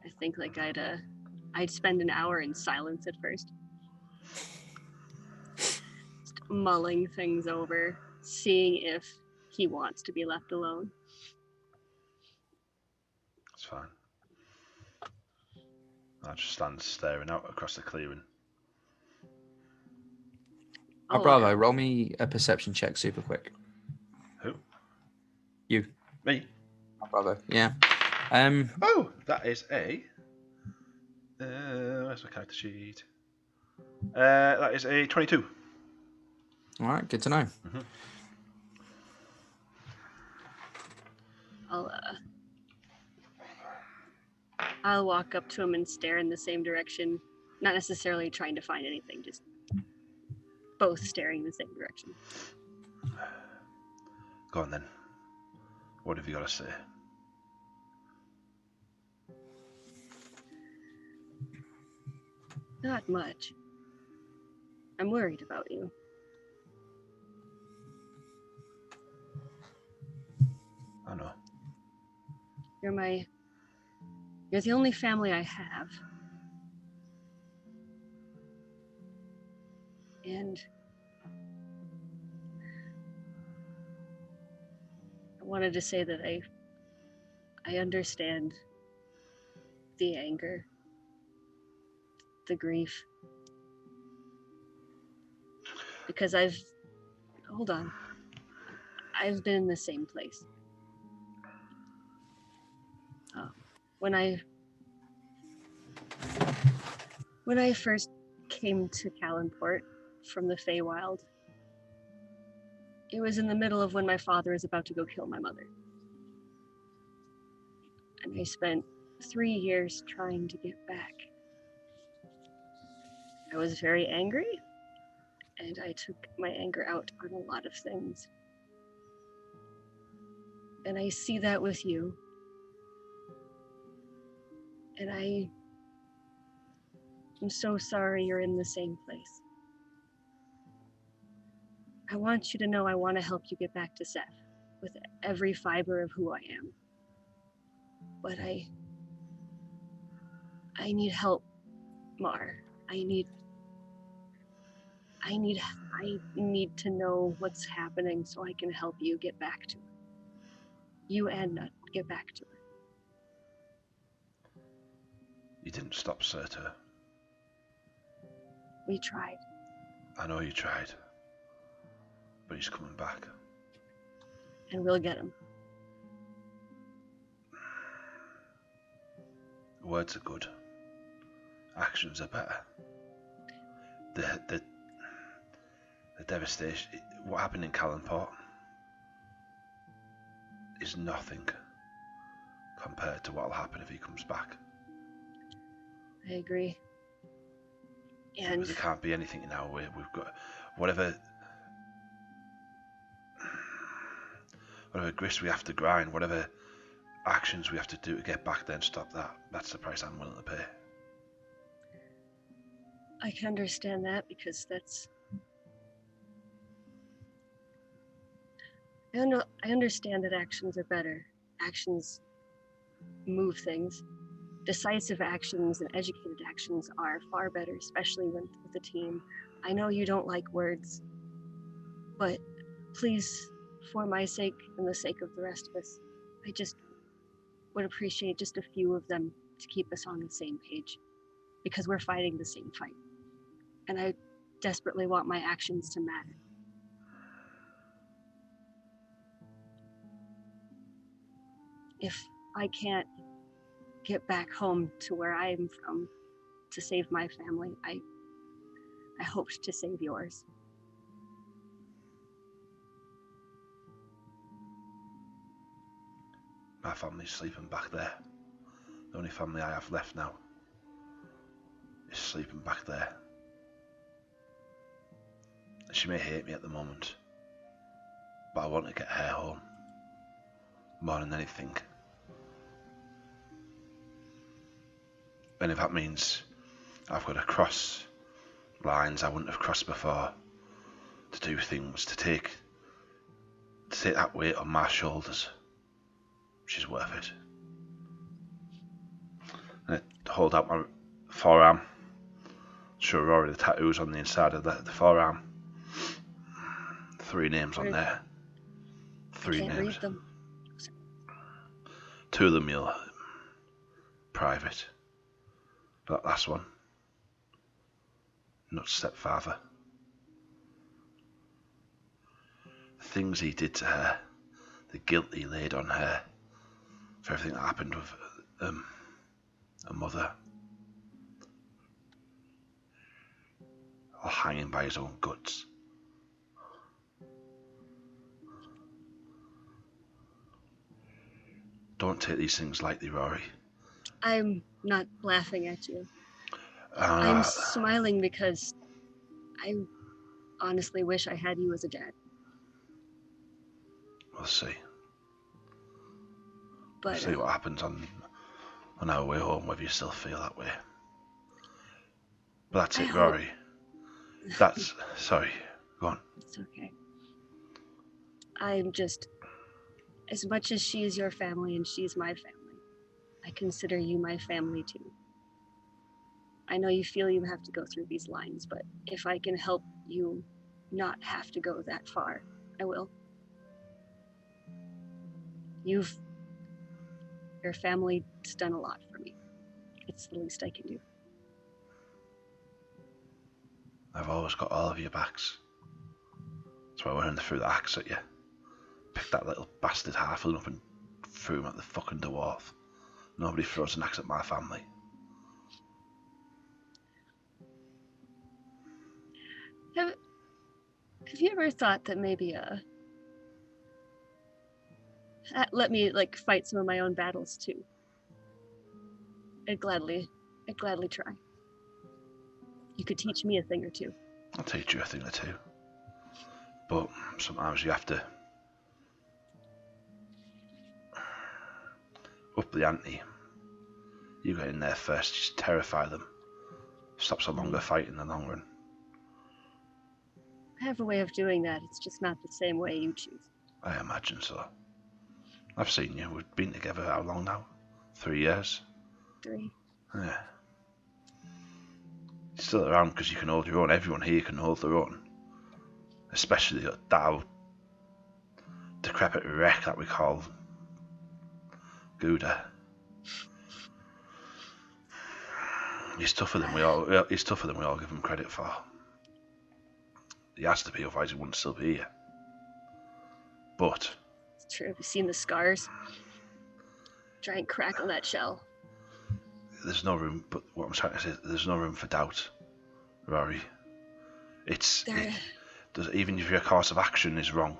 I think like I'd spend an hour in silence at first. Just mulling things over, seeing if he wants to be left alone. That's fine. I just stand staring out across the clearing. Bravo, roll me a perception check super quick. Who? You. Me? Bravo, yeah. Oh, that is a... where's my character sheet? That is a 22. All right, good to know. Mm-hmm. I'll walk up to him and stare in the same direction, not necessarily trying to find anything, just both staring in the same direction. Go on then. What have you got to say? Not much. I'm worried about you. I know. You're my You're the only family I have. And I wanted to say that I understand the anger, the grief, because I've been in the same place. When I first came to Callanport from the Feywild, it was in the middle of when my father was about to go kill my mother. And I spent 3 years trying to get back. I was very angry, and I took my anger out on a lot of things. And I see that with you. And I'm so sorry you're in the same place. I want you to know I want to help you get back to Seth with every fiber of who I am. But I need help, Mar. I need to know what's happening so I can help you get back to her. You and Nut get back to her. You didn't stop Surtur. We tried. I know you tried. But he's coming back. And we'll get him. Words are good. Actions are better. The devastation, what happened in Callanport is nothing compared to what will happen if he comes back. I agree. And there can't be anything in our way. We've got whatever grist we have to grind, whatever actions we have to do to get back there and stop that. That's the price I'm willing to pay. I can understand that because I understand that actions are better. Actions move things. Decisive actions and educated actions are far better, especially with a team. I know you don't like words, but please, for my sake and the sake of the rest of us, I just would appreciate just a few of them to keep us on the same page, because we're fighting the same fight. And I desperately want my actions to matter. If I can't get back home to where I'm from to save my family, I hoped to save yours. My family's sleeping back there. The only family I have left now is sleeping back there. She may hate me at the moment, but I want to get her home more than anything. And if that means I've got to cross lines I wouldn't have crossed before, to do things, to take that weight on my shoulders, she's worth it. And I hold out my forearm. Sure, already the tattoos on the inside of the forearm. 3 names on there. 3 Can't names. read them. 2 of them you'll private. That last one, not stepfather. The things he did to her, the guilt he laid on her for everything that happened with her mother, all hanging by his own guts. Don't take these things lightly, Rory. I'm not laughing at you. I'm smiling because I honestly wish I had you as a dad. We'll see. But See what happens on our way home, whether you still feel that way. But that's it, Rory. That's... Sorry, go on. It's okay. I'm just... As much as she is your family and she's my family, I consider you my family too. I know you feel you have to go through these lines, but if I can help you not have to go that far, I will. Your family's done a lot for me. It's the least I can do. I've always got all of your backs. That's why when I threw the axe at you, picked that little bastard halfling up and threw him at the fucking dwarf. Nobody throws an axe at my family. Have you ever thought that maybe let me like fight some of my own battles too? I'd gladly try. You could teach me a thing or two. I'll teach you a thing or two. But sometimes you have to up the ante. You get in there first, just terrify them. Stops a longer fight in the long run. I have a way of doing that. It's just not the same way you choose. I imagine so. I've seen you. We've been together how long now? 3 years? 3. Yeah. You're still around because you can hold your own. Everyone here can hold their own. Especially that decrepit wreck that we call Gouda. He's tougher than we all give him credit for. He has to be, otherwise he wouldn't still be here. But It's true. Have you seen the scars? Giant crack on that shell. there's no room. But what I'm trying to say, there's no room for doubt, Rory. Even if your course of action is wrong,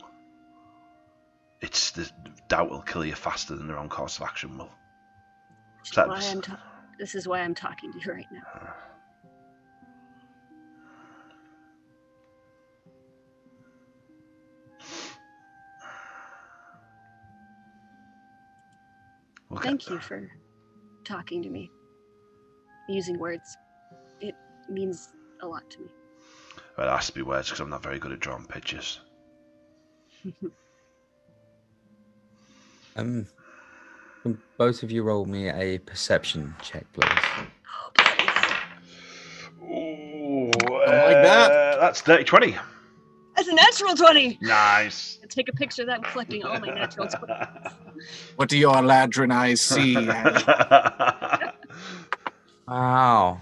the doubt will kill you faster than the wrong course of action will. This is why I'm talking to you right now. Thank you for talking to me. Using words. It means a lot to me. Well, it has to be words because I'm not very good at drawing pictures. Can both of you roll me a perception check, please? Ooh, like that. That's 30-20. That's a natural 20! Nice. I'll take a picture of that and collecting all my natural 20. What do your ladrin eyes see? Wow.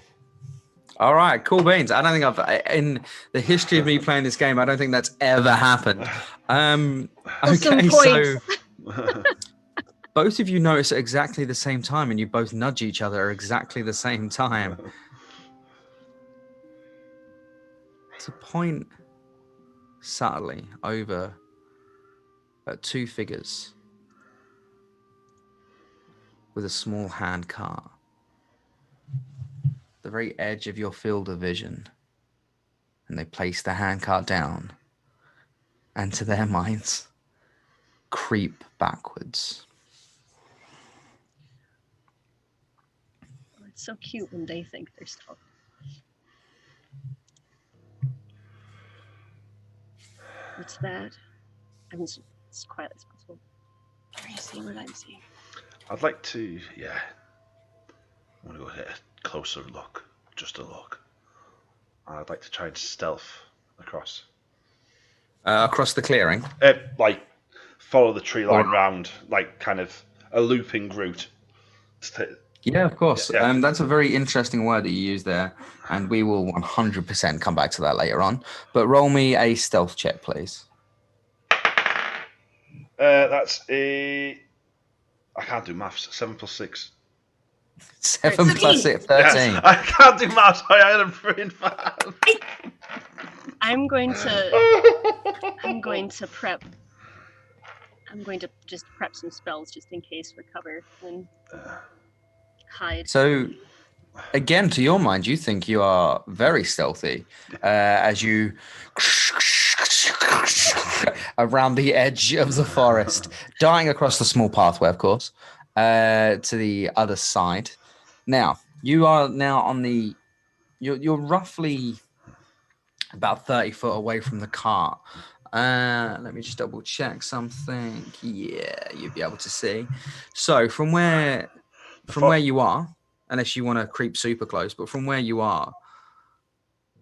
All right, cool beans. I don't think in the history of me playing this game, I don't think that's ever happened. Okay, so both of you notice at exactly the same time, and you both nudge each other at exactly the same time. To point subtly over at 2 figures with a small hand cart. The very edge of your field of vision, and they place the handcart down and, to their minds, creep backwards. It's so cute when they think they're stealthy. What's that? I'm as quiet as possible. Are you seeing what I'm seeing? I'd like to, I'm going to go get a closer look, just a look. I'd like to try and stealth across. Across the clearing? Follow the tree line round, kind of a looping route. Yeah, of course. Yeah. That's a very interesting word that you use there, and we will 100% come back to that later on. But roll me a stealth check, please. That's a... I can't do maths. 7 plus 6. 7 plus 6, 13. Yes, I can't do maths. I had a brain fat. I'm going to prep. I'm going to just prep some spells just in case for cover and hide. So, again, to your mind, you think you are very stealthy as you around the edge of the forest, dying across the small pathway, of course, to the other side. Now, you are now on the... You're roughly about 30 foot away from the cart. Let me just double check something. Yeah, you'll be able to see. So from where from where you are, unless you want to creep super close, but from where you are,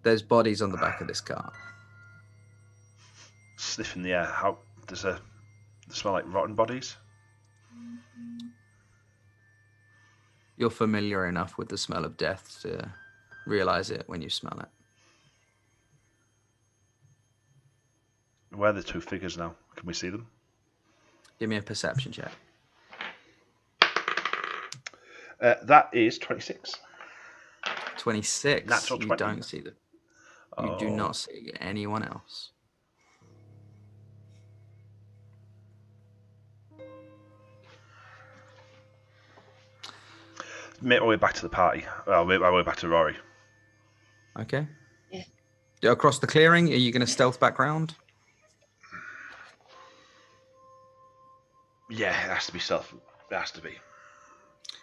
there's bodies on the back of this car. Sniffing the air. How does it smell like rotten bodies? You're familiar enough with the smell of death to realize it when you smell it. Where are the two figures now? Can we see them? Give me a perception check. That is 26. 26. Natural 20. You don't see them. You do not see anyone else. Make our way back to the party. Well, make our way back to Rory. Okay. Yeah. Across the clearing, are you going to stealth back round? Yeah, it has to be stealth. It has to be.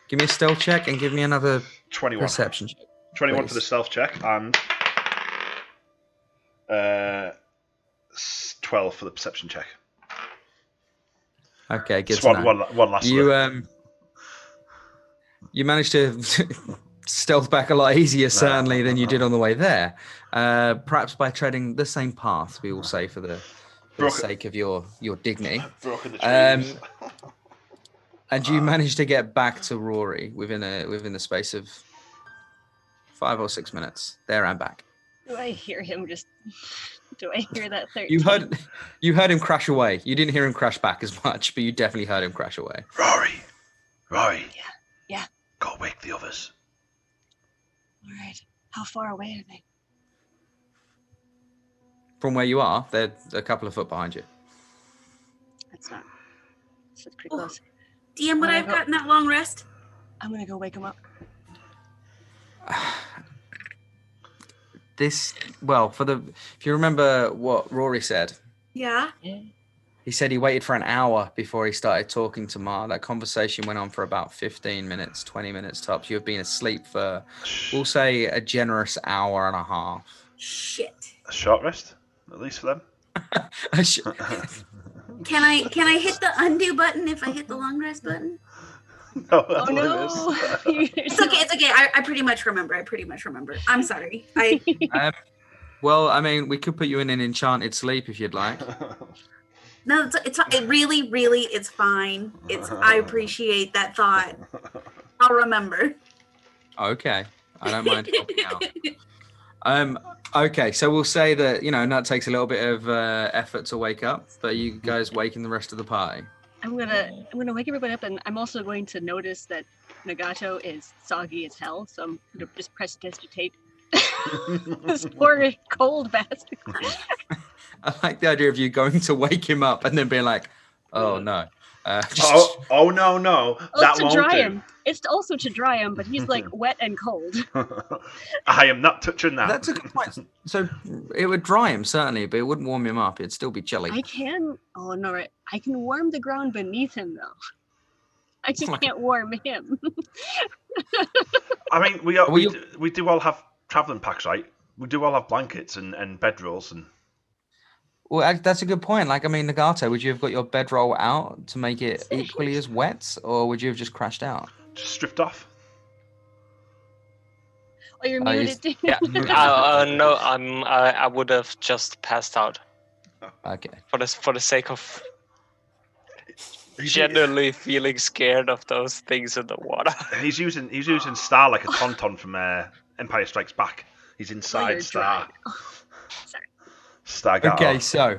Give me a stealth check and give me another 21. perception check. 21 please. for the stealth check and 12 for the perception check. Okay, good Just to know. one last look. You managed to stealth back a lot easier, certainly, than you did on the way there. Perhaps by treading the same path, we will say, for the sake of your dignity. Broken the trees. And you managed to get back to Rory within the space of 5 or 6 minutes, there and back. Do I hear him just... Do I hear that 13? You heard him crash away. You didn't hear him crash back as much, but you definitely heard him crash away. Rory. Yeah. Go wake the others. All right. How far away are they? From where you are, they're a couple of foot behind you. That's pretty close. DM, would I have gotten that long rest? I'm gonna go wake him up. If you remember what Rory said, Yeah. he said he waited for an hour before he started talking to Ma. That conversation went on for about 15 minutes, 20 minutes tops. You have been asleep for, we'll say, a generous hour and a half. Shit. A short rest, at least for them. Can I hit the undo button if I hit the long rest button? No, Oh no! It's okay. I pretty much remember. I'm sorry. Well, I mean, we could put you in an enchanted sleep if you'd like. No, it really, it's fine. I appreciate that thought. I'll remember. Okay, I don't mind helping out. Okay, so we'll say that that takes a little bit of effort to wake up, but you guys waken the rest of the party. I'm gonna wake everybody up, and I'm also going to notice that Nagato is soggy as hell, so I'm gonna just prestidigitate this poor cold bastard. I like the idea of you going to wake him up and then being like, "Oh no." No! That won't dry do. him. It's also to dry him, but he's like wet and cold. I am not touching that. That's a good point. So it would dry him, certainly, but it wouldn't warm him up. It'd still be chilly. I can warm the ground beneath him, though. I just can't warm him. I mean, we do all have traveling packs, right? We do all have blankets and bedrolls and... Well, that's a good point. Nagato, would you have got your bedroll out to make it equally as wet, or would you have just crashed out? Just stripped off. Oh, you're muted. Yeah. No, I would have just passed out. Okay. For the sake of genuinely feeling scared of those things in the water. He's using Star like a tauntaun from Empire Strikes Back. He's inside Star. Sorry. Star got Okay, off. so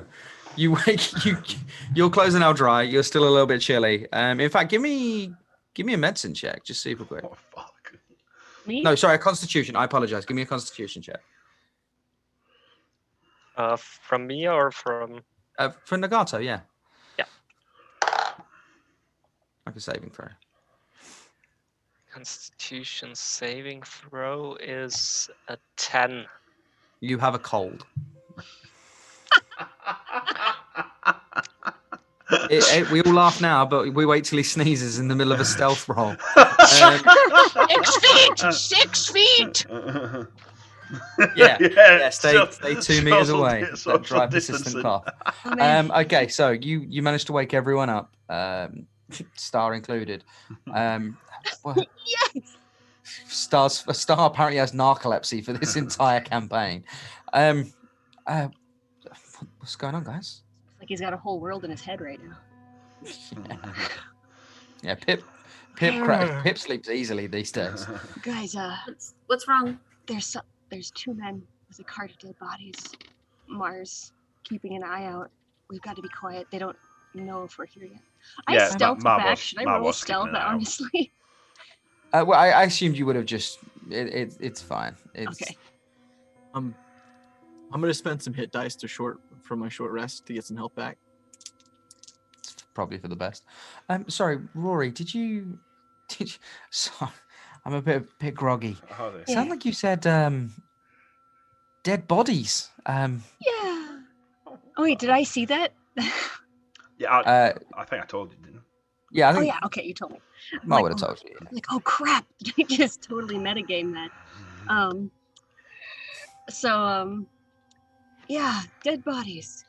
your clothes are now dry. You're still a little bit chilly. In fact, give me a medicine check, just super quick. Oh, fuck. Me? No, sorry, a constitution. I apologize. Give me a constitution check. From me or from? For Nagato, yeah. Yeah. Like a saving throw. Constitution saving throw is a 10. You have a cold. We all laugh now, but we wait till he sneezes in the middle of a stealth roll. 6 feet! Yeah, stay 2 meters away. That drive persistent cough. Okay, so you managed to wake everyone up. Star included. Well, Yes. Star apparently has narcolepsy for this entire campaign. What's going on, guys? It's like he's got a whole world in his head right now. Yeah, Pip sleeps easily these days. Guys, What's wrong? there's 2 men with a cart of dead bodies. Mars keeping an eye out. We've got to be quiet. They don't know if we're here yet. Yeah, I stealthed Ma back. was- Should I Ma roll was keeping stealth? an eye out. Honestly. Well, I assumed you would have just. It's fine. It's, Okay. I'm gonna spend some hit dice for my short rest to get some health back. It's probably for the best. Sorry, Rory. Did you? Sorry, I'm a bit groggy. Oh, dear. Sound like you said dead bodies. Yeah. Oh wait, did I see that? Yeah, I think I told you, didn't Yeah, I Oh think yeah. Okay, you told me. I would have told you. Like, oh crap! Did I just totally metagame that? Yeah, dead bodies.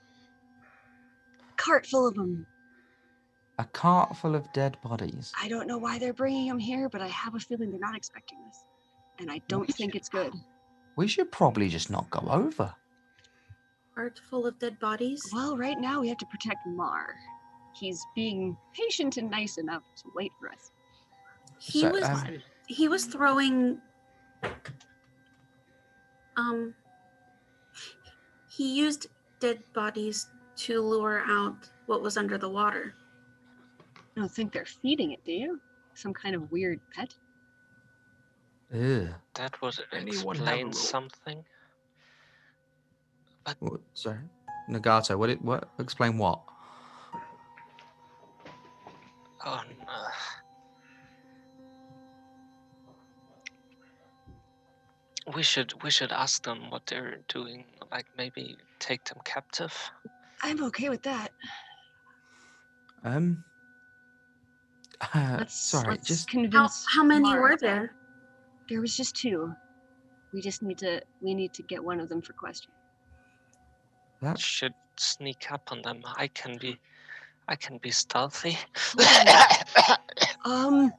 Cart full of them. A cart full of dead bodies. I don't know why they're bringing them here, but I have a feeling they're not expecting this, and I don't think it's good. We should probably just not go over. Heart full of dead bodies? Well, right now we have to protect Mar. He's being patient and nice enough to wait for us. He So, was he was throwing he used dead bodies to lure out what was under the water. I don't think they're feeding it, do you? Some kind of weird pet? Ugh. That would Anyone have a explain roll? something. Sorry, Nagato. What? Explain what? Oh no. We should ask them what they're doing. Like maybe take them captive. I'm okay with that. Sorry, just convince How many Mar. were there? There was just 2. We need to get one of them for question. that. Should sneak up on them. I can be stealthy. Oh,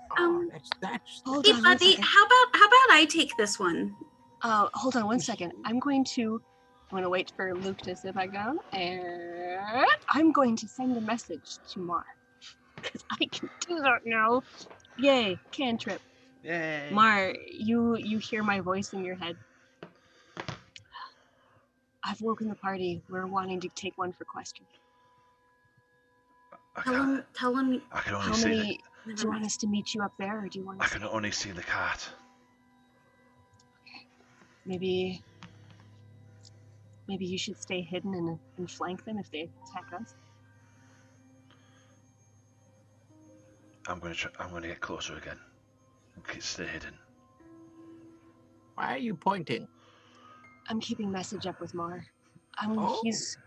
Hold Hey on one buddy, second. how about I take this one? Hold on one second. I'm going to wait for Luke to sit back down, and I'm going to send a message to Mar. Because I can do that now. Yay, cantrip. Yay. Mar, you hear my voice in your head. I've woken the party. We're wanting to take one for question. Tell him. I can only How see many? Do you want us to meet you up there, or do you want I us can only see the cart. maybe you should stay hidden and flank them if they attack us? I'm going to get closer again. Stay hidden. why are you pointing? I'm keeping message up with Mar. Oh. He's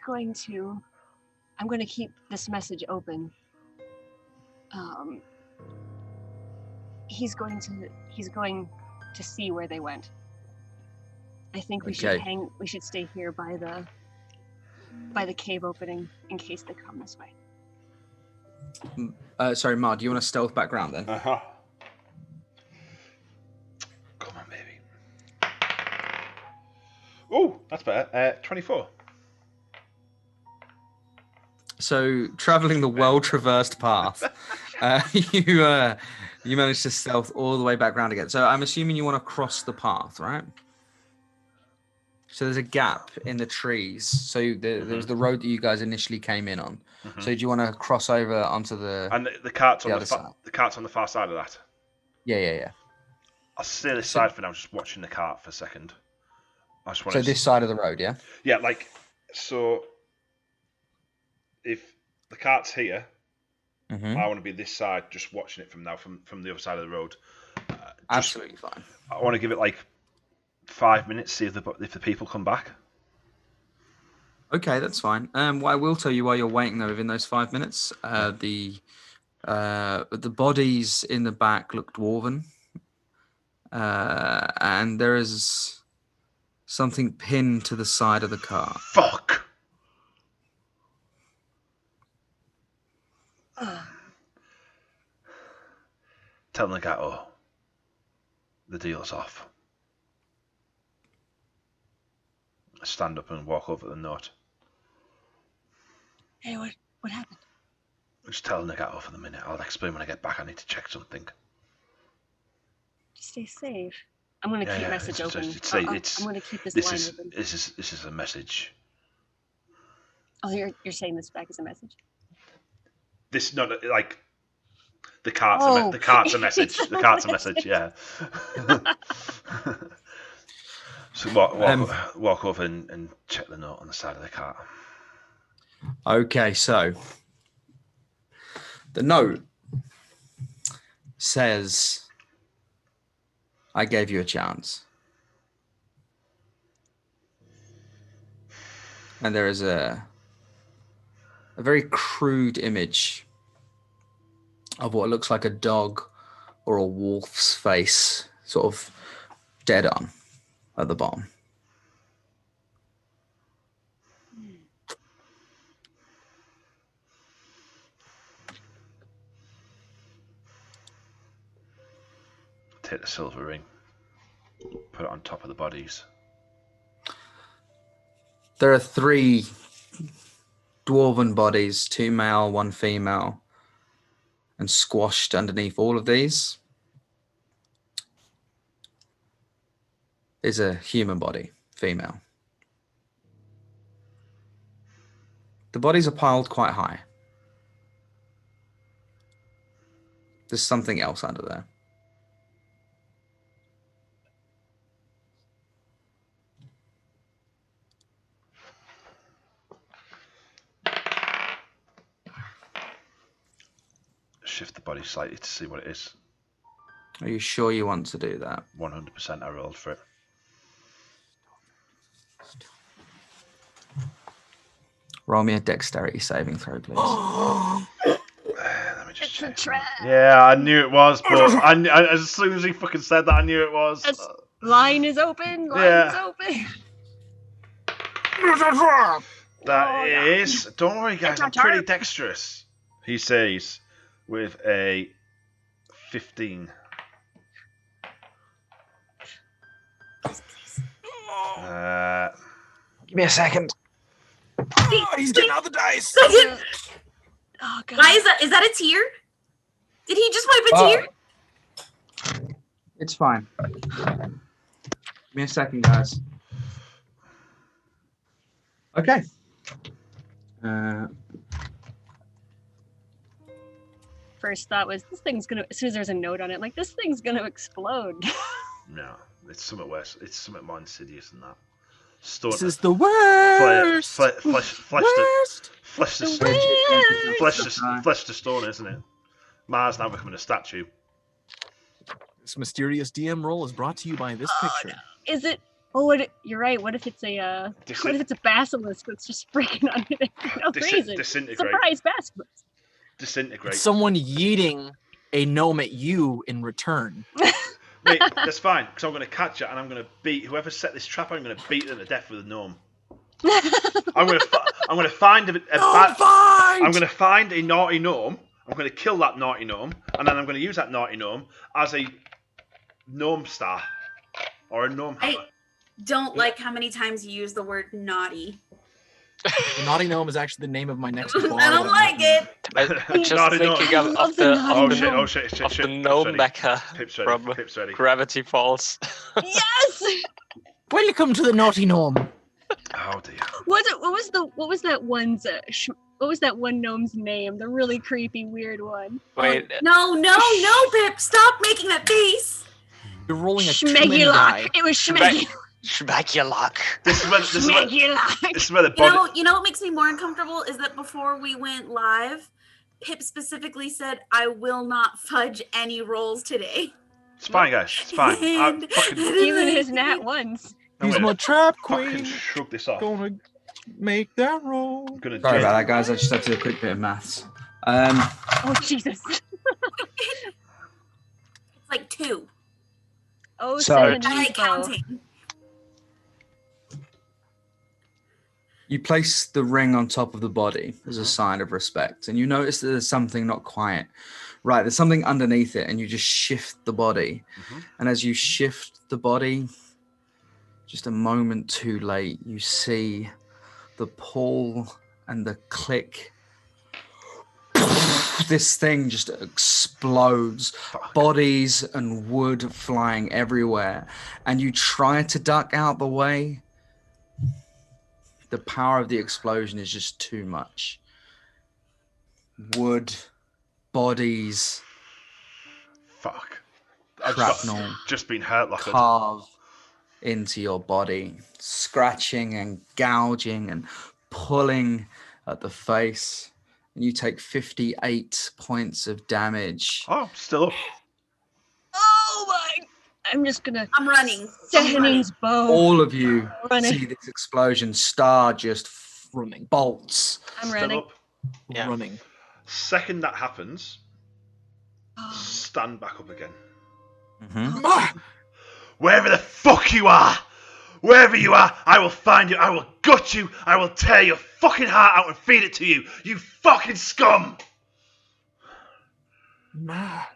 going to. I'm going to keep this message open. He's going to see where they went. I think we should Okay. We should stay here by the cave opening in case they come this way. Sorry, Mar. Do you want a stealth background then? Uh-huh. Come on, baby. Oh, that's better. 24. So, traveling the well-traversed path, you managed to stealth all the way back round again. So, I'm assuming you want to cross the path, right? So, there's a gap in the trees. So, there's the road that you guys initially came in on. Mm-hmm. So, do you want to cross over onto the? And the cart's on the the other side. the cart's on the far side of that. Yeah. I'll stay this So- side for now. Just watching the cart for a second. I just want So, this side of the road, yeah. Yeah, like so. If the cart's here, Mm-hmm. I want to be this side, just watching it from now, from the other side of the road. Absolutely fine. I want to give it like 5 minutes, see if the people come back. Okay, that's fine. What I will tell you while you're waiting though, within those 5 minutes, the bodies in the back look dwarven, and there is something pinned to the side of the car. Fuck. Tell Nagato the deal's off. I stand up and walk over the note. Hey, what happened? Just tell Nagato for the minute. I'll explain when I get back. I need to check something. Just stay safe. I'm gonna keep message open. I'm gonna keep this line open. This is a message. Oh, you're saying this back as a message? This not like the cart's the cart's a message. The cart's a message. Yeah. So walk over and check the note on the side of the cart. Okay, so the note says, I gave you a chance. And there is a very crude image of what looks like a dog or a wolf's face, sort of dead on at the bottom. Take the silver ring, put it on top of the bodies. There are 3 dwarven bodies, 2 male, 1 female, and squashed underneath all of these is a human body, female. The bodies are piled quite high. There's something else under there. Shift the body slightly to see what it is. Are you sure you want to do that? 100% I rolled for it. Roll me a dexterity saving throw, please. Let me just check. It's a trap. Yeah, I knew it was, but I as soon as he fucking said that, I knew it was. Line is open. Line's open. That is. Don't worry, guys. I'm pretty dexterous. He says, with a 15. Give me a second. Oh, he's getting out the dice. Oh god. Why is that? Is that a tear? Did he just wipe a tear? It's fine. Give me a second, guys. Okay. First thought was this thing's gonna. As soon as there's a note on it, like this thing's gonna explode. No, it's something worse. It's something more insidious than that. This is the worst. Flesh to stone, isn't it? Mars now becoming a statue. This mysterious DM roll is brought to you by this picture. No. Is it? Oh, you're right. What if it's a? What if it's a basilisk that's just freaking on it for no reason? Disintegrate. Surprise basilisk. Disintegrate. It's someone yeeting a gnome at you in return. Mate, that's fine, because I'm going to catch it and I'm going to beat whoever set this trap. I'm going to beat them to death with a gnome. I'm going to find I'm going to find a naughty gnome. I'm going to kill that naughty gnome, and then I'm going to use that naughty gnome as a gnome star or a gnome hammer. I don't like how many times you use the word naughty. The naughty gnome is actually the name of my next bar. I don't like it. I'm just thinking of the gnome mecca from Gravity Falls. Yes. Welcome to the naughty gnome. Oh dear. What was that one's? What was that one gnome's name? The really creepy, weird one. Wait. No, Pip! Stop making that face. You're rolling a 20 die. It was Schmeggy. Schmegulok. This is where the body... You know what makes me more uncomfortable is that before we went live, Pip specifically said, "I will not fudge any rolls today." It's fine, guys. It's fine. Even his nat ones. He's my trap queen. Fucking shrug this off. Gonna make that roll. Sorry about that, guys. I just had to do a quick bit of maths. Oh Jesus. It's like 2. Oh, so I like counting. You place the ring on top of the body as a sign of respect, and you notice that there's something not quite right. There's something underneath it, and you just shift the body. And as you shift the body, just a moment too late, you see the pull and the click. This thing just explodes. Bodies and wood flying everywhere. And you try to duck out the way. The power of the explosion is just too much. Wood, bodies. Fuck. Shrapnel. Just been hurt like carve into your body, scratching and gouging and pulling at the face. And you take 58 points of damage. Oh, still up. Oh my! I'm just gonna. I'm running. Sehan's bow. All of you Running. see this explosion. Star just running. Bolts. I'm Still running. up. Yeah. Running. Second that happens, stand back up again. Wherever the fuck you are, wherever you are, I will find you. I will gut you. I will tear your fucking heart out and feed it to you. You fucking scum. I'm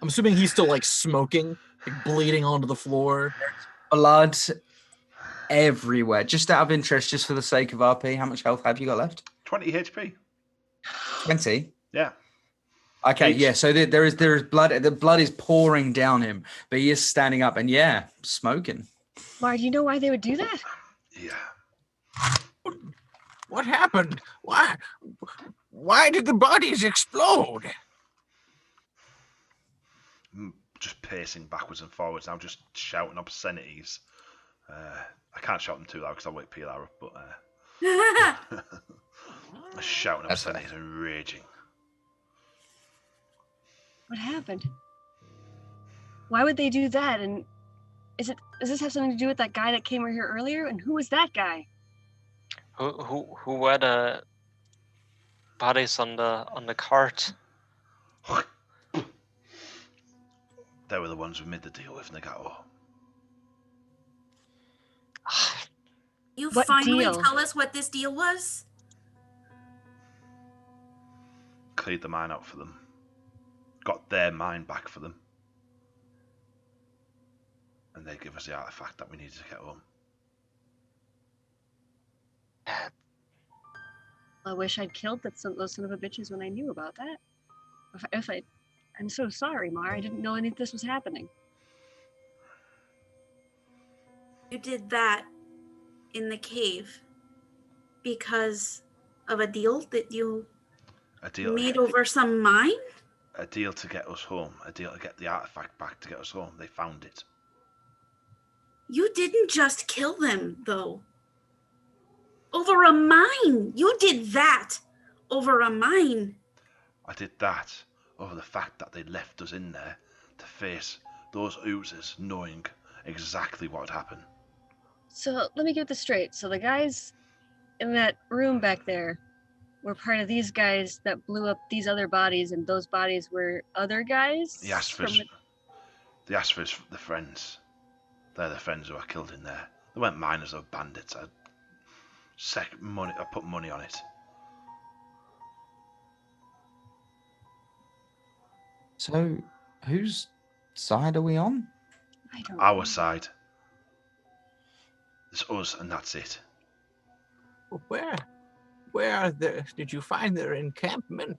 assuming he's still like smoking, like bleeding onto the floor. Blood everywhere. Just out of interest, just for the sake of RP, how much health have you got left? 20 HP. 20? Yeah. Okay, yeah, so there is blood. The blood is pouring down him, but he is standing up and, yeah, smoking. Mar, do you know why they would do that? Yeah. What happened? Why did the bodies explode? Just pacing backwards and forwards now, just shouting obscenities. I can't shout them too loud because I'll wake Pilar up, but shouting obscenities and raging. What happened? Why would they do that? And does this have something to do with that guy that came over here earlier? And who was that guy? Who were the bodies on the cart? They were the ones we made the deal with, Mcgonagall. You What finally deal? tell us what this deal was? Cleared the mine out for them. Got their mine back for them. And they give us the artifact that we needed to get home. I wish I'd killed those son of a bitches when I knew about that. I'm so sorry, Mar. I didn't know any of this was happening. You did that in the cave because of a deal that you made over some mine? A deal to get us home. A deal to get the artifact back to get us home. They found it. You didn't just kill them, though. Over a mine. You did that over a mine. I did that over the fact that they left us in there to face those oozes knowing exactly what had happened. So let me get this straight. So the guys in that room back there were part of these guys that blew up these other bodies, and those bodies were other guys? The Asphys, the friends. They're the friends who were killed in there. They weren't miners or bandits. I put money on it. So, whose side are we on? I don't Our know. side. It's us and that's it. Where did you find their encampment?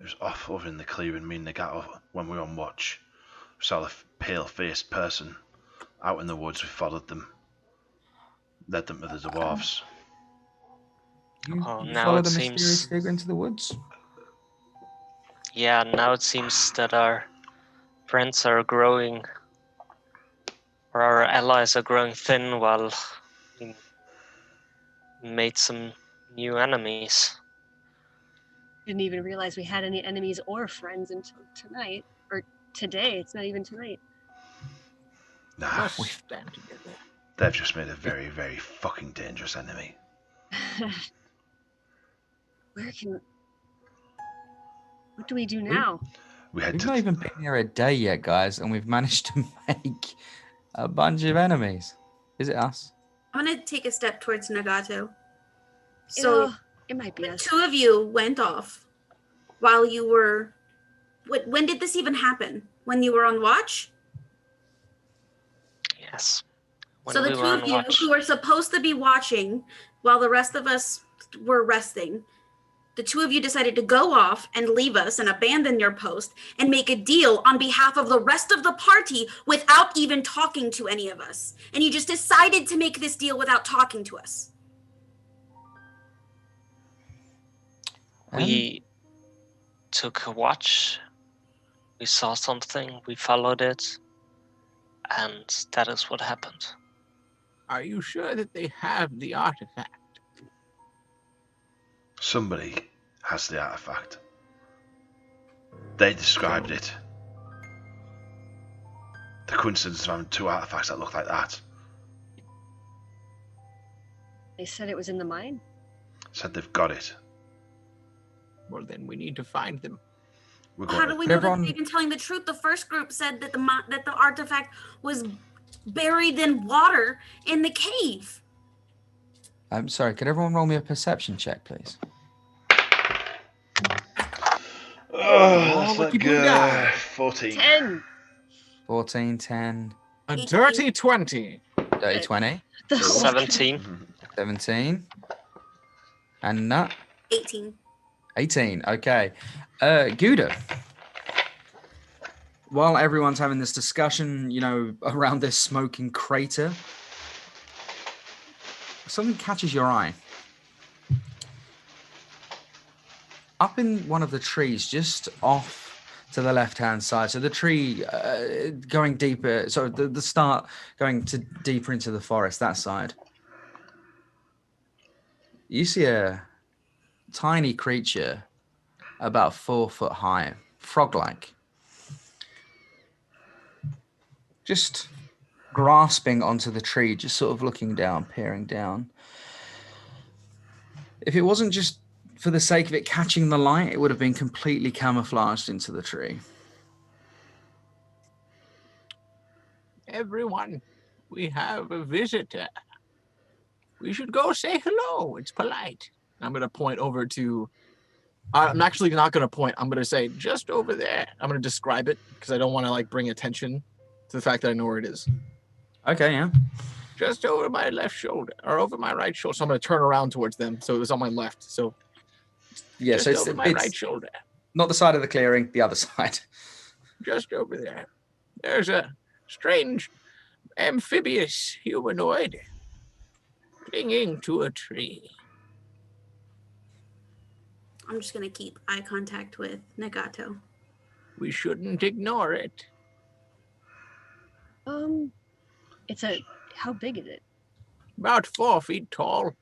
It was off over in the clearing, me and Nagato, when we were on watch. We saw the pale-faced person out in the woods. We followed them. Led them to the dwarves. You now follow it the seems- mysterious figure into the woods? Yeah, now it seems that our friends are growing, or our allies are growing thin while we made some new enemies. Didn't even realize we had any enemies or friends until tonight. Or today. It's not even tonight. Nah, Must stand together. they've just made a very, very fucking dangerous enemy. What do we do now? We had We've to. not even been here a day yet, guys, and we've managed to make a bunch of enemies. Is it us? I'm gonna take a step towards Nagato. So it might be the us. two of you went off while you were. When did this even happen? When you were on watch? Yes. When So the we two were of on you watch. who were supposed to be watching while the rest of us were resting, the two of you decided to go off and leave us and abandon your post and make a deal on behalf of the rest of the party without even talking to any of us. And you just decided to make this deal without talking to us. We took a watch. We saw something. We followed it. And that is what happened. Are you sure that they have the artifact? Somebody has the artifact. They described it. The coincidence of having two artifacts that look like that. They said it was in the mine. Said they've got it. Well, then we need to find them. We're How going do we to... know that they've been telling the truth? The first group said that the artifact was buried in water in the cave. I'm sorry, could everyone roll me a perception check, please? that's lucky not blue die. good. 14. 10. 14, 10, A 18. dirty 20. dirty 20, 17. 17, and Nut, 18. 18. Okay. Gouda. While everyone's having this discussion, around this smoking crater, something catches your eye. Up in one of the trees, just off to the left-hand side, so the tree going deeper, so the start going deeper into the forest, that side, you see a tiny creature about 4 foot high, frog-like, just grasping onto the tree, just sort of looking down, peering down. If it wasn't just for the sake of it catching the light, it would have been completely camouflaged into the tree. Everyone, we have a visitor. We should go say hello. It's polite. I'm going to point over to... I'm actually not going to point. I'm going to say, just over there. I'm going to describe it because I don't want to bring attention to the fact that I know where it is. Okay, yeah. Just over my left shoulder, or over my right shoulder. So I'm going to turn around towards them. So it was on my left. So Yeah, so over my right shoulder. Not the side of the clearing, the other side. Just over there. There's a strange amphibious humanoid clinging to a tree. I'm just gonna keep eye contact with Nagato. We shouldn't ignore it. How big is it? About 4 feet tall.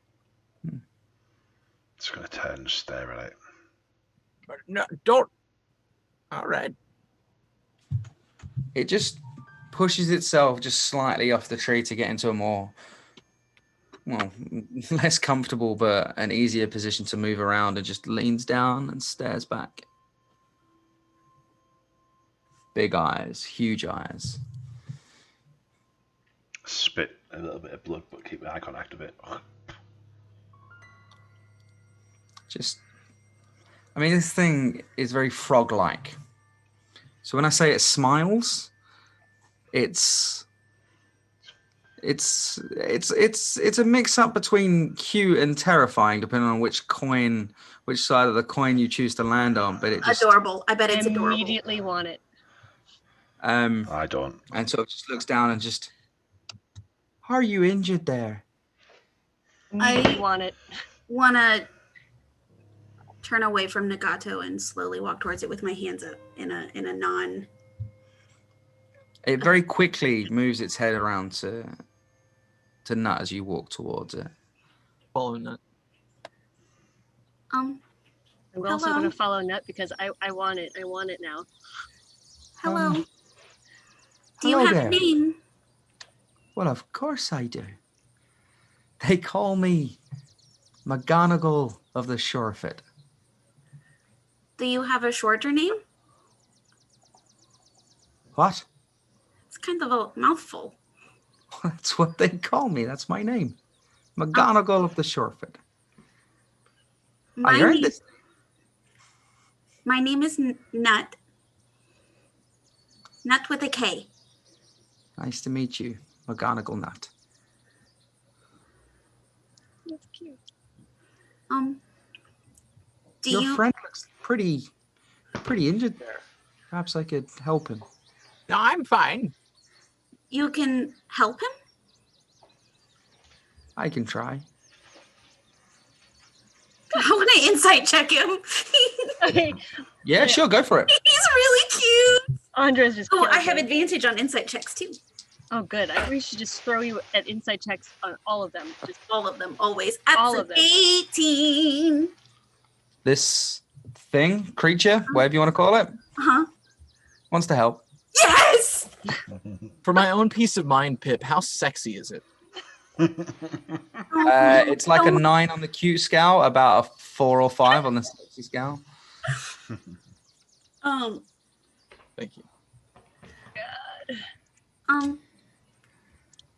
It's going to turn and stare at it. But no, don't. All right. It just pushes itself just slightly off the tree to get into a more, less comfortable but an easier position to move around, and just leans down and stares back. Big eyes, huge eyes. Spit a little bit of blood, but keep the eye contact of it. This thing is very frog-like. So when I say it smiles, it's a mix-up between cute and terrifying, depending on which side of the coin you choose to land on. But it's adorable. I bet it's adorable. Immediately want it. I don't. And so it just looks down and just, are you injured there? I want it. Wanna turn away from Nagato and slowly walk towards it with my hands up in a non. It very quickly moves its head around to Nut as you walk towards it. Follow Nut. I'm also Hello. going to follow Nut because I want it. I want it now. Hello. Do you hello have there. a name? Well, of course I do. They call me Mcgonagall of the Surefoot. Do you have a shorter name? What? It's kind of a mouthful. That's what they call me. That's my name. Mcgonagall of the Surefoot. My I earned name, this. my name is Nut. Nut with a K. Nice to meet you, Mcgonagall Nut. That's cute. Do Your you? friend looks pretty injured there. Perhaps I could help him. No, I'm fine. You can help him? I can try. I want to insight check him. Okay, Yeah, sure, go for it. He's really cute. Andres just. Oh, killed I have me. advantage on insight checks too. Oh, good. We should just throw you at inside checks on all of them. Just All of them, always. That's All an of them. 18. This thing, creature, whatever you want to call it, Uh-huh. wants to help. Yes! For my own peace of mind, Pip, how sexy is it? It's like a 9 on the cute scale, about a 4 or 5 on the sexy scale. Thank you.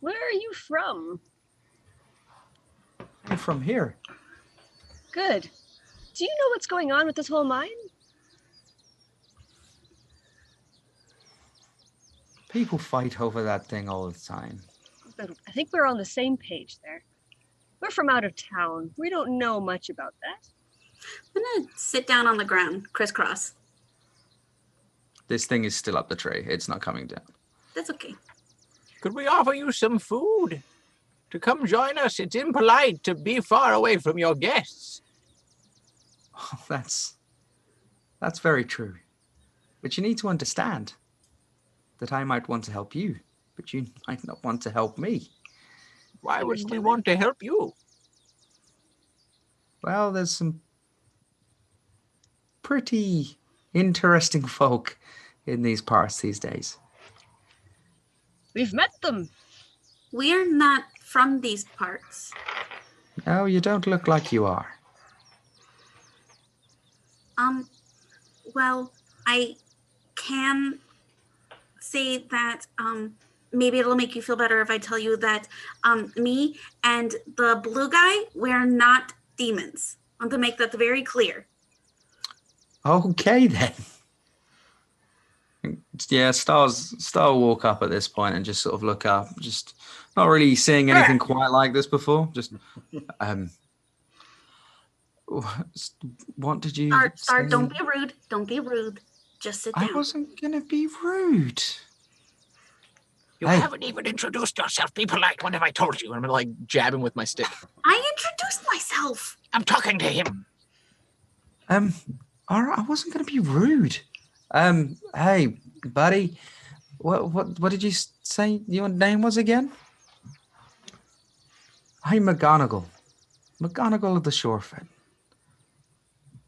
where are you from? I'm from here. Good. Do you know what's going on with this whole mine? People fight over that thing all the time. I think we're on the same page there. We're from out of town. We don't know much about that. I'm gonna sit down on the ground, crisscross. This thing is still up the tree. It's not coming down. That's okay. Could we offer you some food? To come join us, it's impolite to be far away from your guests. Oh, that's very true. But you need to understand that I might want to help you, but you might not want to help me. Why would we want to help you? Well, there's some pretty interesting folk in these parts these days. We've met them. We're not from these parts. No, you don't look like you are. Well, I can say that, maybe it'll make you feel better if I tell you that, me and the blue guy, we're not demons. I want to make that very clear. Okay, then. Yeah, Star will walk up at this point and just sort of look up, just not really seeing anything quite like this before. Just, what did you Star, say? don't be rude. Don't be rude. Just sit down. I wasn't gonna be rude. You Hey. haven't even introduced yourself. Be polite. What have I told you? I'm gonna like jab him with my stick. I introduced myself. I'm talking to him. All right, I wasn't gonna be rude. Hey, buddy, what did you say your name was again? I'm Mcgonagall. Mcgonagall of the Surefoot.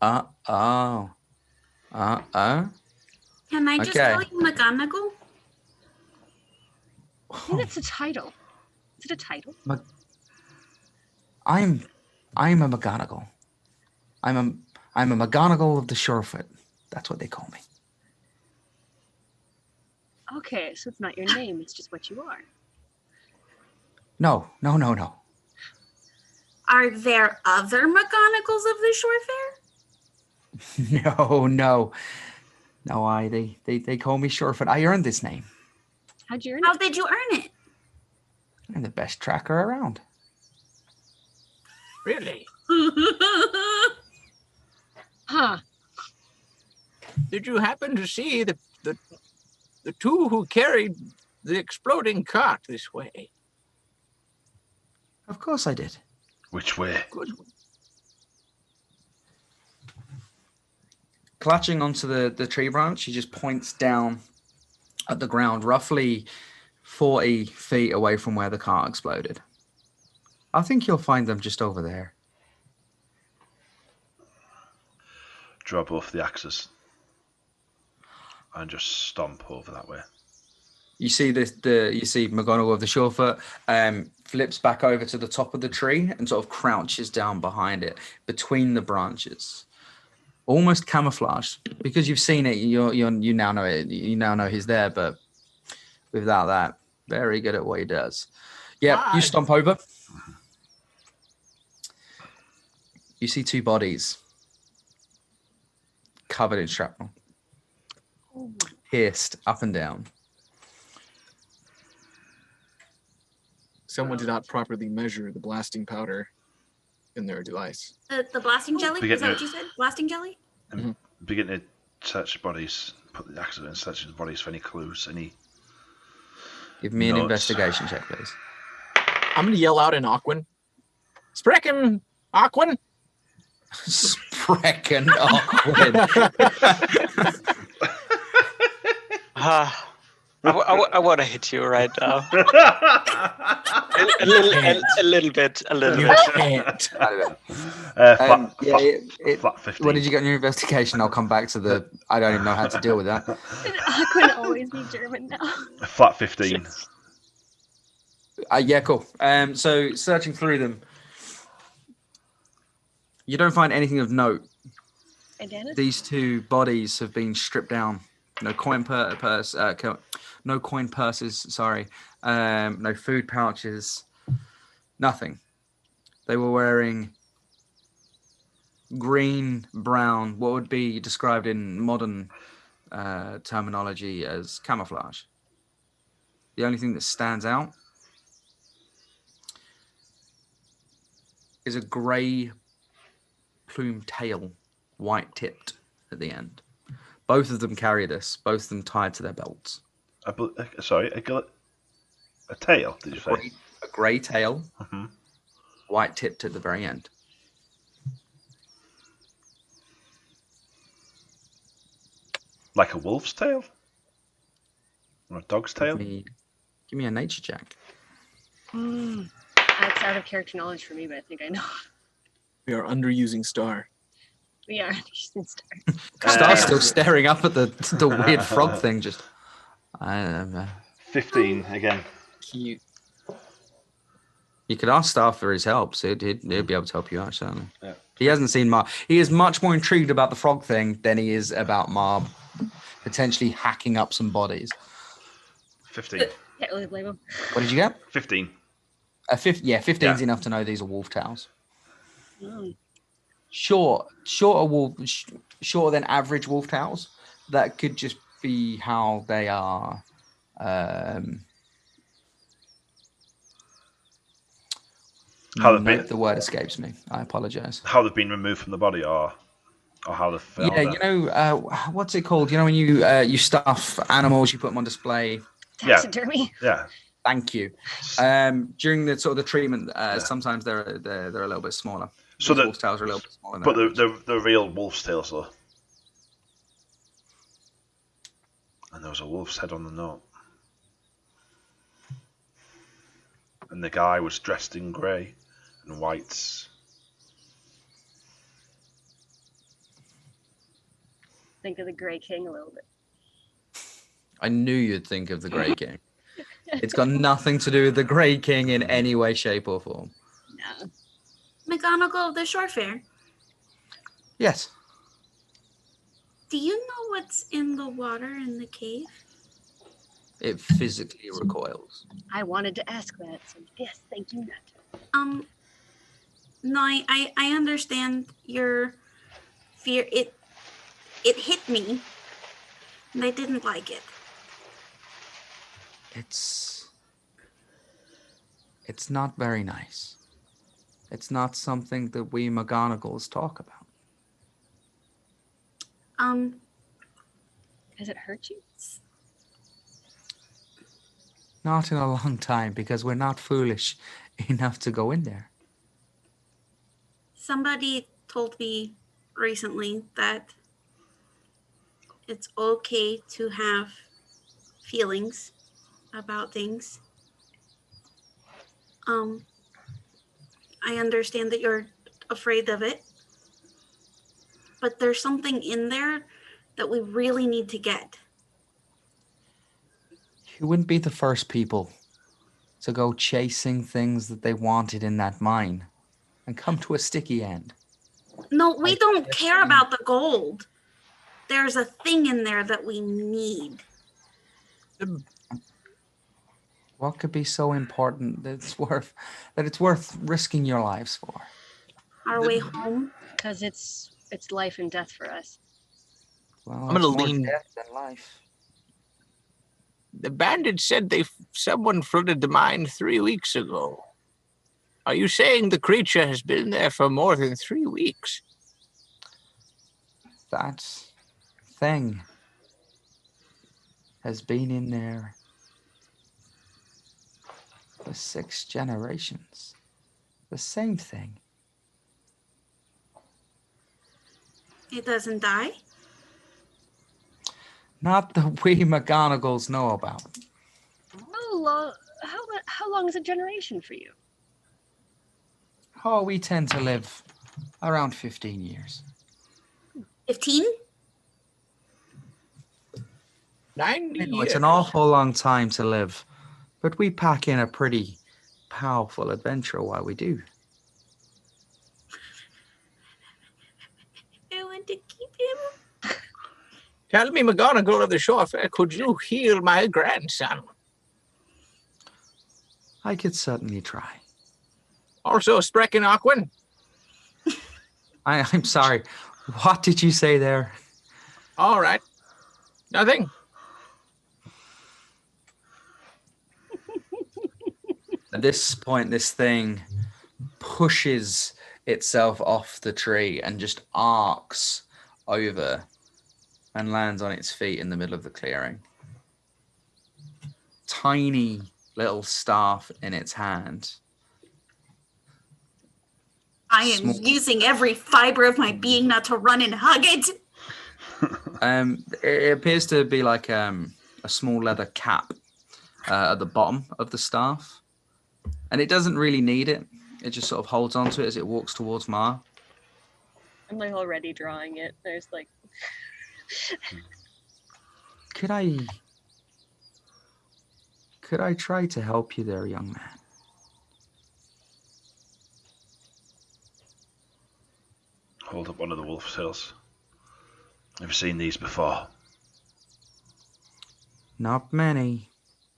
Oh. Can I just Okay. call you Mcgonagall? I think that's a title. Is it a title? I'm a Mcgonagall. I'm a Mcgonagall of the Surefoot. That's what they call me. Okay, so it's not your name, it's just what you are. No. Are there other McGonagalls of the Shore Fair? No. They call me Surefoot. I earned this name. How'd you earn How it? did you earn it? I'm the best tracker around. Really? Huh. Did you happen to see the two who carried the exploding cart this way? Of course I did. Which way? Good. Clutching onto the tree branch, he just points down at the ground, roughly 40 feet away from where the car exploded. I think you'll find them just over there. Drop off the axes and just stomp over that way. You see you see Mcgonagall of the Surefoot flips back over to the top of the tree and sort of crouches down behind it, between the branches, almost camouflaged. Because you've seen it, you now know it. You now know he's there, but without that, very good at what he does. Yeah, you stomp over. You see 2 bodies covered in shrapnel, pierced up and down. Someone did not properly measure the blasting powder in their device. The blasting jelly? Is that what you said? Blasting jelly? And begin to search bodies, put the accident and search the bodies for any clues, any. Give me an notes. investigation check, please. I'm going to yell out in Aquan. Sprechen, Aquan. Sprechen Aquan. I want to hit you right now. a little bit. You can't. Flat 15. What did you get in your investigation? I'll come back to the. I don't even know how to deal with that. I couldn't always be German now. Flat 15. Yeah, cool. So searching through them, you don't find anything of note. Identity? These 2 bodies have been stripped down. No coin no coin purses. Sorry. No food pouches. Nothing. They were wearing green, brown, what would be described in modern terminology as camouflage. The only thing that stands out is a grey plume tail, white tipped at the end. Both of them carry this, both of them tied to their belts. Sorry, a tail, did you say? A grey tail, white tipped at the very end. Like a wolf's tail? Or a dog's tail? Give me a nature check. That's out of character knowledge for me, but I think I know. We are underusing Star. We are. Star's still staring up at the weird frog thing. Just, I don't know. 15 again. Cute. You could ask Star for his help, so he'd be able to help you out, certainly. Yeah. He hasn't seen Marb. He is much more intrigued about the frog thing than he is about Marb potentially hacking up some bodies. 15. Can't really blame him. What did you get? 15. 15's enough to know these are wolf tails. Mm. Shorter than average wolf tails. That could just be how they are. How they've been, the word escapes me. I apologize. How they've been removed from the body, or how they fell. Yeah, you know, what's it called? You know, when you stuff animals, you put them on display. Taxidermy. Yeah. Thank you. During the sort of the treatment, sometimes they're a little bit smaller. So the wolf tails are a little bit smaller. But the real wolf's tails though. And there was a wolf's head on the note. And the guy was dressed in grey and whites. Think of the Grey King a little bit. I knew you'd think of the Grey King. It's got nothing to do with the Grey King in any way, shape, or form. No. Mcgonagall of the Shore Fair. Yes. Do you know what's in the water in the cave? It physically recoils. I wanted to ask that, so yes, thank you, Nat. No, I understand your fear. It hit me, and I didn't like it. It's not very nice. It's not something that we Mcgonagalls talk about. Has it hurt you? Not in a long time, because we're not foolish enough to go in there. Somebody told me recently that it's okay to have feelings about things. I understand that you're afraid of it, but there's something in there that we really need to get. You wouldn't be the first people to go chasing things that they wanted in that mine and come to a sticky end. No, we don't care about the gold. There's a thing in there that we need. What could be so important that it's worth risking your lives for? our way home? Because it's life and death for us. Well, I'm gonna it's more lean- death than life. The bandits said someone flooded the mine 3 weeks ago. Are you saying the creature has been there for more than 3 weeks? That thing has been in there for 6 generations. The same thing. It doesn't die? Not that we McGonagalls know about. How long is a generation for you? Oh, we tend to live around 15 years. 15? 90 It's years. an awful long time to live, but we pack in a pretty powerful adventure while we do. I want to keep him. Tell me, Mcgonagall of the Surefoot, could you heal my grandson? I could certainly try. Also, Sprechen Aquin? I'm sorry. What did you say there? All right. Nothing. At this point, this thing pushes itself off the tree and just arcs over and lands on its feet in the middle of the clearing. Tiny little staff in its hand. I am using every fiber of my being not to run and hug it. It appears to be like a small leather cap at the bottom of the staff, and it doesn't really need it. It just sort of holds onto it as it walks towards Mar. I'm like already drawing it. There's like. Could I try to help you there, young man? Hold up one of the wolf's hills. Have you seen these before? Not many,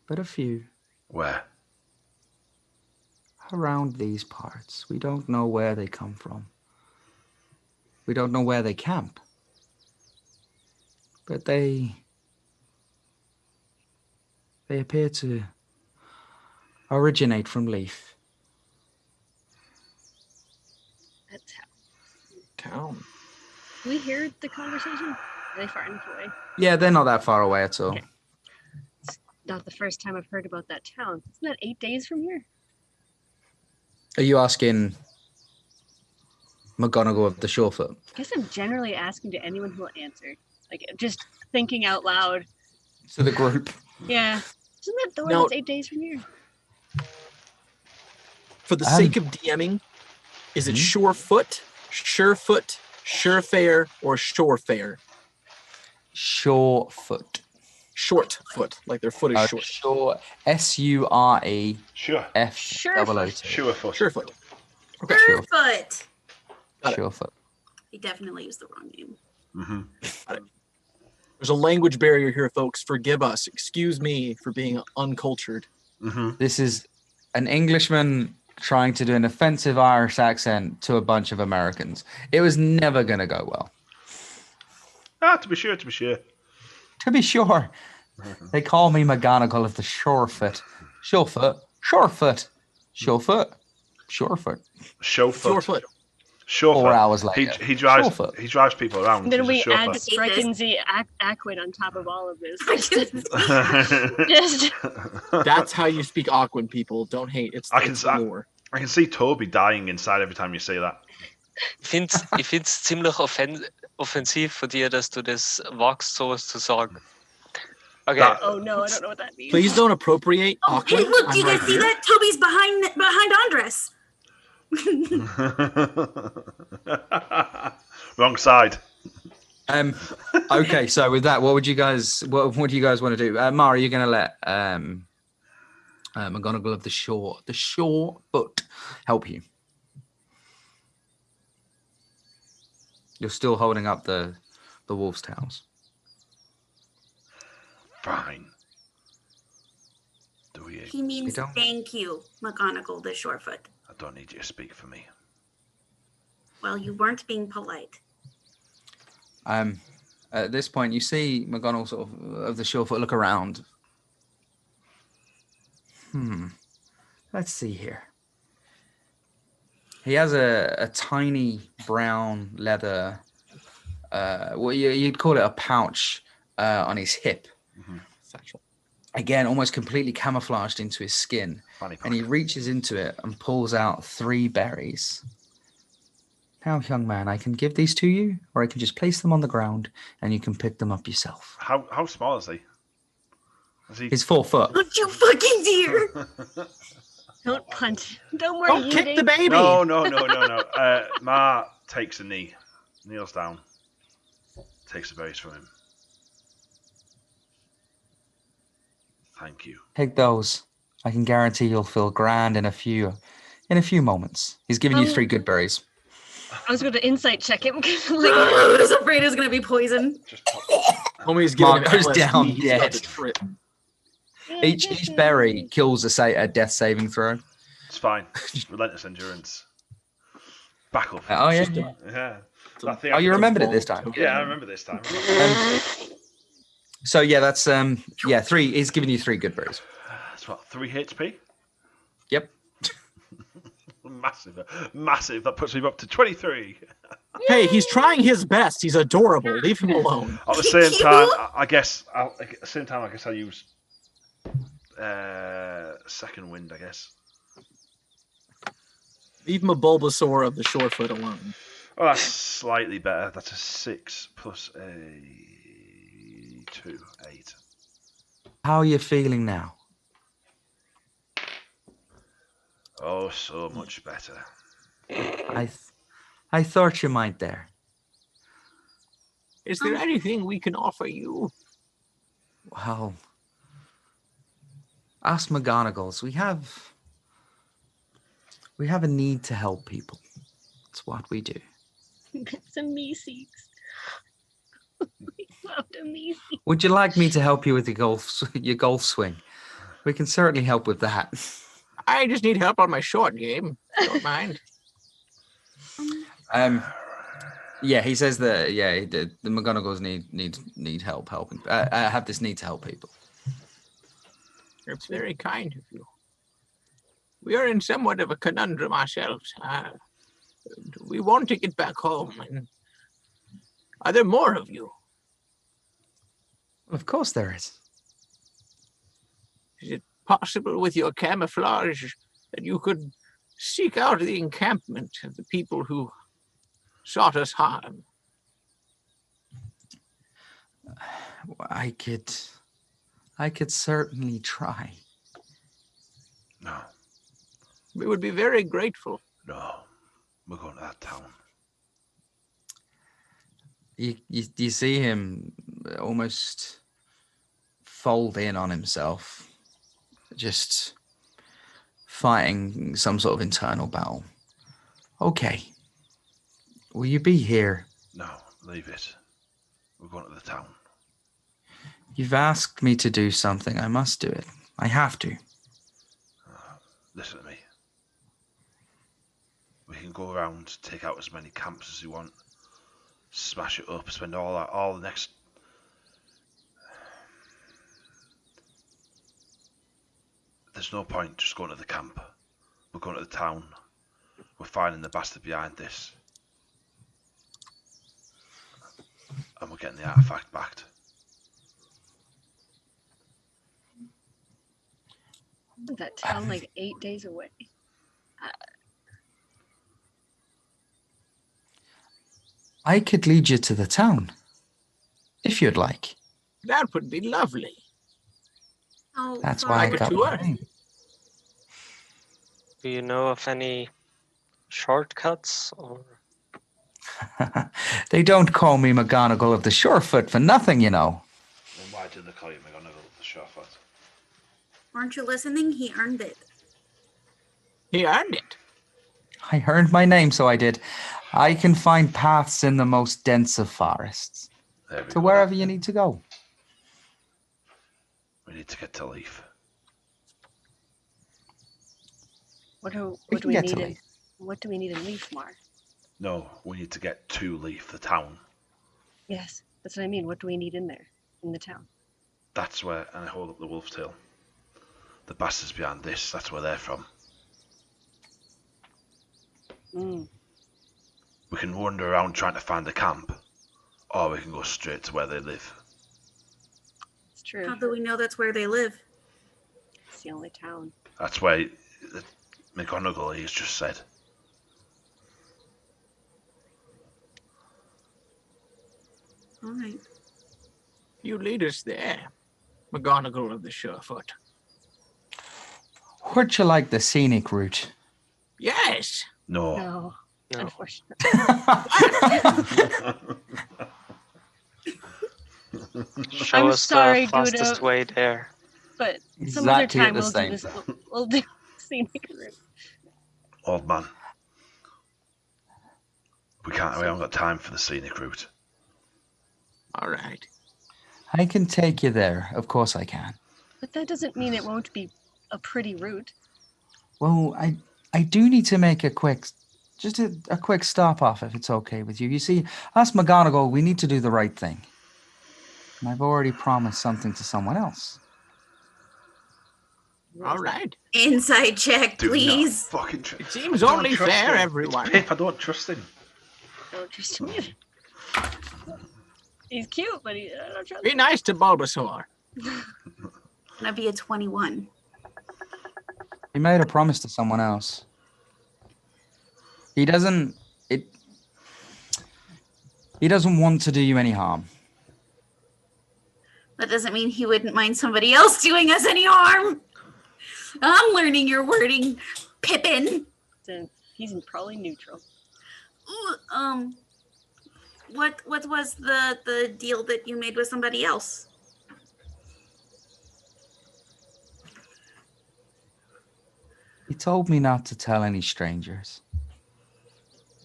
but a few. Where? Around these parts. We don't know where they come from. We don't know where they camp. But they appear to originate from Leaf. That's how. Town. Do we hear the conversation? Are they far enough away? Yeah, they're not that far away at all. Okay. It's not the first time I've heard about that town. Isn't that 8 days from here? Are you asking Mcgonagall of the Surefoot? I guess I'm generally asking to anyone who will answer. Like, just thinking out loud. To the group. Yeah. Isn't that the one No. that's 8 days from here? For the sake of DMing, is it Surefoot, Surefoot, Surefare, or Shorefare? Surefoot. Short foot, like their foot is short. Sure. S-U-R-E. Sure. F-O-O-T. Surefoot. Surefoot. Okay. Surefoot. Got it. Surefoot. They definitely used the wrong name. Mm-hmm. There's a language barrier here, folks. Forgive us. Excuse me for being uncultured. Mm-hmm. This is an Englishman trying to do an offensive Irish accent to a bunch of Americans. It was never going to go well. Ah, to be sure, to be sure. To be sure, they call me Mcgonagall of the Surefoot. Surefoot. Surefoot. Surefoot. Surefoot. Showfoot. Surefoot. 4 hours later. He drives. Surefoot. He drives people around. And then He's we a add chauffeur. Sprechen Aquid on top of all of this. Just That's how you speak Aquan, people. Don't hate. It's lore. I can see Toby dying inside every time you say that. Ich find's ziemlich offensiv von dir, dass du das wagst, sowas zu sagen. Okay. oh no, I don't know what that means. Please don't appropriate Oh, Aquan. hey, look, do you I'm guys right see here. that? Toby's behind Andres. Wrong side. Okay, so with that, what do you guys want to do? Mara, you're going to let Mcgonagall of the Surefoot help you. You're still holding up the wolf's tails. Fine. Do we? He means don't- thank you, Mcgonagall the Surefoot. I don't need you to speak for me. Well, you weren't being polite. At this point, you see Mcgonagall sort of the Surefoot look around. Let's see here. He has a tiny brown leather, well, you'd call it a pouch on his hip. Satchel. Again, almost completely camouflaged into his skin. Fanny pack. And he reaches into it and pulls out 3 berries. Now, young man, I can give these to you, or I can just place them on the ground and you can pick them up yourself. How small is he? He's 4 foot. Don't you fucking dare! Don't punch. Don't worry, Don't kick the baby. No. Ma takes a knee, kneels down, takes the berries from him. Thank you. Take those. I can guarantee you'll feel grand in a few moments. He's giving you 3 good berries. I was going to insight check him. I was afraid it was going to be poison. Homie's giving Mark goes LSD, down he's about dead. to trip. Each berry kills a death saving throw. It's fine. Relentless endurance. Back up. Oh yeah. Yeah. That thing Oh, I you can- remembered it this time. Yeah, I remember this time. So yeah, that's 3. He's giving you 3 good berries. That's what, 3 HP? Yep. Massive. That puts me up to 23. Hey, he's trying his best. He's adorable. Leave him alone. At the same time, I guess I'll use second wind. I guess. Leave him a Bulbasaur of the Surefoot alone. Oh, that's slightly better. That's a 6 plus a 2, 8. How are you feeling now? Oh, so much better. I thought you might there. Is there anything we can offer you? Well, us Mcgonagals, we have a need to help people. It's what we do. Get some Meeseeks. We love the Meeseeks. Would you like me to help you with your golf swing? We can certainly help with that. I just need help on my short game. Don't mind. Yeah, he says that. Yeah, the McGonagalls need help helping. Have this need to help people. It's very kind of you. We are in somewhat of a conundrum ourselves. We want to get back home. And are there more of you? Well, of course there is. Is it possible with your camouflage that you could seek out the encampment of the people who sought us harm? I could certainly try. No, We would be very grateful. no, we're going to that town. You see him almost fold in on himself, just fighting some sort of internal battle. Okay. Will you be here? No, leave it. We're going to the town. You've asked me to do something. I must do it. I have to. Listen to me. We can go around, take out as many camps as you want, smash it up, spend all the next. There's no point just going to the camp. We're going to the town. We're finding the bastard behind this. And we're getting the artifact back. Isn't that town like 8 days away? I could lead you to the town, if you'd like. That would be lovely. Oh, That's why I Like a got tour? my name. Do you know of any shortcuts or? They don't call me Mcgonagall of the Surefoot for nothing, you know. Then why did they call you Mcgonagall the Surefoot? Aren't you listening? He earned it. He earned it. I earned my name, so I did. I can find paths in the most dense of forests There we to go. wherever you need to go. We need to get to Leaf. What do We can we get need? to Leaf. What do we need in Leaf, Mar? No, we need to get to Leaf, the town. Yes, that's what I mean. What do we need in there, in the town? That's where, and I hold up the wolf's tail. The bastards behind this, that's where they're from. Mm. We can wander around trying to find the camp, or we can go straight to where they live. It's true. How do we know that's where they live? It's the only town. That's where Mcgonagall has just said. All right. You lead us there, Mcgonagall of the Surefoot. Would you like the scenic route? Yes. No. No, No. unfortunately. Show I'm us sorry, the fastest Dudo. way there. But some other Exactly time the we'll do same this. thing. We'll do scenic route. Old man. We haven't got time for the scenic route. All right. I can take you there. Of course I can. But that doesn't mean it won't be a pretty route. Well, I do need to make a quick stop off if it's okay with you. You see, us Mcgonagall, we need to do the right thing. And I've already promised something to someone else. All right. Inside check, Do please. not fucking It seems only fair, everyone. It's Pip, I don't trust him. Don't trust him either. He's cute, but I don't trust Be him. nice to Bulbasaur. Gonna be a 21. He made a promise to someone else. He doesn't want to do you any harm. That doesn't mean he wouldn't mind somebody else doing us any harm. I'm learning your wording, Pippin. He's probably neutral. Ooh, what was the deal that you made with somebody else? He told me not to tell any strangers.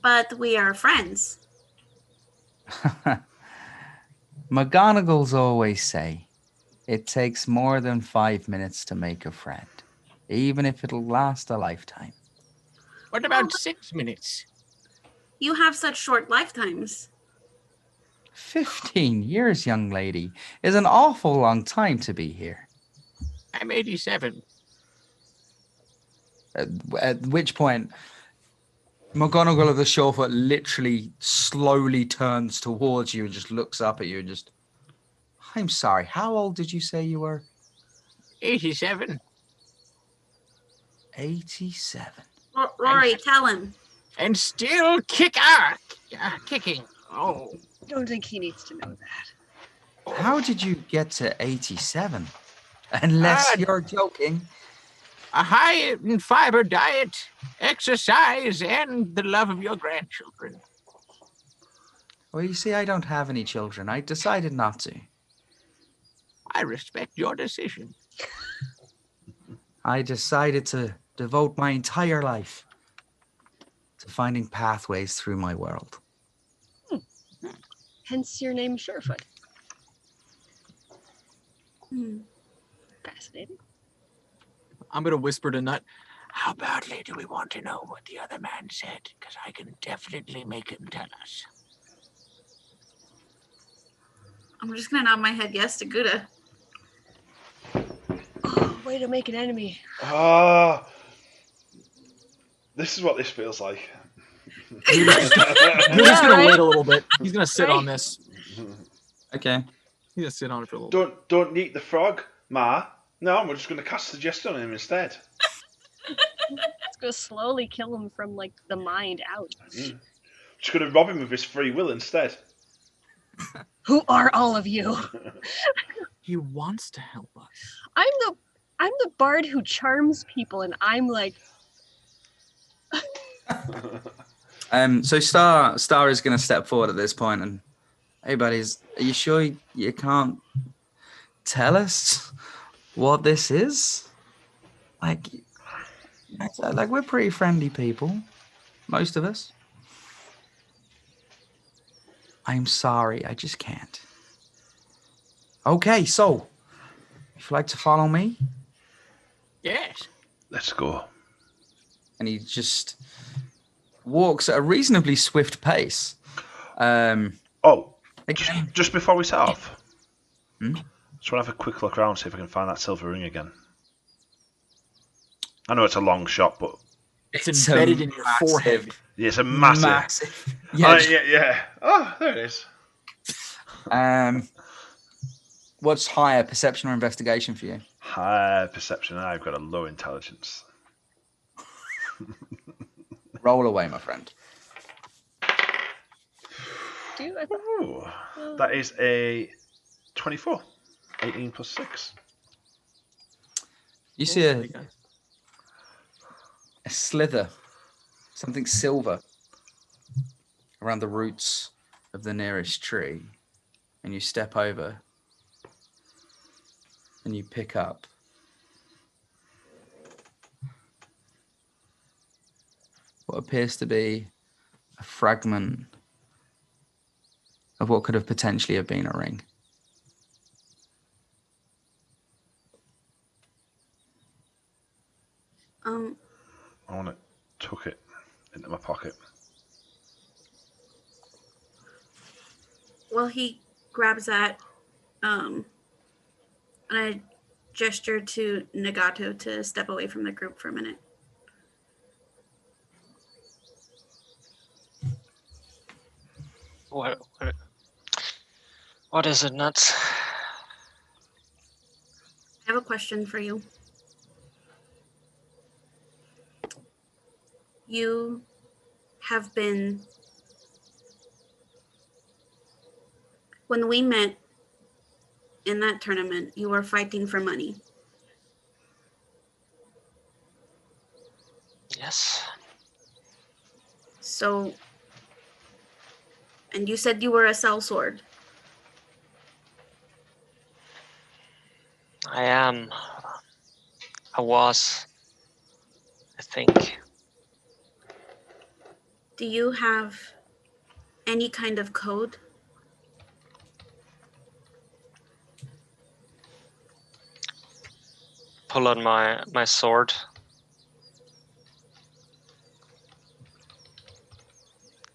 But we are friends. McGonagalls always say, it takes more than 5 minutes to make a friend, even if it'll last a lifetime. What about 6 minutes? You have such short lifetimes. 15 years, young lady, is an awful long time to be here. I'm 87. At which point, McGonagall of the Surefoot literally slowly turns towards you and just looks up at you and just, I'm sorry, how old did you say you were? 87. 87. Rory, tell him. And still kicking. Oh. I don't think he needs to know that. How did you get to 87? Unless you're joking. A high in fiber diet, exercise, and the love of your grandchildren. Well, you see, I don't have any children. I decided not to. I respect your decision. I decided to devote my entire life to finding pathways through my world. Hence your name, Surefoot. Hmm. Fascinating. I'm going to whisper to Nut, how badly do we want to know what the other man said? Because I can definitely make him tell us. I'm just gonna nod my head yes to Gouda. Oh, way to make an enemy. This is what this feels like. He's just gonna wait a little bit. He's gonna sit on this. Okay. He's gonna sit on it for a little bit. Don't eat the frog, Ma. No, we're just going to cast Suggest on him instead. Let's go slowly kill him from, like, the mind out. Just going to rob him of his free will instead. Who are all of you? He wants to help us. I'm the bard who charms people, and I'm like, So Star is going to step forward at this point and, hey buddies, are you sure you can't tell us what this is? Like we're pretty friendly people, most of us. I'm sorry, I just can't. Okay, so if you'd like to follow me, Yes. Let's go. and he just walks at a reasonably swift pace. Oh, Again, just before we set off, Hmm? just want to have a quick look around, see if I can find that silver ring again. I know it's a long shot, but It's embedded in your forehead. yeah, it's a massive. Yeah. Yeah. Oh, there it is. What's higher, perception or investigation for you? High perception. I've got a low intelligence. Roll away, my friend. Ooh, that is a 24. 18 plus 6. You see a slither, something silver, around the roots of the nearest tree, and you step over and you pick up what appears to be a fragment of what could have potentially have been a ring. I want to tuck it into my pocket. Well, he grabs that, and I gesture to Nagato to step away from the group for a minute. What is it, Nuts? I have a question for you. You have been... When we met in that tournament, you were fighting for money. Yes. So... And you said you were a sellsword. I am. I was. I think. Do you have any kind of code? Pull on my sword.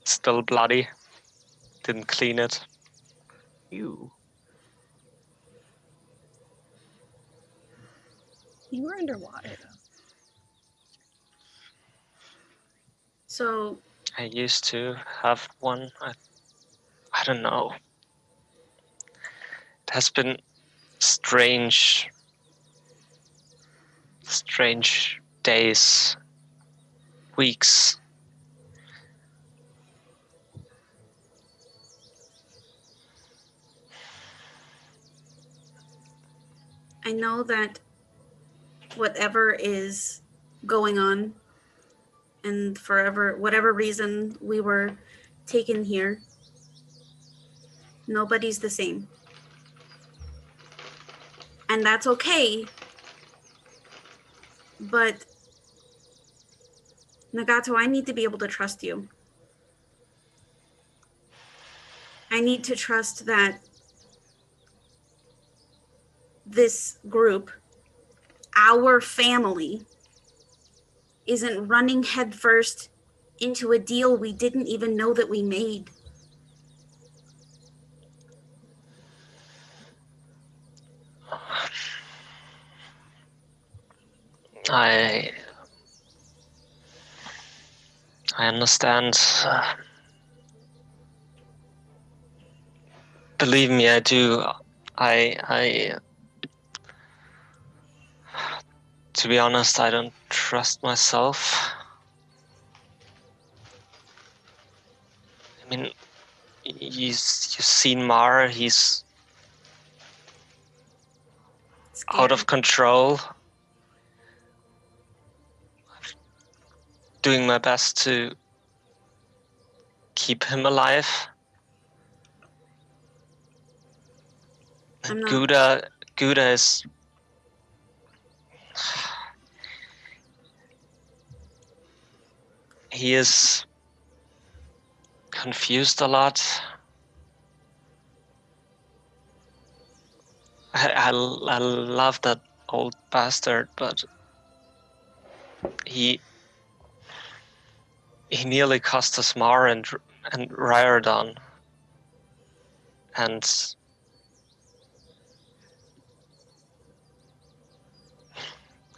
It's still bloody. Didn't clean it. You. You were underwater. So, I used to have one. I don't know. It has been strange days, weeks. I know that whatever is going on, and whatever reason we were taken here, nobody's the same. And that's okay. But Nagato, I need to be able to trust you. I need to trust that this group, our family, isn't running headfirst into a deal we didn't even know that we made. I understand. Believe me, I do. I to be honest, I don't trust myself. I mean, you've seen Mar, he's out of control. Doing my best to keep him alive. And Gouda is... He is confused a lot. I love that old bastard, but he he nearly cost us Mar and Riordan. And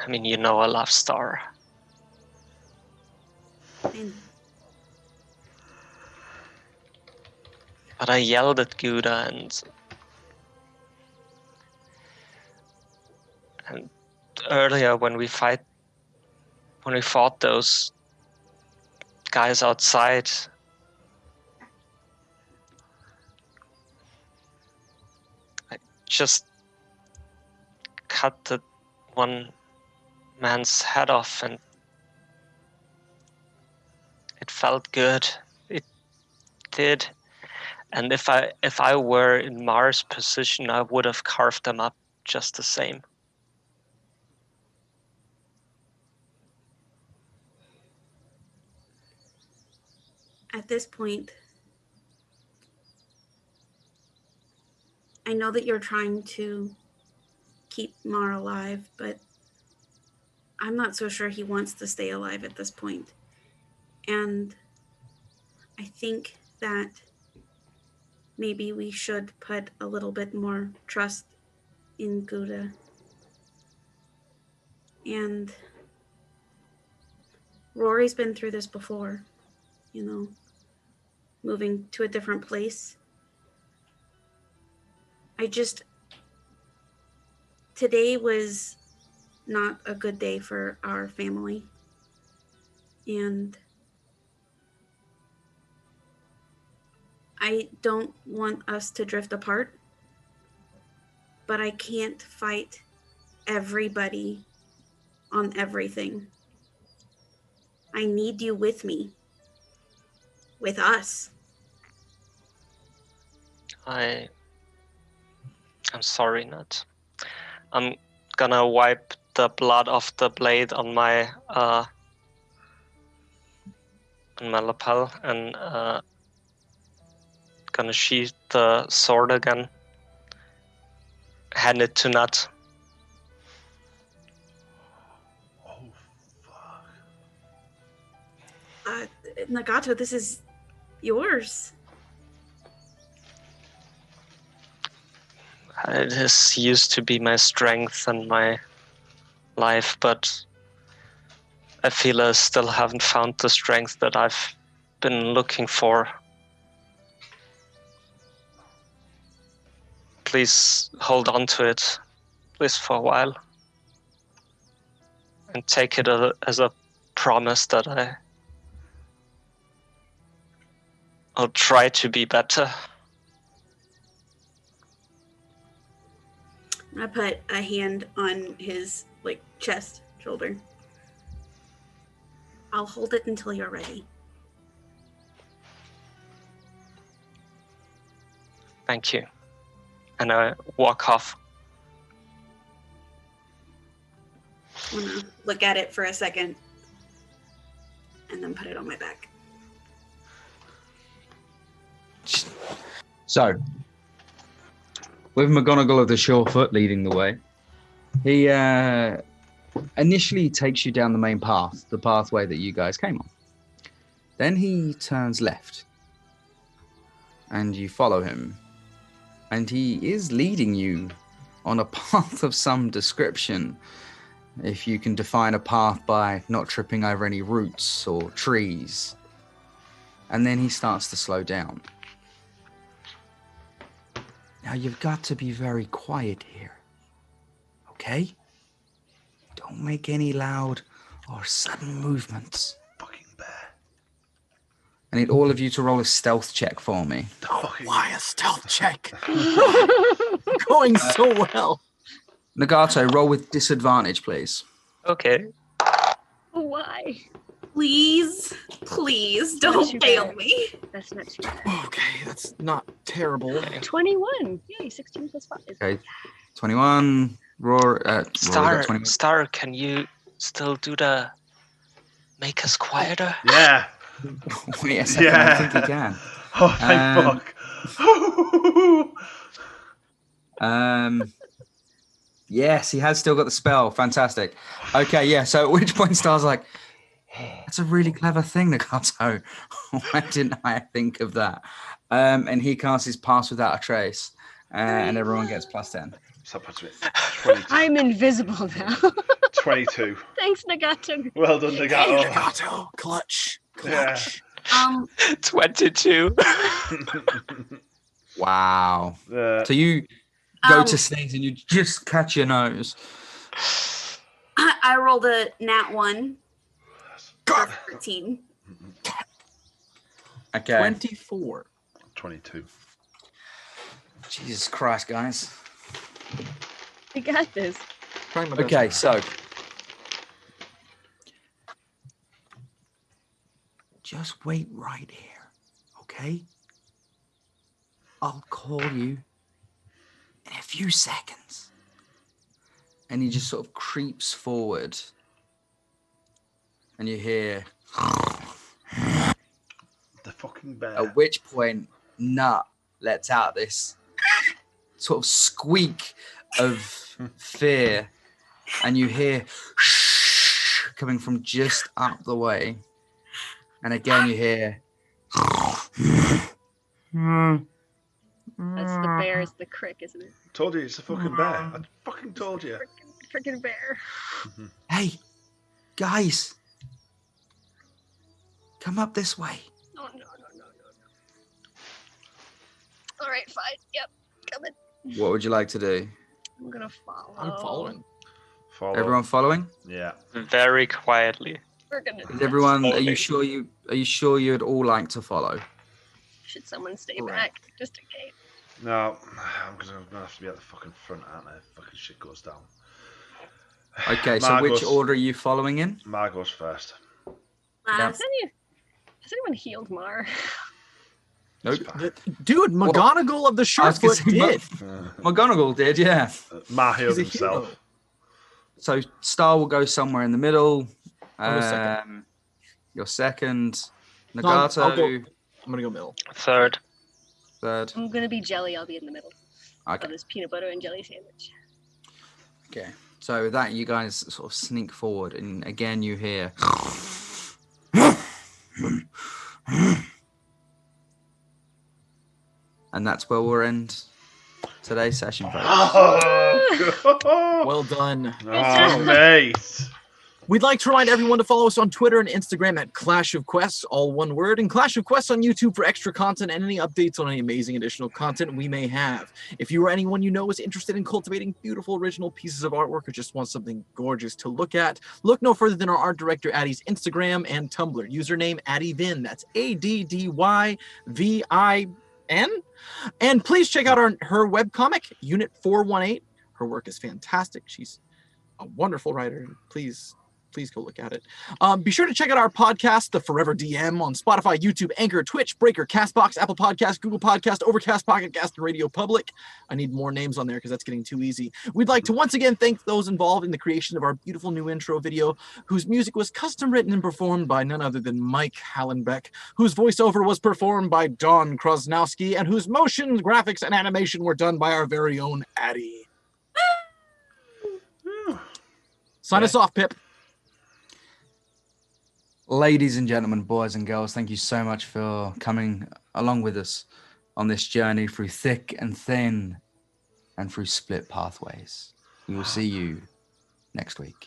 I mean, you know I love Star. And But I yelled at Gouda and earlier when we fought those guys outside, I just cut the one man's head off, and it felt good. It did. And if I were in Mars' position, I would have carved them up just the same. at this point, I know that you're trying to keep Mar alive, but I'm not so sure he wants to stay alive at this point. And I think that maybe we should put a little bit more trust in Gouda. And Rory's been through this before, you know, moving to a different place. Today was not a good day for our family. And I don't want us to drift apart, but I can't fight everybody on everything. I need you with me, with us. I'm sorry, Nat. I'm gonna wipe the blood off the blade on my lapel and gonna sheath the sword again. Hand it to Nat. Oh, fuck. Nagato, this is yours. It has used to be my strength and my life, but I feel I still haven't found the strength that I've been looking for. Please hold on to it, please, for a while. And take it as a promise that I'll try to be better. I put a hand on his chest, shoulder. I'll hold it until you're ready. Thank you. And I walk off. I'm gonna look at it for a second and then put it on my back. So, with Mcgonagall of the Surefoot leading the way, he initially takes you down the main path, the pathway that you guys came on. Then he turns left, and you follow him. And he is leading you on a path of some description, if you can define a path by not tripping over any roots or trees. And then he starts to slow down. Now you've got to be very quiet here, okay? Don't make any loud or sudden movements. Fucking bear. I need all of you to roll a stealth check for me. Why a stealth check? Going so well. Nagato, roll with disadvantage, please. Okay. Why? Please don't too fail bad. me. That's not too bad. Okay, that's not terrible. 21. Yay, 16 plus 5. Okay, 21. Star, can you still do the make us quieter? Yeah. Wait a second, Yeah. I think he can. Oh, thank fuck. Yes, he has still got the spell. Fantastic. Okay, yeah, so at which point Star's like, That's a really clever thing, Nagato. Why didn't I think of that? And he casts his Pass Without a Trace, and everyone gets +10. So that puts me at 22. I'm invisible now. 22. Thanks, Nagato. Well done, Nagato. Nagato, clutch. Yeah. 22. Wow. So you go to sneeze and you just catch your nose. I rolled a nat 1. 13. Okay. 24. 22. Jesus Christ, guys. We got this. Okay, so just wait right here, okay? I'll call you in a few seconds. And he just sort of creeps forward. And you hear The fucking bear. at which point Nut lets out this sort of squeak of fear, and you hear coming from just up the way, and again you hear That's the bear, it's the crick, isn't it? Told you it's a fucking bear. I fucking told you. Freaking bear. hey guys, come up this way. Oh, no. All right, fine. Yep, coming. What would you like to do? I'm gonna follow. I'm following. Follow. Everyone following? Yeah. Very quietly. We're gonna. Is everyone? Are Slowly. you sure you'd all like to follow? Should someone stay Right. back just in case? No, I'm gonna have to be at the fucking front, aren't I? Fucking shit goes down. Okay, so which Margot's- order are you following in? Margot's first. Last. Has anyone healed Mar? Nope. Dude, Mcgonagall of the I was gonna Surefoot say, did. McGonagall did, yeah. Mar healed He's a hero. himself. So Star will go somewhere in the middle. I'll go second. You're second. No, I'll Nagato, go- I'm gonna go middle. Third. third. I'm gonna be jelly. I'll be in the middle Okay. of this peanut butter and jelly sandwich. Okay. So with that, you guys sort of sneak forward, and again you hear. And that's where we'll end today's session, folks. Oh, Well done. oh mate. We'd like to remind everyone to follow us on Twitter and Instagram at Clash of Quests, all one word, and Clash of Quests on YouTube for extra content and any updates on any amazing additional content we may have. If you or anyone you know is interested in cultivating beautiful original pieces of artwork or just wants something gorgeous to look at, look no further than our art director Addie's Instagram and Tumblr. Username AddieVin. That's ADDYVIN. And please check out her webcomic, Unit 418. Her work is fantastic. She's a wonderful writer. Please go look at it. Be sure to check out our podcast, The Forever DM, on Spotify, YouTube, Anchor, Twitch, Breaker, CastBox, Apple Podcast, Google Podcast, Overcast, Pocket Cast, and Radio Public. I need more names on there because that's getting too easy. We'd like to once again thank those involved in the creation of our beautiful new intro video, whose music was custom written and performed by none other than Mike Hallenbeck, whose voiceover was performed by Don Krosnowski, and whose motion, graphics, and animation were done by our very own Addie. Sign us off, Pip. Ladies and gentlemen, boys and girls, thank you so much for coming along with us on this journey through thick and thin and through split pathways. We will see you next week.